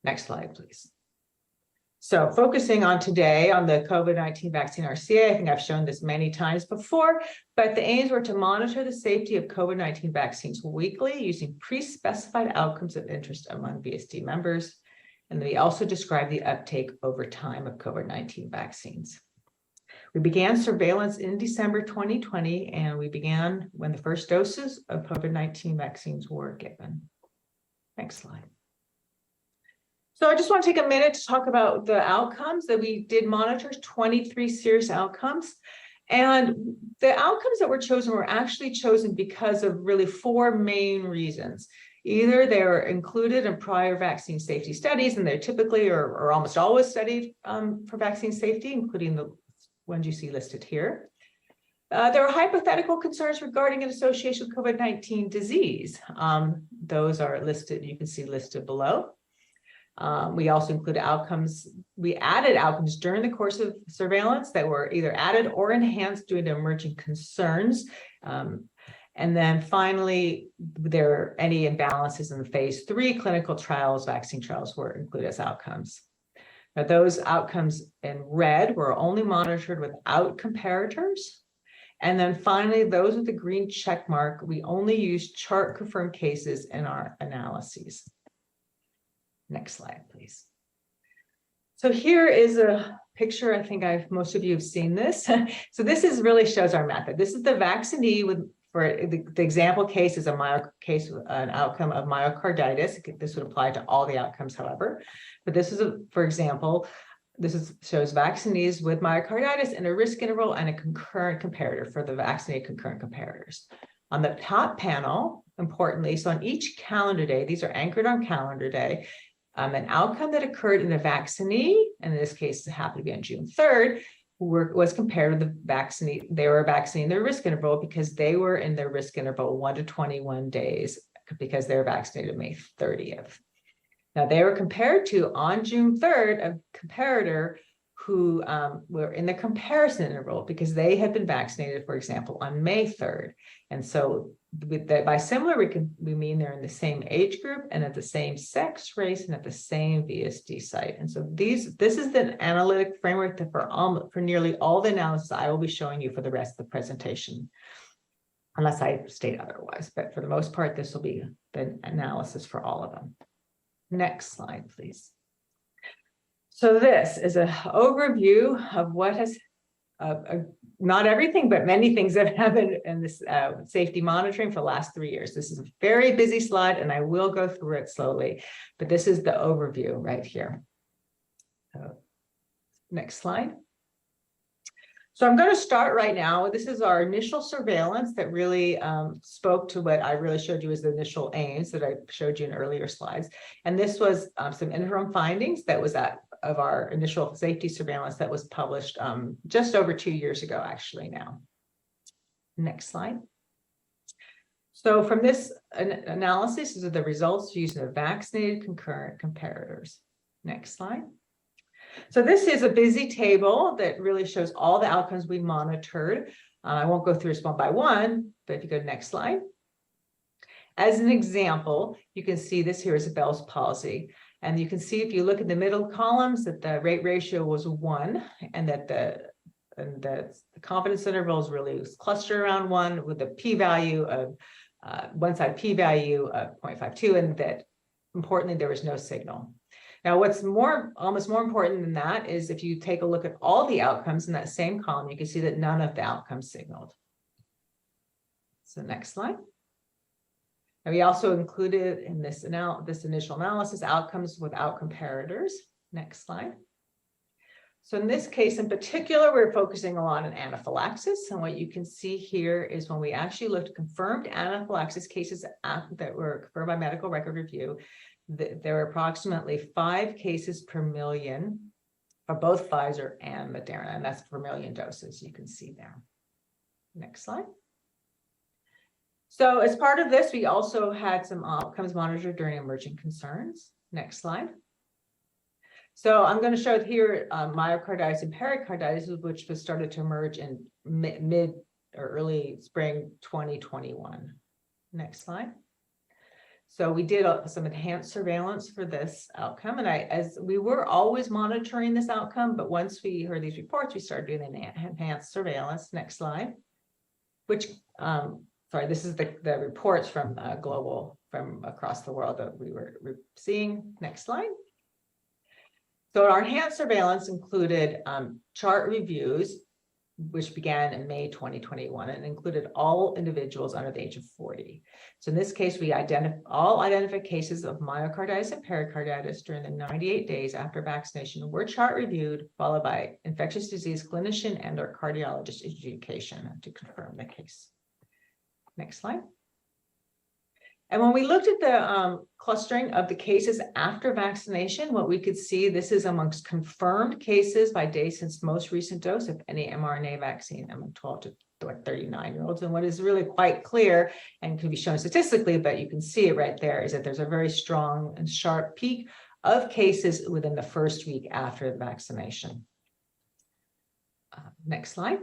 Next slide, please. So focusing on today on the COVID-19 vaccine RCA, I think I've shown this many times before, but the aims were to monitor the safety of COVID-19 vaccines weekly using pre-specified outcomes of interest among VSD members. And we also describe the uptake over time of COVID-19 vaccines. We began surveillance in December 2020, and we began when the first doses of COVID-19 vaccines were given. Next slide. So I just want to take a minute to talk about the outcomes that we did monitor, 23 serious outcomes. And the outcomes that were chosen were actually chosen because of really four main reasons. Either they were included in prior vaccine safety studies, and they're typically or almost always studied for vaccine safety, including the ones you see listed here. There are hypothetical concerns regarding an association with COVID-19 disease. Those are listed, you can see listed below. We also included outcomes. We added outcomes during the course of surveillance that were either added or enhanced due to emerging concerns. And then finally, there are any imbalances in the phase 3 clinical trials, vaccine trials were included as outcomes. Now, those outcomes in red were only monitored without comparators. And then finally, those with the green check mark, we only used chart confirmed cases in our analyses. Next slide, please. So here is a picture. I think most of you have seen this. So this really shows our method. This is the vaccinee with for the example case is an outcome of myocarditis. This would apply to all the outcomes, however. But this is, for example, shows vaccinees with myocarditis in a risk interval and a concurrent comparator for the vaccinated concurrent comparators. On the top panel, importantly, so on each calendar day, these are anchored on calendar day, an outcome that occurred in a vaccinee, and in this case, it happened to be on June 3rd, was compared to the vaccinee. They were vaccinating their risk interval because they were in their risk interval 1 to 21 days because they were vaccinated May 30th. Now, they were compared to, on June 3rd, a comparator who were in the comparison interval because they had been vaccinated, for example, on May 3rd. And so by similar, we mean they're in the same age group and at the same sex, race, and at the same VSD site. And so this is the analytic framework that for nearly all the analysis I will be showing you for the rest of the presentation, unless I state otherwise. But for the most part, this will be the analysis for all of them. Next slide, please. So this is an overview of what has, not everything, but many things that have happened in this safety monitoring for the last 3 years. This is a very busy slide, and I will go through it slowly, but this is the overview right here. Next slide. So I'm going to start right now. This is our initial surveillance that really spoke to what I really showed you as the initial aims that I showed you in earlier slides. And this was some interim findings that was of our initial safety surveillance that was published just over 2 years ago, actually now. Next slide. So from this analysis, these are the results using the vaccinated concurrent comparators. Next slide. So this is a busy table that really shows all the outcomes we monitored. I won't go through this one by one, but if you go to next slide. As an example, you can see this here is a Bell's palsy. And you can see if you look at the middle columns that the rate ratio was 1 and that the confidence intervals really was clustered around 1 with a p-value of one side p-value of 0.52, and that importantly, there was no signal. Now, what's almost more important than that is if you take a look at all the outcomes in that same column, you can see that none of the outcomes signaled. So next slide. And we also included in this initial analysis outcomes without comparators. Next slide. So in this case in particular, we're focusing a lot on anaphylaxis. And what you can see here is when we actually looked at confirmed anaphylaxis cases that were confirmed by medical record review, there were approximately 5 cases per million for both Pfizer and Moderna, and that's per million doses you can see there. Next slide. So as part of this, we also had some outcomes monitored during emerging concerns. Next slide. So I'm going to show here myocarditis and pericarditis, which was started to emerge in mid or early spring 2021. Next slide. So we did some enhanced surveillance for this outcome. And as we were always monitoring this outcome, but once we heard these reports, we started doing the enhanced surveillance. Next slide. Which, sorry, this is the reports from from across the world that we were seeing. Next slide. So our enhanced surveillance included chart reviews, which began in May 2021 and included all individuals under the age of 40. So in this case, we identified cases of myocarditis and pericarditis during the 98 days after vaccination were chart reviewed, followed by infectious disease clinician and or cardiologist adjudication to confirm the case. Next slide. And when we looked at the clustering of the cases after vaccination, what we could see, this is amongst confirmed cases by day since most recent dose of any mRNA vaccine among 12 to 39-year-olds. And what is really quite clear and can be shown statistically, but you can see it right there, is that there's a very strong and sharp peak of cases within the first week after the vaccination. Next slide.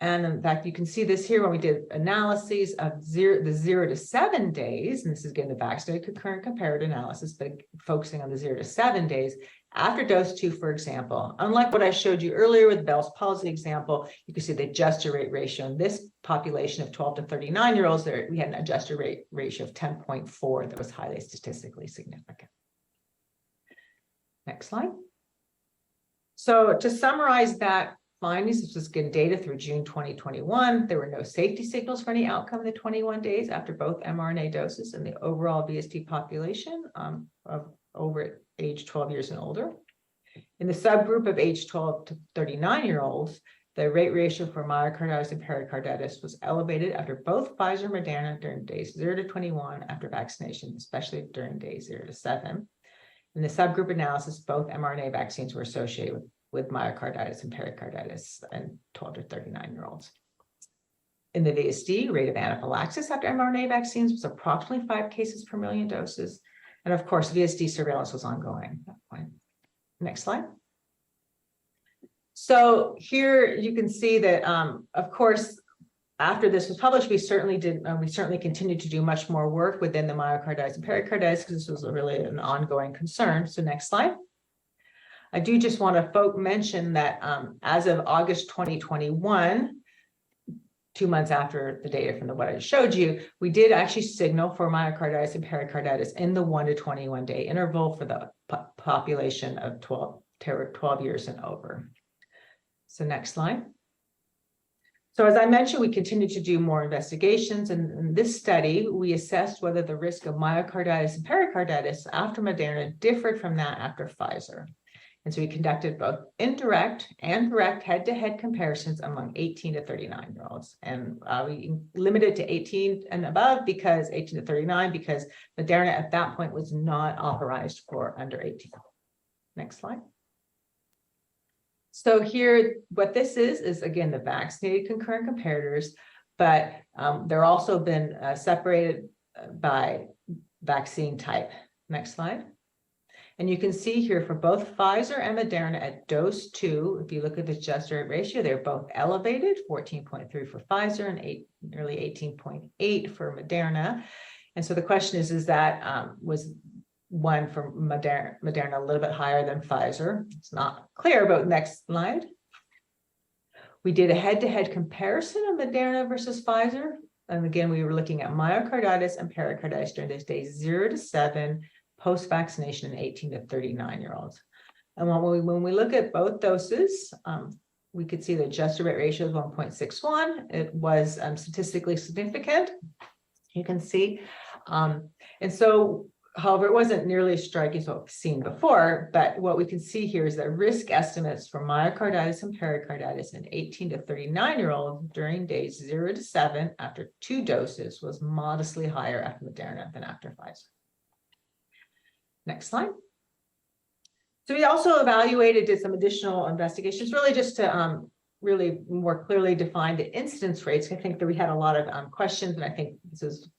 And in fact, you can see this here when we did analyses of the 0 to 7 days, and this is again the vaccinated concurrent comparator analysis, but focusing on the 0 to 7 days after dose 2, for example. Unlike what I showed you earlier with the Bell's palsy example, you can see the adjusted rate ratio in this population of 12 to 39-year-olds, we had an adjusted rate ratio of 10.4 that was highly statistically significant. Next slide. So to summarize that findings. This was again data through June 2021. There were no safety signals for any outcome in the 21 days after both mRNA doses in the overall VST population of over age 12 years and older. In the subgroup of age 12 to 39-year-olds, the rate ratio for myocarditis and pericarditis was elevated after both Pfizer and Moderna during days 0 to 21 after vaccination, especially during days 0 to 7. In the subgroup analysis, both mRNA vaccines were associated with myocarditis and pericarditis in 12 to 39-year-olds. In the VSD, rate of anaphylaxis after mRNA vaccines was approximately 5 cases per million doses. And of course, VSD surveillance was ongoing at that point. Next slide. So here you can see that, of course, after this was published, we certainly continued to do much more work within the myocarditis and pericarditis because this was really an ongoing concern. So next slide. I do just want to mention that as of August 2021, 2 months after the data from what I showed you, we did actually signal for myocarditis and pericarditis in the 1 to 21 day interval for the population of 12 years and over. So next slide. So as I mentioned, we continued to do more investigations. And in this study, we assessed whether the risk of myocarditis and pericarditis after Moderna differed from that after Pfizer. And so we conducted both indirect and direct head-to-head comparisons among 18 to 39-year-olds. And we limited to 18 and above because 18 to 39, because Moderna at that point was not authorized for under 18. Next slide. So here, what this is again, the vaccinated concurrent comparators, but they're also been separated by vaccine type. Next slide. And you can see here for both Pfizer and Moderna at dose 2, if you look at the adjusted rate ratio, they're both elevated, 14.3 for Pfizer and nearly 18.8 for Moderna. And so the question is that was one for Moderna a little bit higher than Pfizer? It's not clear, but next slide. We did a head-to-head comparison of Moderna versus Pfizer. And again, we were looking at myocarditis and pericarditis during those days 0 to 7, post-vaccination in 18 to 39-year-olds. And when we look at both doses, we could see the adjusted rate ratio is 1.61. It was statistically significant, you can see. And so, however, it wasn't nearly as striking as what we've seen before, but what we can see here is that risk estimates for myocarditis and pericarditis in 18 to 39-year-olds during days 0 to 7 after 2 doses was modestly higher after Moderna than after Pfizer. Next slide. So we also did some additional investigations, really just to really more clearly define the incidence rates. I think that we had a lot of questions, and I think this is,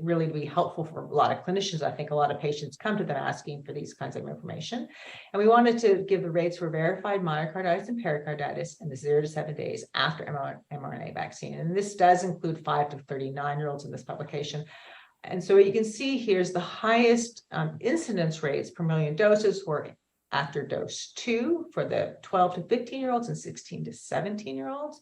really to be helpful for a lot of clinicians. I think a lot of patients come to them asking for these kinds of information. And we wanted to give the rates for verified myocarditis and pericarditis in the 0 to 7 days after mRNA vaccine. And this does include 5 to 39-year-olds in this publication. And so what you can see here is the highest incidence rates per million doses were after dose 2 for the 12 to 15-year-olds and 16 to 17-year-olds.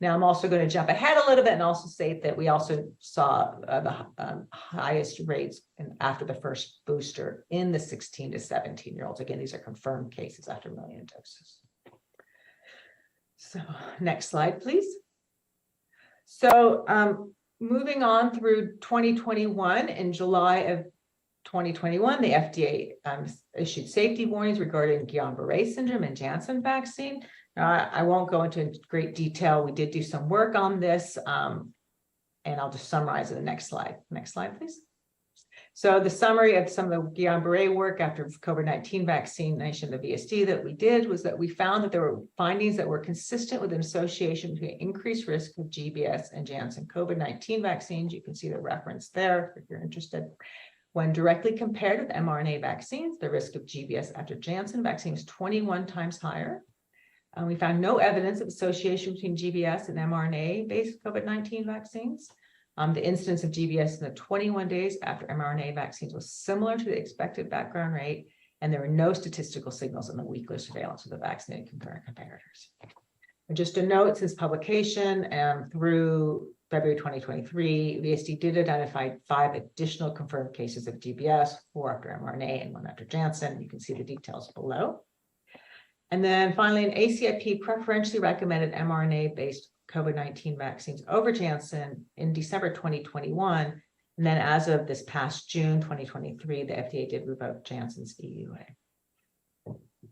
Now, I'm also going to jump ahead a little bit and also say that we also saw the highest rates after the first booster in the 16 to 17-year-olds. Again, these are confirmed cases after a million doses. So next slide, please. So moving on through 2021, in July of 2021, the FDA issued safety warnings regarding Guillain-Barré syndrome and Janssen vaccine. I won't go into great detail. We did do some work on this, and I'll just summarize in the next slide. Next slide, please. So the summary of some of the Guillain-Barré work after COVID-19 vaccination, the VSD that we did was that we found that there were findings that were consistent with an association between increased risk of GBS and Janssen COVID-19 vaccines. You can see the reference there if you're interested. When directly compared with mRNA vaccines, the risk of GBS after Janssen vaccine was 21 times higher. We found no evidence of association between GBS and mRNA-based COVID-19 vaccines. The incidence of GBS in the 21 days after mRNA vaccines was similar to the expected background rate, and there were no statistical signals in the weekly surveillance of the vaccinated concurrent comparators. And just a note, since publication and through February 2023, VSD did identify 5 additional confirmed cases of GBS, 4 after mRNA and 1 after Janssen. You can see the details below. And then finally, an ACIP preferentially recommended mRNA-based COVID-19 vaccines over Janssen in December 2021. And then as of this past June 2023, the FDA did revoke Janssen's EUA.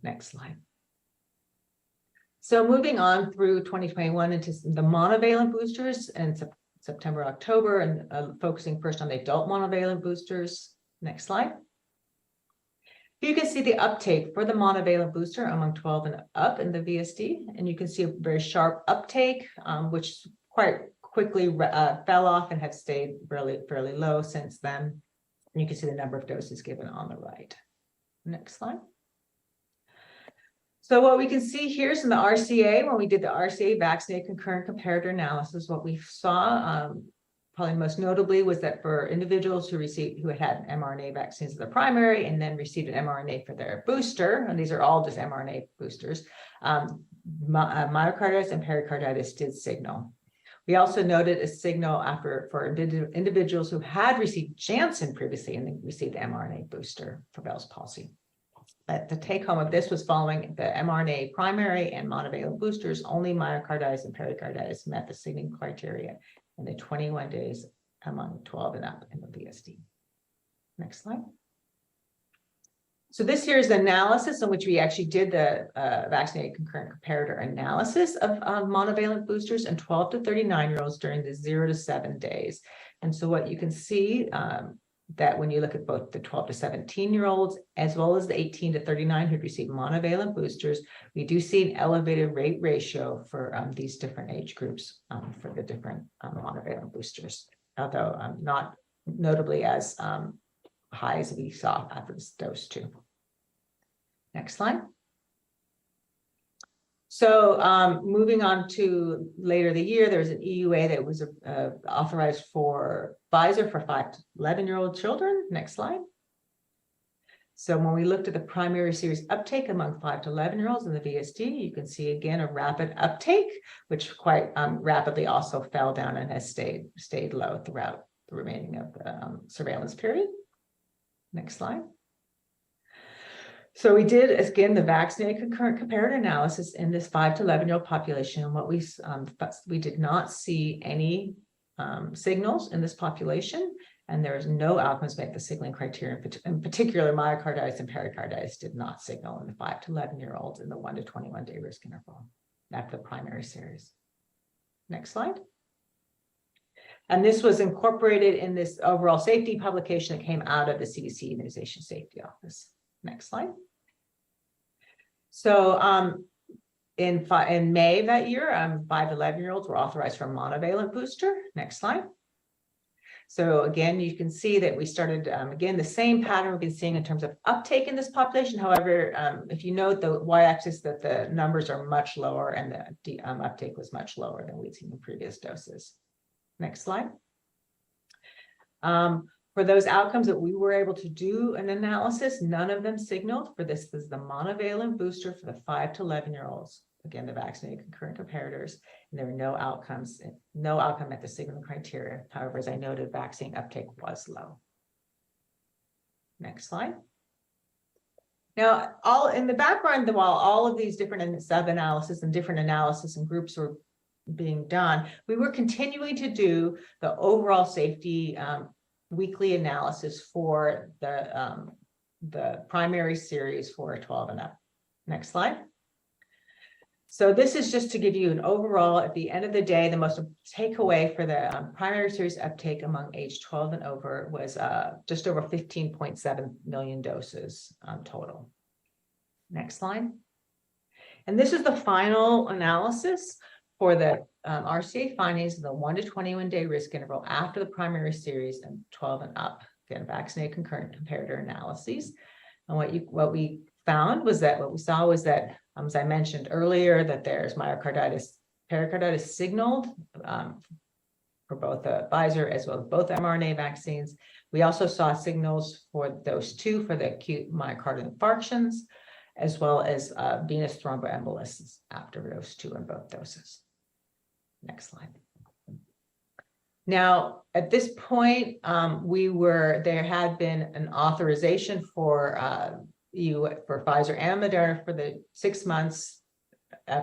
Next slide. So moving on through 2021 into the monovalent boosters and September, October, and focusing first on the adult monovalent boosters. Next slide. You can see the uptake for the monovalent booster among 12 and up in the VSD, and you can see a very sharp uptake, which quite quickly fell off and have stayed fairly low since then. And you can see the number of doses given on the right. Next slide. So what we can see here is in the RCA, when we did the RCA vaccinated concurrent comparator analysis, what we saw probably most notably was that for individuals who had mRNA vaccines as their primary and then received an mRNA for their booster, and these are all just mRNA boosters, myocarditis and pericarditis did signal. We also noted a signal for individuals who had received Janssen previously and then received the mRNA booster for Bell's palsy. But the take home of this was following the mRNA primary and monovalent boosters, only myocarditis and pericarditis met the signaling criteria in the 21 days among 12 and up in the VSD. Next slide. So this here is the analysis in which we actually did the vaccinated concurrent comparator analysis of monovalent boosters in 12 to 39-year-olds during the 0 to 7 days. And so what you can see that when you look at both the 12 to 17-year-olds as well as the 18 to 39 who received monovalent boosters, we do see an elevated rate ratio for these different age groups for the different monovalent boosters, although not notably as high as we saw after this dose 2. Next slide. So moving on to later the year, there was an EUA that was authorized for Pfizer for 5 to 11-year-old children. Next slide. So when we looked at the primary series uptake among 5 to 11-year-olds in the VSD, you can see again a rapid uptake, which quite rapidly also fell down and has stayed low throughout the remaining of the surveillance period. Next slide. So we did, again, the vaccinated concurrent comparator analysis in this 5 to 11-year-old population. And what we did not see any signals in this population, and there is no outcomes met the signaling criteria. In particular, myocarditis and pericarditis did not signal in the 5 to 11-year-olds in the 1 to 21 day risk interval after the primary series. Next slide. And this was incorporated in this overall safety publication that came out of the CDC Immunization Safety Office. Next slide. So in May of that year, 5 to 11-year-olds were authorized for a monovalent booster. Next slide. So again, you can see that we started, again, the same pattern we've been seeing in terms of uptake in this population. However, if you note the y-axis that the numbers are much lower and the uptake was much lower than we'd seen in previous doses. Next slide. For those outcomes that we were able to do an analysis, none of them signaled for this. This is the monovalent booster for the 5 to 11-year-olds. Again, the vaccinated concurrent comparators, and there were no outcomes, no outcome met the signaling criteria. However, as I noted, vaccine uptake was low. Next slide. Now, all in the background, while all of these different sub-analysis and different analysis and groups were being done, we were continuing to do the overall safety weekly analysis for the primary series for 12 and up. Next slide. So this is just to give you an overall, at the end of the day, the most takeaway for the primary series uptake among age 12 and over was just over 15.7 million doses total. Next slide. And this is the final analysis for the RCA findings of the 1 to 21 day risk interval after the primary series and 12 and up. Again, vaccinated concurrent comparator analyses. And what we found was that what we saw was that, as I mentioned earlier, that there's myocarditis, pericarditis signaled for both the Pfizer as well as both mRNA vaccines. We also saw signals for those two for the acute myocardial infarctions, as well as venous thromboembolisms after those two in both doses. Next slide. Now, at this point, there had been an authorization for for Pfizer and Moderna for the 6 months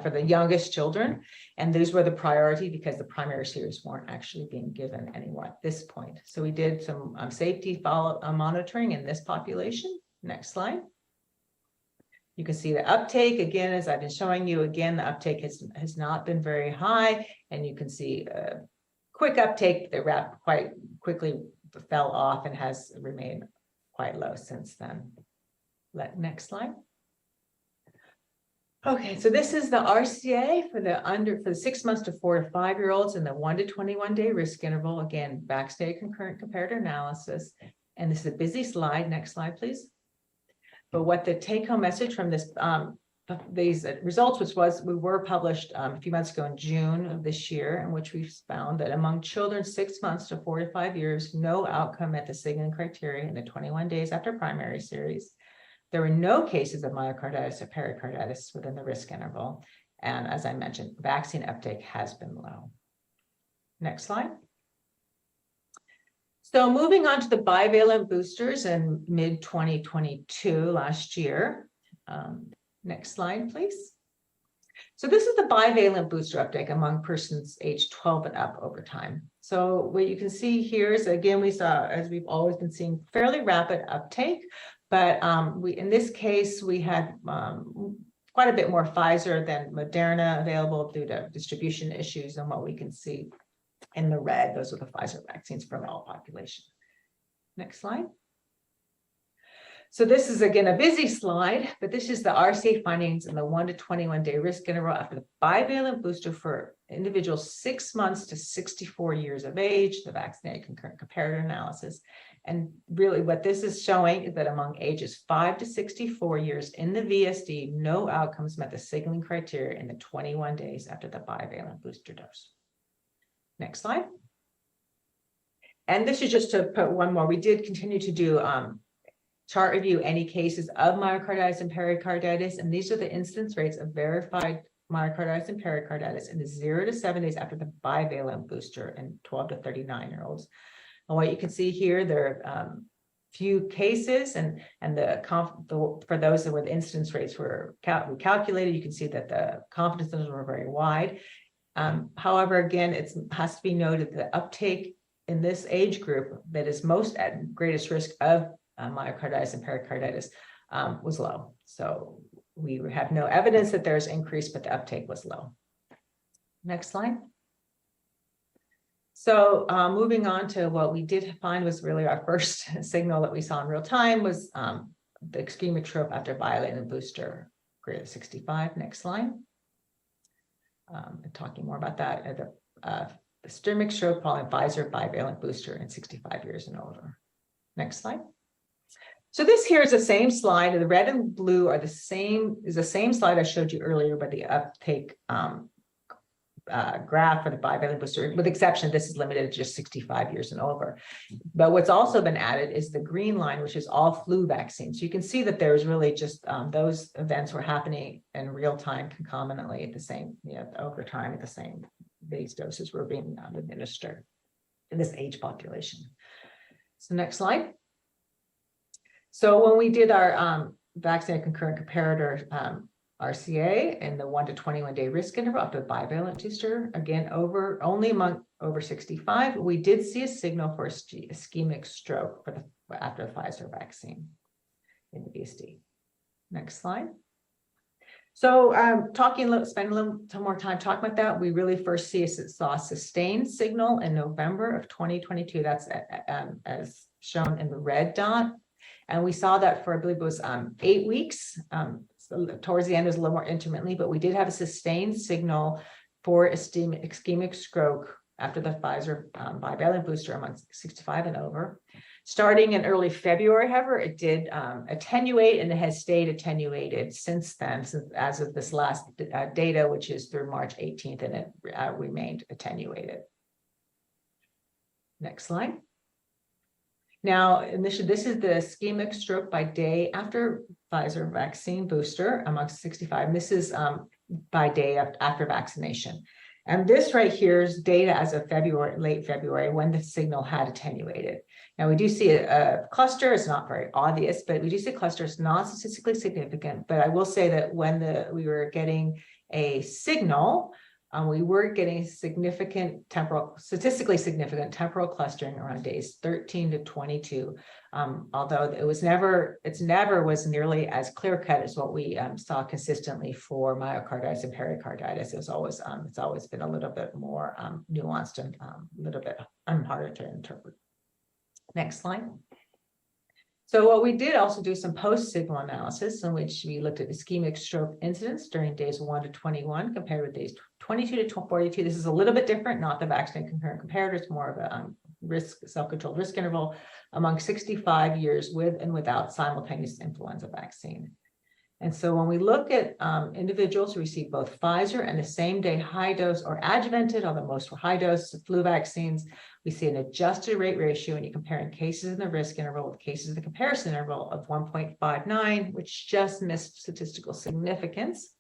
for the youngest children. And those were the priority because the primary series weren't actually being given anymore at this point. So we did some safety monitoring in this population. Next slide. You can see the uptake again, as I've been showing you again, the uptake has not been very high, and you can see a quick uptake. The rate quite quickly fell off and has remained quite low since then. Next slide. Okay, so this is the RCA for the 6 months to 4 to 5 year olds in the 1 to 21 day risk interval. Again, vaccinated concurrent comparator analysis. And this is a busy slide. Next slide, please. But what the take-home message from these results, which were published a few months ago in June of this year, in which we found that among children 6 months to 4 to 5 years, no outcome met the signaling criteria in the 21 days after primary series. There were no cases of myocarditis or pericarditis within the risk interval. And as I mentioned, vaccine uptake has been low. Next slide. So moving on to the bivalent boosters in mid-2022 last year. Next slide, please. So this is the bivalent booster uptake among persons aged 12 and up over time. So what you can see here is, again, we saw, as we've always been seeing, fairly rapid uptake. But in this case, we had quite a bit more Pfizer than Moderna available due to distribution issues, and what we can see in the red, those are the Pfizer vaccines for all population. Next slide. So this is, again, a busy slide, but this is the RCA findings in the 1 to 21 day risk interval after the bivalent booster for individuals 6 months to 64 years of age, the vaccinated concurrent comparator analysis. And really what this is showing is that among ages 5 to 64 years in the VSD, no outcomes met the signaling criteria in the 21 days after the bivalent booster dose. Next slide. And this is just to put one more. We did continue to do chart review any cases of myocarditis and pericarditis, and these are the incidence rates of verified myocarditis and pericarditis in the 0 to 7 days after the bivalent booster in 12 to 39 year olds. And what you can see here, there are few cases, and for those that were the incidence rates were calculated, you can see that the confidence intervals were very wide. However, again, it has to be noted that uptake in this age group that is most at greatest risk of myocarditis and pericarditis was low. So we have no evidence that there's increase, but the uptake was low. Next slide. So moving on to what we did find was really our first signal that we saw in real time was the ischemic trope after bivalent booster greater than 65. Next slide. Talking more about that, the ischemic stroke following Pfizer bivalent booster in 65 years and older. Next slide. So this here is the same slide. The red and blue are the same slide I showed you earlier, but the uptake graph for the bivalent booster, with exception, this is limited to just 65 years and over. But what's also been added is the green line, which is all flu vaccines. You can see that there's really just those events were happening in real time concomitantly at the same, over time at the same, these doses were being administered in this age population. So next slide. So when we did our vaccinated concurrent comparator RCA in the 1 to 21 day risk interval after the bivalent booster, again, only among over 65, we did see a signal for ischemic stroke after the Pfizer vaccine in the VSD. Next slide. So spend a little more time talking about that. We really first saw a sustained signal in November of 2022. That's as shown in the red dot. And we saw that for, I believe it was 8 weeks. So towards the end, it was a little more intermittently, but we did have a sustained signal for ischemic stroke after the Pfizer bivalent booster among 65 and over. Starting in early February, however, it did attenuate, and it has stayed attenuated since then, as of this last data, which is through March 18th, and it remained attenuated. Next slide. Now, this is the ischemic stroke by day after Pfizer vaccine booster amongst 65. This is by day after vaccination. And this right here is data as of February, late February, when the signal had attenuated. Now we do see a cluster. It's not very obvious, but we do see a cluster. It's not statistically significant. But I will say that when we were getting a signal, we were getting statistically significant temporal clustering around days 13 to 22. Although it never was nearly as clear cut as what we saw consistently for myocarditis and pericarditis. It's always been a little bit more nuanced and a little bit harder to interpret. Next slide. So what we did also do some post-signal analysis in which we looked at ischemic stroke incidence during days 1 to 21 compared with days 22 to 42. This is a little bit different, not the vaccinated concurrent comparator. More of a self-controlled risk interval among 65 years with and without simultaneous influenza vaccine. And so when we look at individuals who receive both Pfizer and the same day high dose or adjuvanted, although most were high dose flu vaccines, we see an adjusted rate ratio when you're comparing cases in the risk interval with cases in the comparison interval of 1.59, which just missed statistical significance.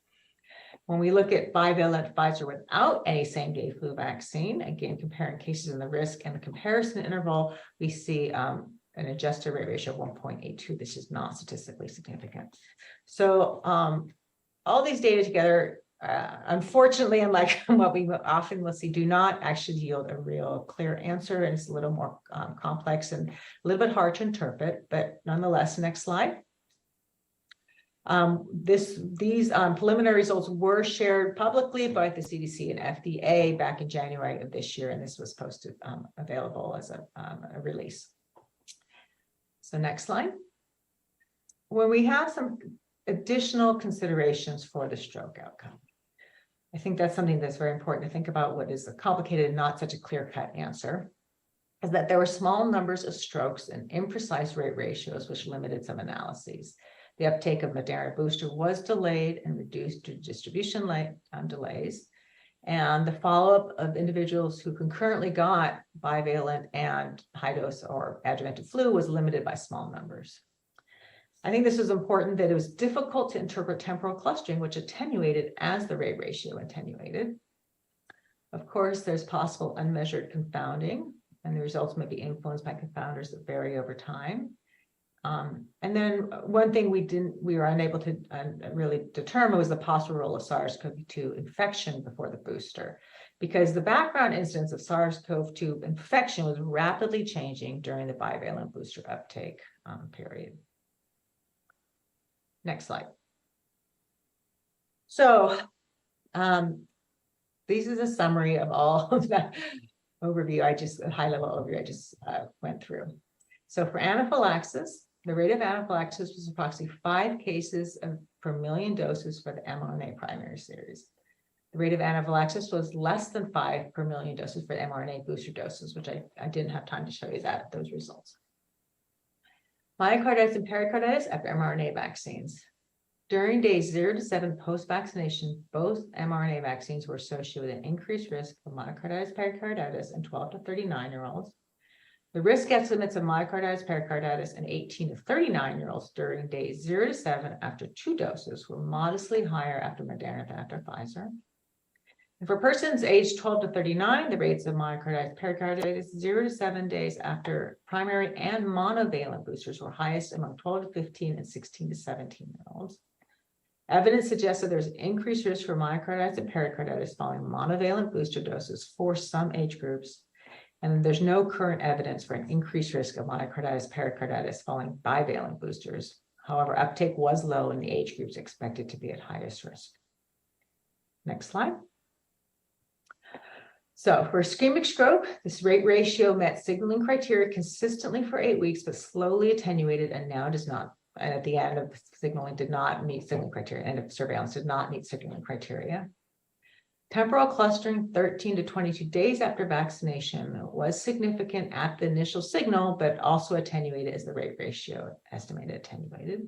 When we look at bivalent Pfizer without any same-day flu vaccine, again, comparing cases in the risk and the comparison interval, we see an adjusted rate ratio of 1.82. This is not statistically significant. So all these data together, unfortunately, unlike what we often will see, do not actually yield a real clear answer, and it's a little more complex and a little bit hard to interpret, but nonetheless, next slide. These preliminary results were shared publicly by the CDC and FDA back in January of this year, and this was posted available as a release. So next slide. When we have some additional considerations for the stroke outcome, I think that's something that's very important to think about. What is a complicated, not such a clear-cut answer, is that there were small numbers of strokes and imprecise rate ratios, which limited some analyses. The uptake of Moderna booster was delayed and reduced to distribution delays. And the follow-up of individuals who concurrently got bivalent and high dose or adjuvanted flu was limited by small numbers. I think this was important that it was difficult to interpret temporal clustering, which attenuated as the rate ratio attenuated. Of course, there's possible unmeasured confounding, and the results may be influenced by confounders that vary over time. And then one thing we were unable to really determine was the possible role of SARS-CoV-2 infection before the booster, because the background incidence of SARS-CoV-2 infection was rapidly changing during the bivalent booster uptake period. Next slide. So this is a summary of all of that overview. A high-level overview I just went through. So for anaphylaxis, the rate of anaphylaxis was approximately 5 cases per million doses for the mRNA primary series. The rate of anaphylaxis was less than 5 per million doses for the mRNA booster doses, which I didn't have time to show you those results. Myocarditis and pericarditis after mRNA vaccines. During days 0 to 7 post-vaccination, both mRNA vaccines were associated with an increased risk of myocarditis pericarditis in 12 to 39-year-olds. The risk estimates of myocarditis pericarditis in 18 to 39-year-olds during days 0 to 7 after 2 doses were modestly higher after Moderna than after Pfizer. And for persons aged 12 to 39, the rates of myocarditis pericarditis 0 to 7 days after primary and monovalent boosters were highest among 12 to 15 and 16 to 17-year-olds. Evidence suggests that there's increased risk for myocarditis and pericarditis following monovalent booster doses for some age groups. And there's no current evidence for an increased risk of myocarditis pericarditis following bivalent boosters. However, uptake was low in the age groups expected to be at highest risk. Next slide. So for ischemic stroke, this rate ratio met signaling criteria consistently for 8 weeks, but slowly attenuated and now does not. And at the end of signaling did not meet signaling criteria, end of surveillance did not meet signaling criteria. Temporal clustering 13 to 22 days after vaccination was significant at the initial signal, but also attenuated as the rate ratio estimated attenuated.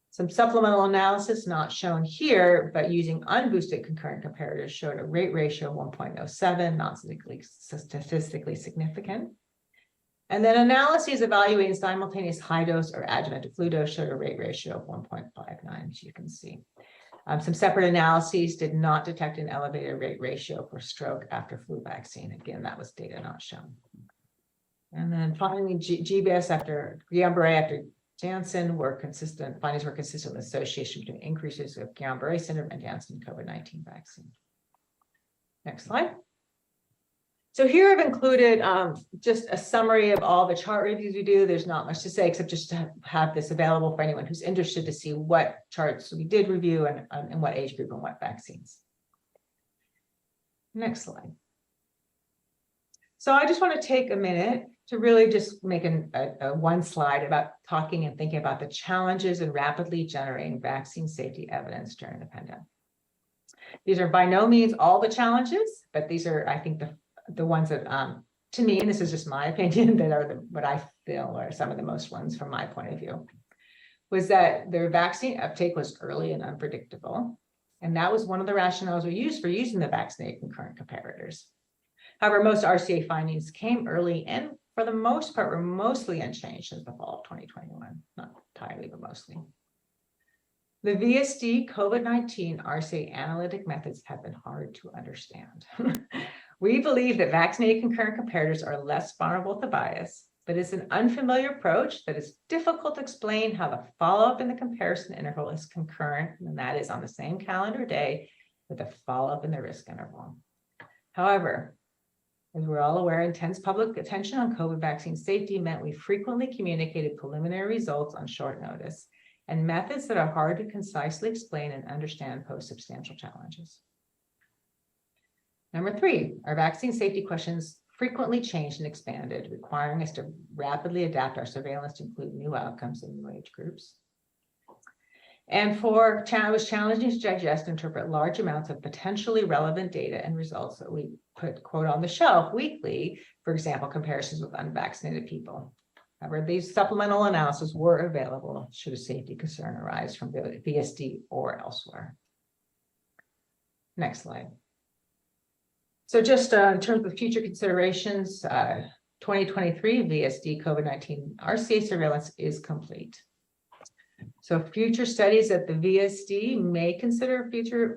Some supplemental analysis not shown here, but using unboosted concurrent comparators showed a rate ratio of 1.07, not statistically significant. And then analyses evaluating simultaneous high dose or adjuvanted flu dose showed a rate ratio of 1.59, as you can see. Some separate analyses did not detect an elevated rate ratio for stroke after flu vaccine. Again, that was data not shown. And then finally, GBS after Guillain-Barré after Janssen were consistent. Findings were consistent with association between increases of Guillain-Barré syndrome and Janssen COVID-19 vaccine. Next slide. So here I've included just a summary of all the chart reviews we do. There's not much to say except just to have this available for anyone who's interested to see what charts we did review and what age group and what vaccines. Next slide. So I just want to take a minute to really just make a one slide about talking and thinking about the challenges in rapidly generating vaccine safety evidence during the pandemic. These are by no means all the challenges, but these are, I think, the ones that, to me, and this is just my opinion, that are what I feel are some of the most ones from my point of view, was that their vaccine uptake was early and unpredictable. And that was one of the rationales we used for using the vaccinated concurrent comparators. However, most RCA findings came early and for the most part were mostly unchanged since the fall of 2021, not entirely, but mostly. The VSD COVID-19 RCA analytic methods have been hard to understand. We believe that vaccinated concurrent comparators are less vulnerable to bias, but it's an unfamiliar approach that is difficult to explain how the follow-up in the comparison interval is concurrent, and that is on the same calendar day with the follow-up in the risk interval. However, as we're all aware, intense public attention on COVID vaccine safety meant we frequently communicated preliminary results on short notice, and methods that are hard to concisely explain and understand pose substantial challenges. Number 3, our vaccine safety questions frequently changed and expanded, requiring us to rapidly adapt our surveillance to include new outcomes in new age groups. And it was challenging to digest and interpret large amounts of potentially relevant data and results that we put, quote, on the shelf weekly, for example, comparisons with unvaccinated people. However, these supplemental analyses were available should a safety concern arise from VSD or elsewhere. Next slide. So just in terms of future considerations, 2023 VSD COVID-19 RCA surveillance is complete. So future studies at the VSD may consider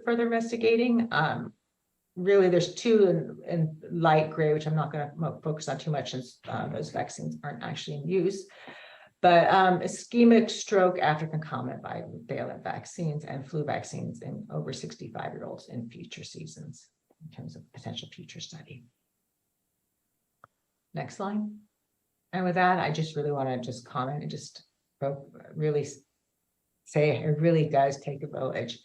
further investigating. Really, there's 2 in light gray, which I'm not going to focus on too much since those vaccines aren't actually in use. But ischemic stroke after concomitant bivalent vaccines and flu vaccines in over 65-year-olds in future seasons in terms of potential future study. Next slide. And with that, I just really want to just comment and just really say it really does take a village,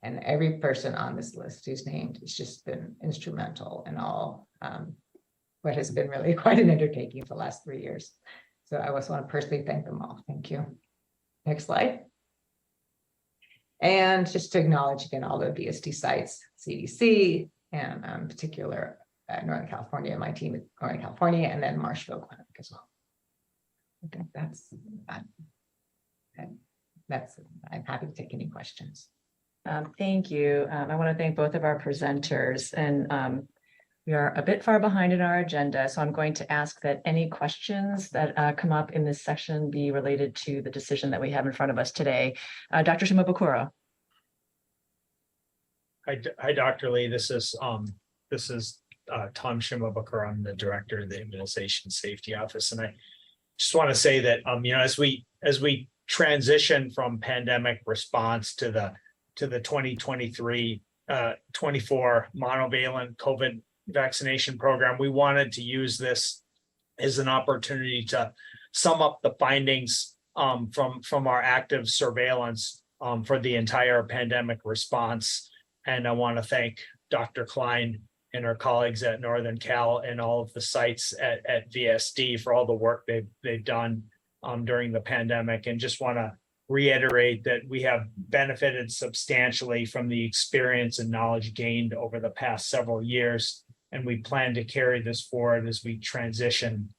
and every person on this list who's named has just been instrumental in all what has been really quite an undertaking for the last 3 years. So I just want to personally thank them all. Thank you. Next slide. And just to acknowledge again all the VSD sites, CDC, and in particular Northern California, my team at Northern California, and then Marshfield Clinic as well. I think that's I'm happy to take any questions. Thank you. I want to thank both of our presenters, and we are a bit far behind in our agenda, so I'm going to ask that any questions that come up in this section be related to the decision that we have in front of us today. Dr. Shimabukuro. Hi, Dr. Lee. This is Tom Shimabukuro. I'm the director of the Immunization Safety Office, and I just want to say that as we transition from pandemic response to the 2023-24 monovalent COVID vaccination program, we wanted to use this as an opportunity to sum up the findings from our active surveillance for the entire pandemic response. And I want to thank Dr. Klein and her colleagues at Northern Cal and all of the sites at VSD for all the work they've done during the pandemic, and just want to reiterate that we have benefited substantially from the experience and knowledge gained over the past several years, and we plan to carry this forward as we transition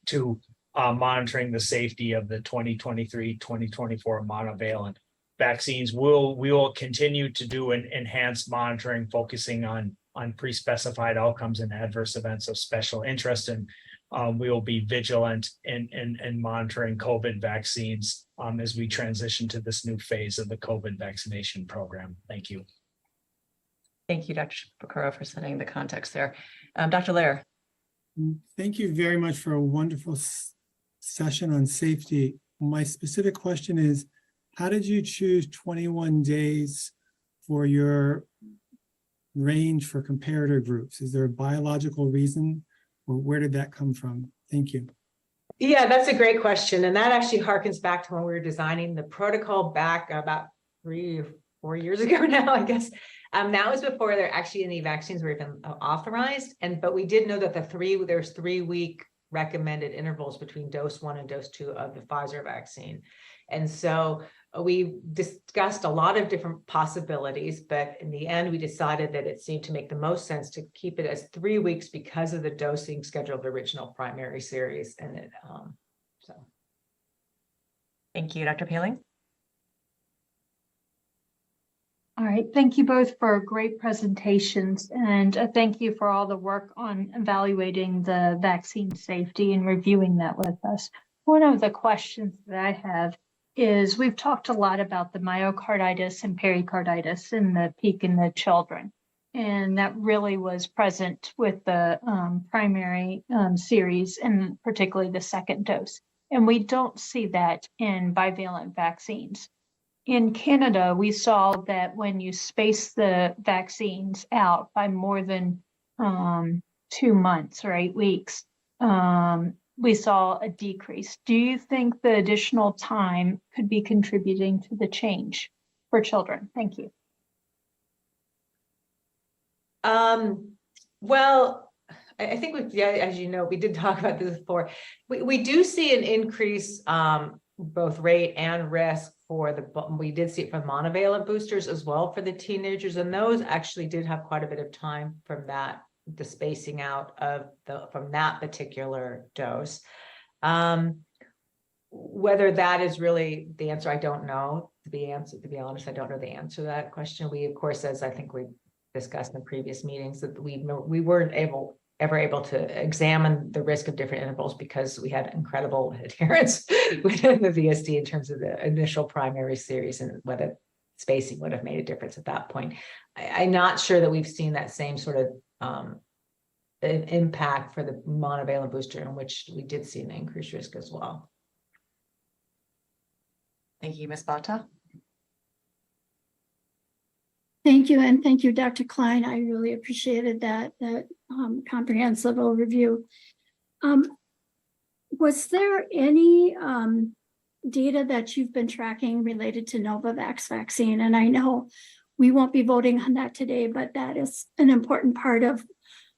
to monitoring the safety of the 2023-2024 monovalent vaccines. We will continue to do an enhanced monitoring, focusing on pre-specified outcomes and adverse events of special interest, and we will be vigilant in monitoring COVID vaccines as we transition to this new phase of the COVID vaccination program. Thank you. Thank you, Dr. Shapiro, for setting the context there. Dr. Lair. Thank you very much for a wonderful session on safety. My specific question is, how did you choose 21 days for your range for comparator groups? Is there a biological reason, or where did that come from? Thank you. Yeah, that's a great question. And that actually harkens back to when we were designing the protocol back about 3 or 4 years ago now, I guess. That was before there actually any vaccines were even authorized. But we did know that there's 3-week recommended intervals between dose 1 and dose 2 of the Pfizer vaccine. And so we discussed a lot of different possibilities, but in the end, we decided that it seemed to make the most sense to keep it as 3 weeks because of the dosing schedule of the original primary series. And Thank you, Dr. Paling. All right, thank you both for great presentations, and thank you for all the work on evaluating the vaccine safety and reviewing that with us. One of the questions that I have is, we've talked a lot about the myocarditis and pericarditis in the peak in the children, and that really was present with the primary series, and particularly the second dose. And we don't see that in bivalent vaccines. In Canada, we saw that when you space the vaccines out by more than 2 months or 8 weeks, we saw a decrease. Do you think the additional time could be contributing to the change for children? Thank you. Well, I think, as you know, we did talk about this before. We do see an increase, both rate and risk we did see it from monovalent boosters as well for the teenagers, and those actually did have quite a bit of time from the spacing out from that particular dose. Whether that is really the answer, I don't know. To be honest, I don't know the answer to that question. We, of course, as I think we discussed in previous meetings, that we weren't ever able to examine the risk of different intervals because we had incredible adherence within the VSD in terms of the initial primary series and whether spacing would have made a difference at that point. I'm not sure that we've seen that same sort of impact for the monovalent booster, in which we did see an increased risk as well. Thank you, Ms. Bata. Thank you, and thank you, Dr. Klein. I really appreciated that comprehensive overview. Was there any data that you've been tracking related to Novavax vaccine? And I know we won't be voting on that today, but that is an important part of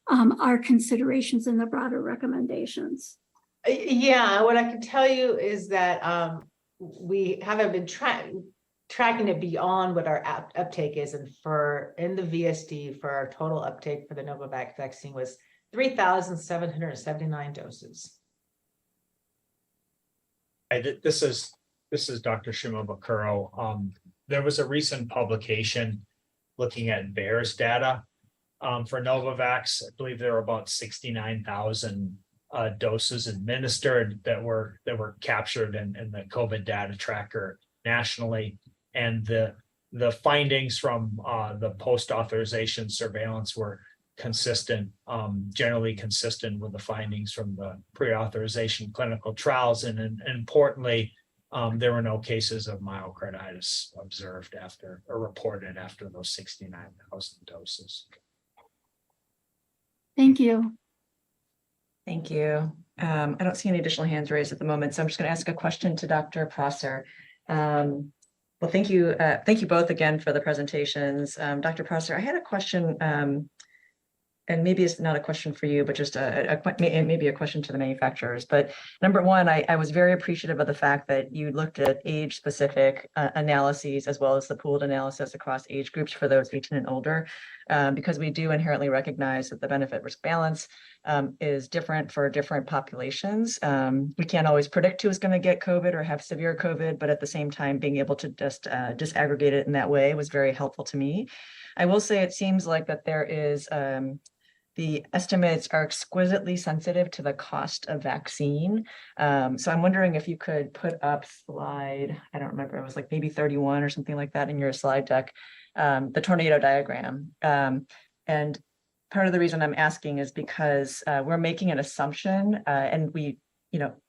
our considerations in the broader recommendations. Yeah, what I can tell you is that we haven't been tracking it beyond what our uptake is, and in the VSD for our total uptake for the Novavax vaccine was 3,779 doses. This is Dr. Shimabukuro. There was a recent publication looking at VAERS data for Novavax. I believe there were about 69,000 doses administered that were captured in the COVID data tracker nationally. And the findings from the post-authorization surveillance were consistent, generally consistent with the findings from the pre-authorization clinical trials. And importantly, there were no cases of myocarditis observed after or reported after those 69,000 doses. Thank you. Thank you. I don't see any additional hands raised at the moment, so I'm just going to ask a question to Dr. Prosser. Well, thank you both again for the presentations. Dr. Prosser, I had a question, and maybe it's not a question for you, but just maybe a question to the manufacturers. But number one, I was very appreciative of the fact that you looked at age-specific analyses as well as the pooled analysis across age groups for those 18 and older, because we do inherently recognize that the benefit-risk balance is different for different populations. We can't always predict who's going to get COVID or have severe COVID, but at the same time, being able to just disaggregate it in that way was very helpful to me. I will say it seems like that there is the estimates are exquisitely sensitive to the cost of vaccine. So I'm wondering if you could put up slide, I don't remember, it was like maybe 31 or something like that in your slide deck, the tornado diagram. And part of the reason I'm asking is because we're making an assumption and we,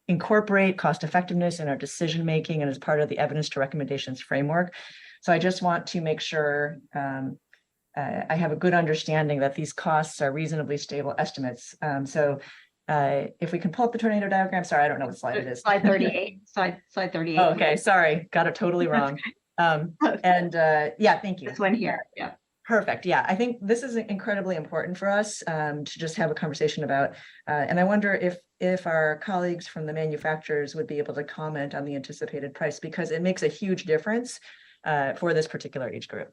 incorporate cost effectiveness in our decision making and as part of the evidence to recommendations framework. So I just want to make sure I have a good understanding that these costs are reasonably stable estimates. If we can pull up the tornado diagram, sorry, I don't know what slide it is. Slide 38, slide 38. Oh, okay, sorry, got it totally wrong. Yeah, thank you. This one here, yeah. Perfect. Yeah, I think this is incredibly important for us to just have a conversation about. And I wonder if our colleagues from the manufacturers would be able to comment on the anticipated price, because it makes a huge difference for this particular age group.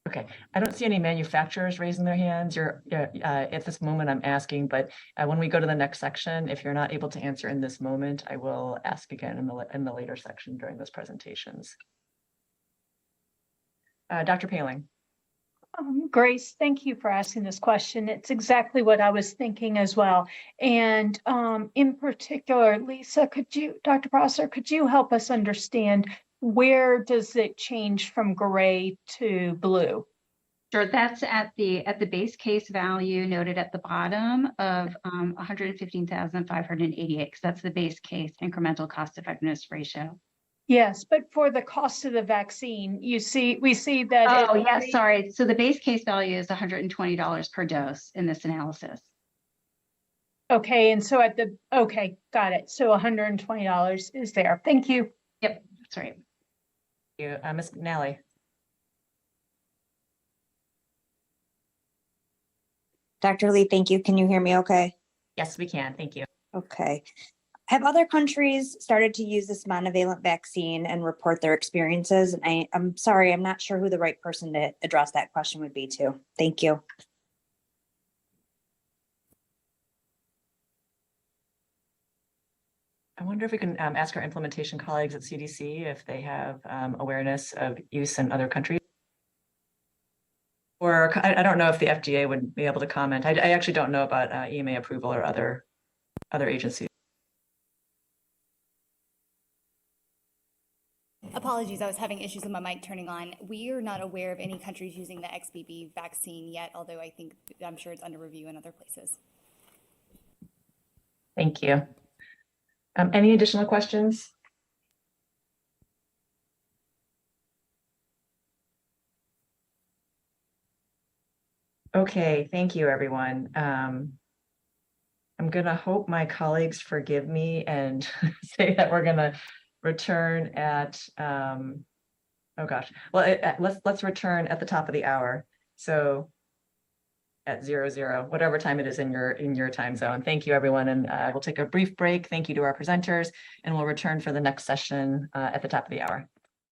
Okay, I don't see any manufacturers raising their hands. At this moment, I'm asking, but when we go to the next section, if you're not able to answer in this moment, I will ask again in the later section during those presentations. Dr. Paling. Grace, thank you for asking this question. It's exactly what I was thinking as well. And in particular, Lisa, Dr. Prosser, could you help us understand where does it change from gray to blue? Sure, that's at the base case value noted at the bottom of 115,588, because that's the base case incremental cost effectiveness ratio. Yes, but for the cost of the vaccine, we see that. Oh, yes, sorry. So the base case value is $120 per dose in this analysis. Okay, and so okay, got it. So $120 is there. Thank you. Yep, that's right. Thank you, Ms. McNally. Dr. Lee, thank you. Can you hear me okay? Yes, we can. Thank you. Okay. Have other countries started to use this monovalent vaccine and report their experiences? And I'm sorry, I'm not sure who the right person to address that question would be to. Thank you. I wonder if we can ask our implementation colleagues at CDC if they have awareness of use in other countries. Or I don't know if the FDA would be able to comment. I actually don't know about EMA approval or other agencies. Apologies, I was having issues with my mic turning on. We are not aware of any countries using the XBB vaccine yet, although I'm sure it's under review in other places. Thank you. Any additional questions? Okay, thank you, everyone. I'm gonna hope my colleagues forgive me and say that we're gonna return at, oh gosh, well, let's return at the top of the hour. So at 00, whatever time it is in your time zone. Thank you, everyone. And we'll take a brief break. Thank you to our presenters, and we'll return for the next session at the top of the hour.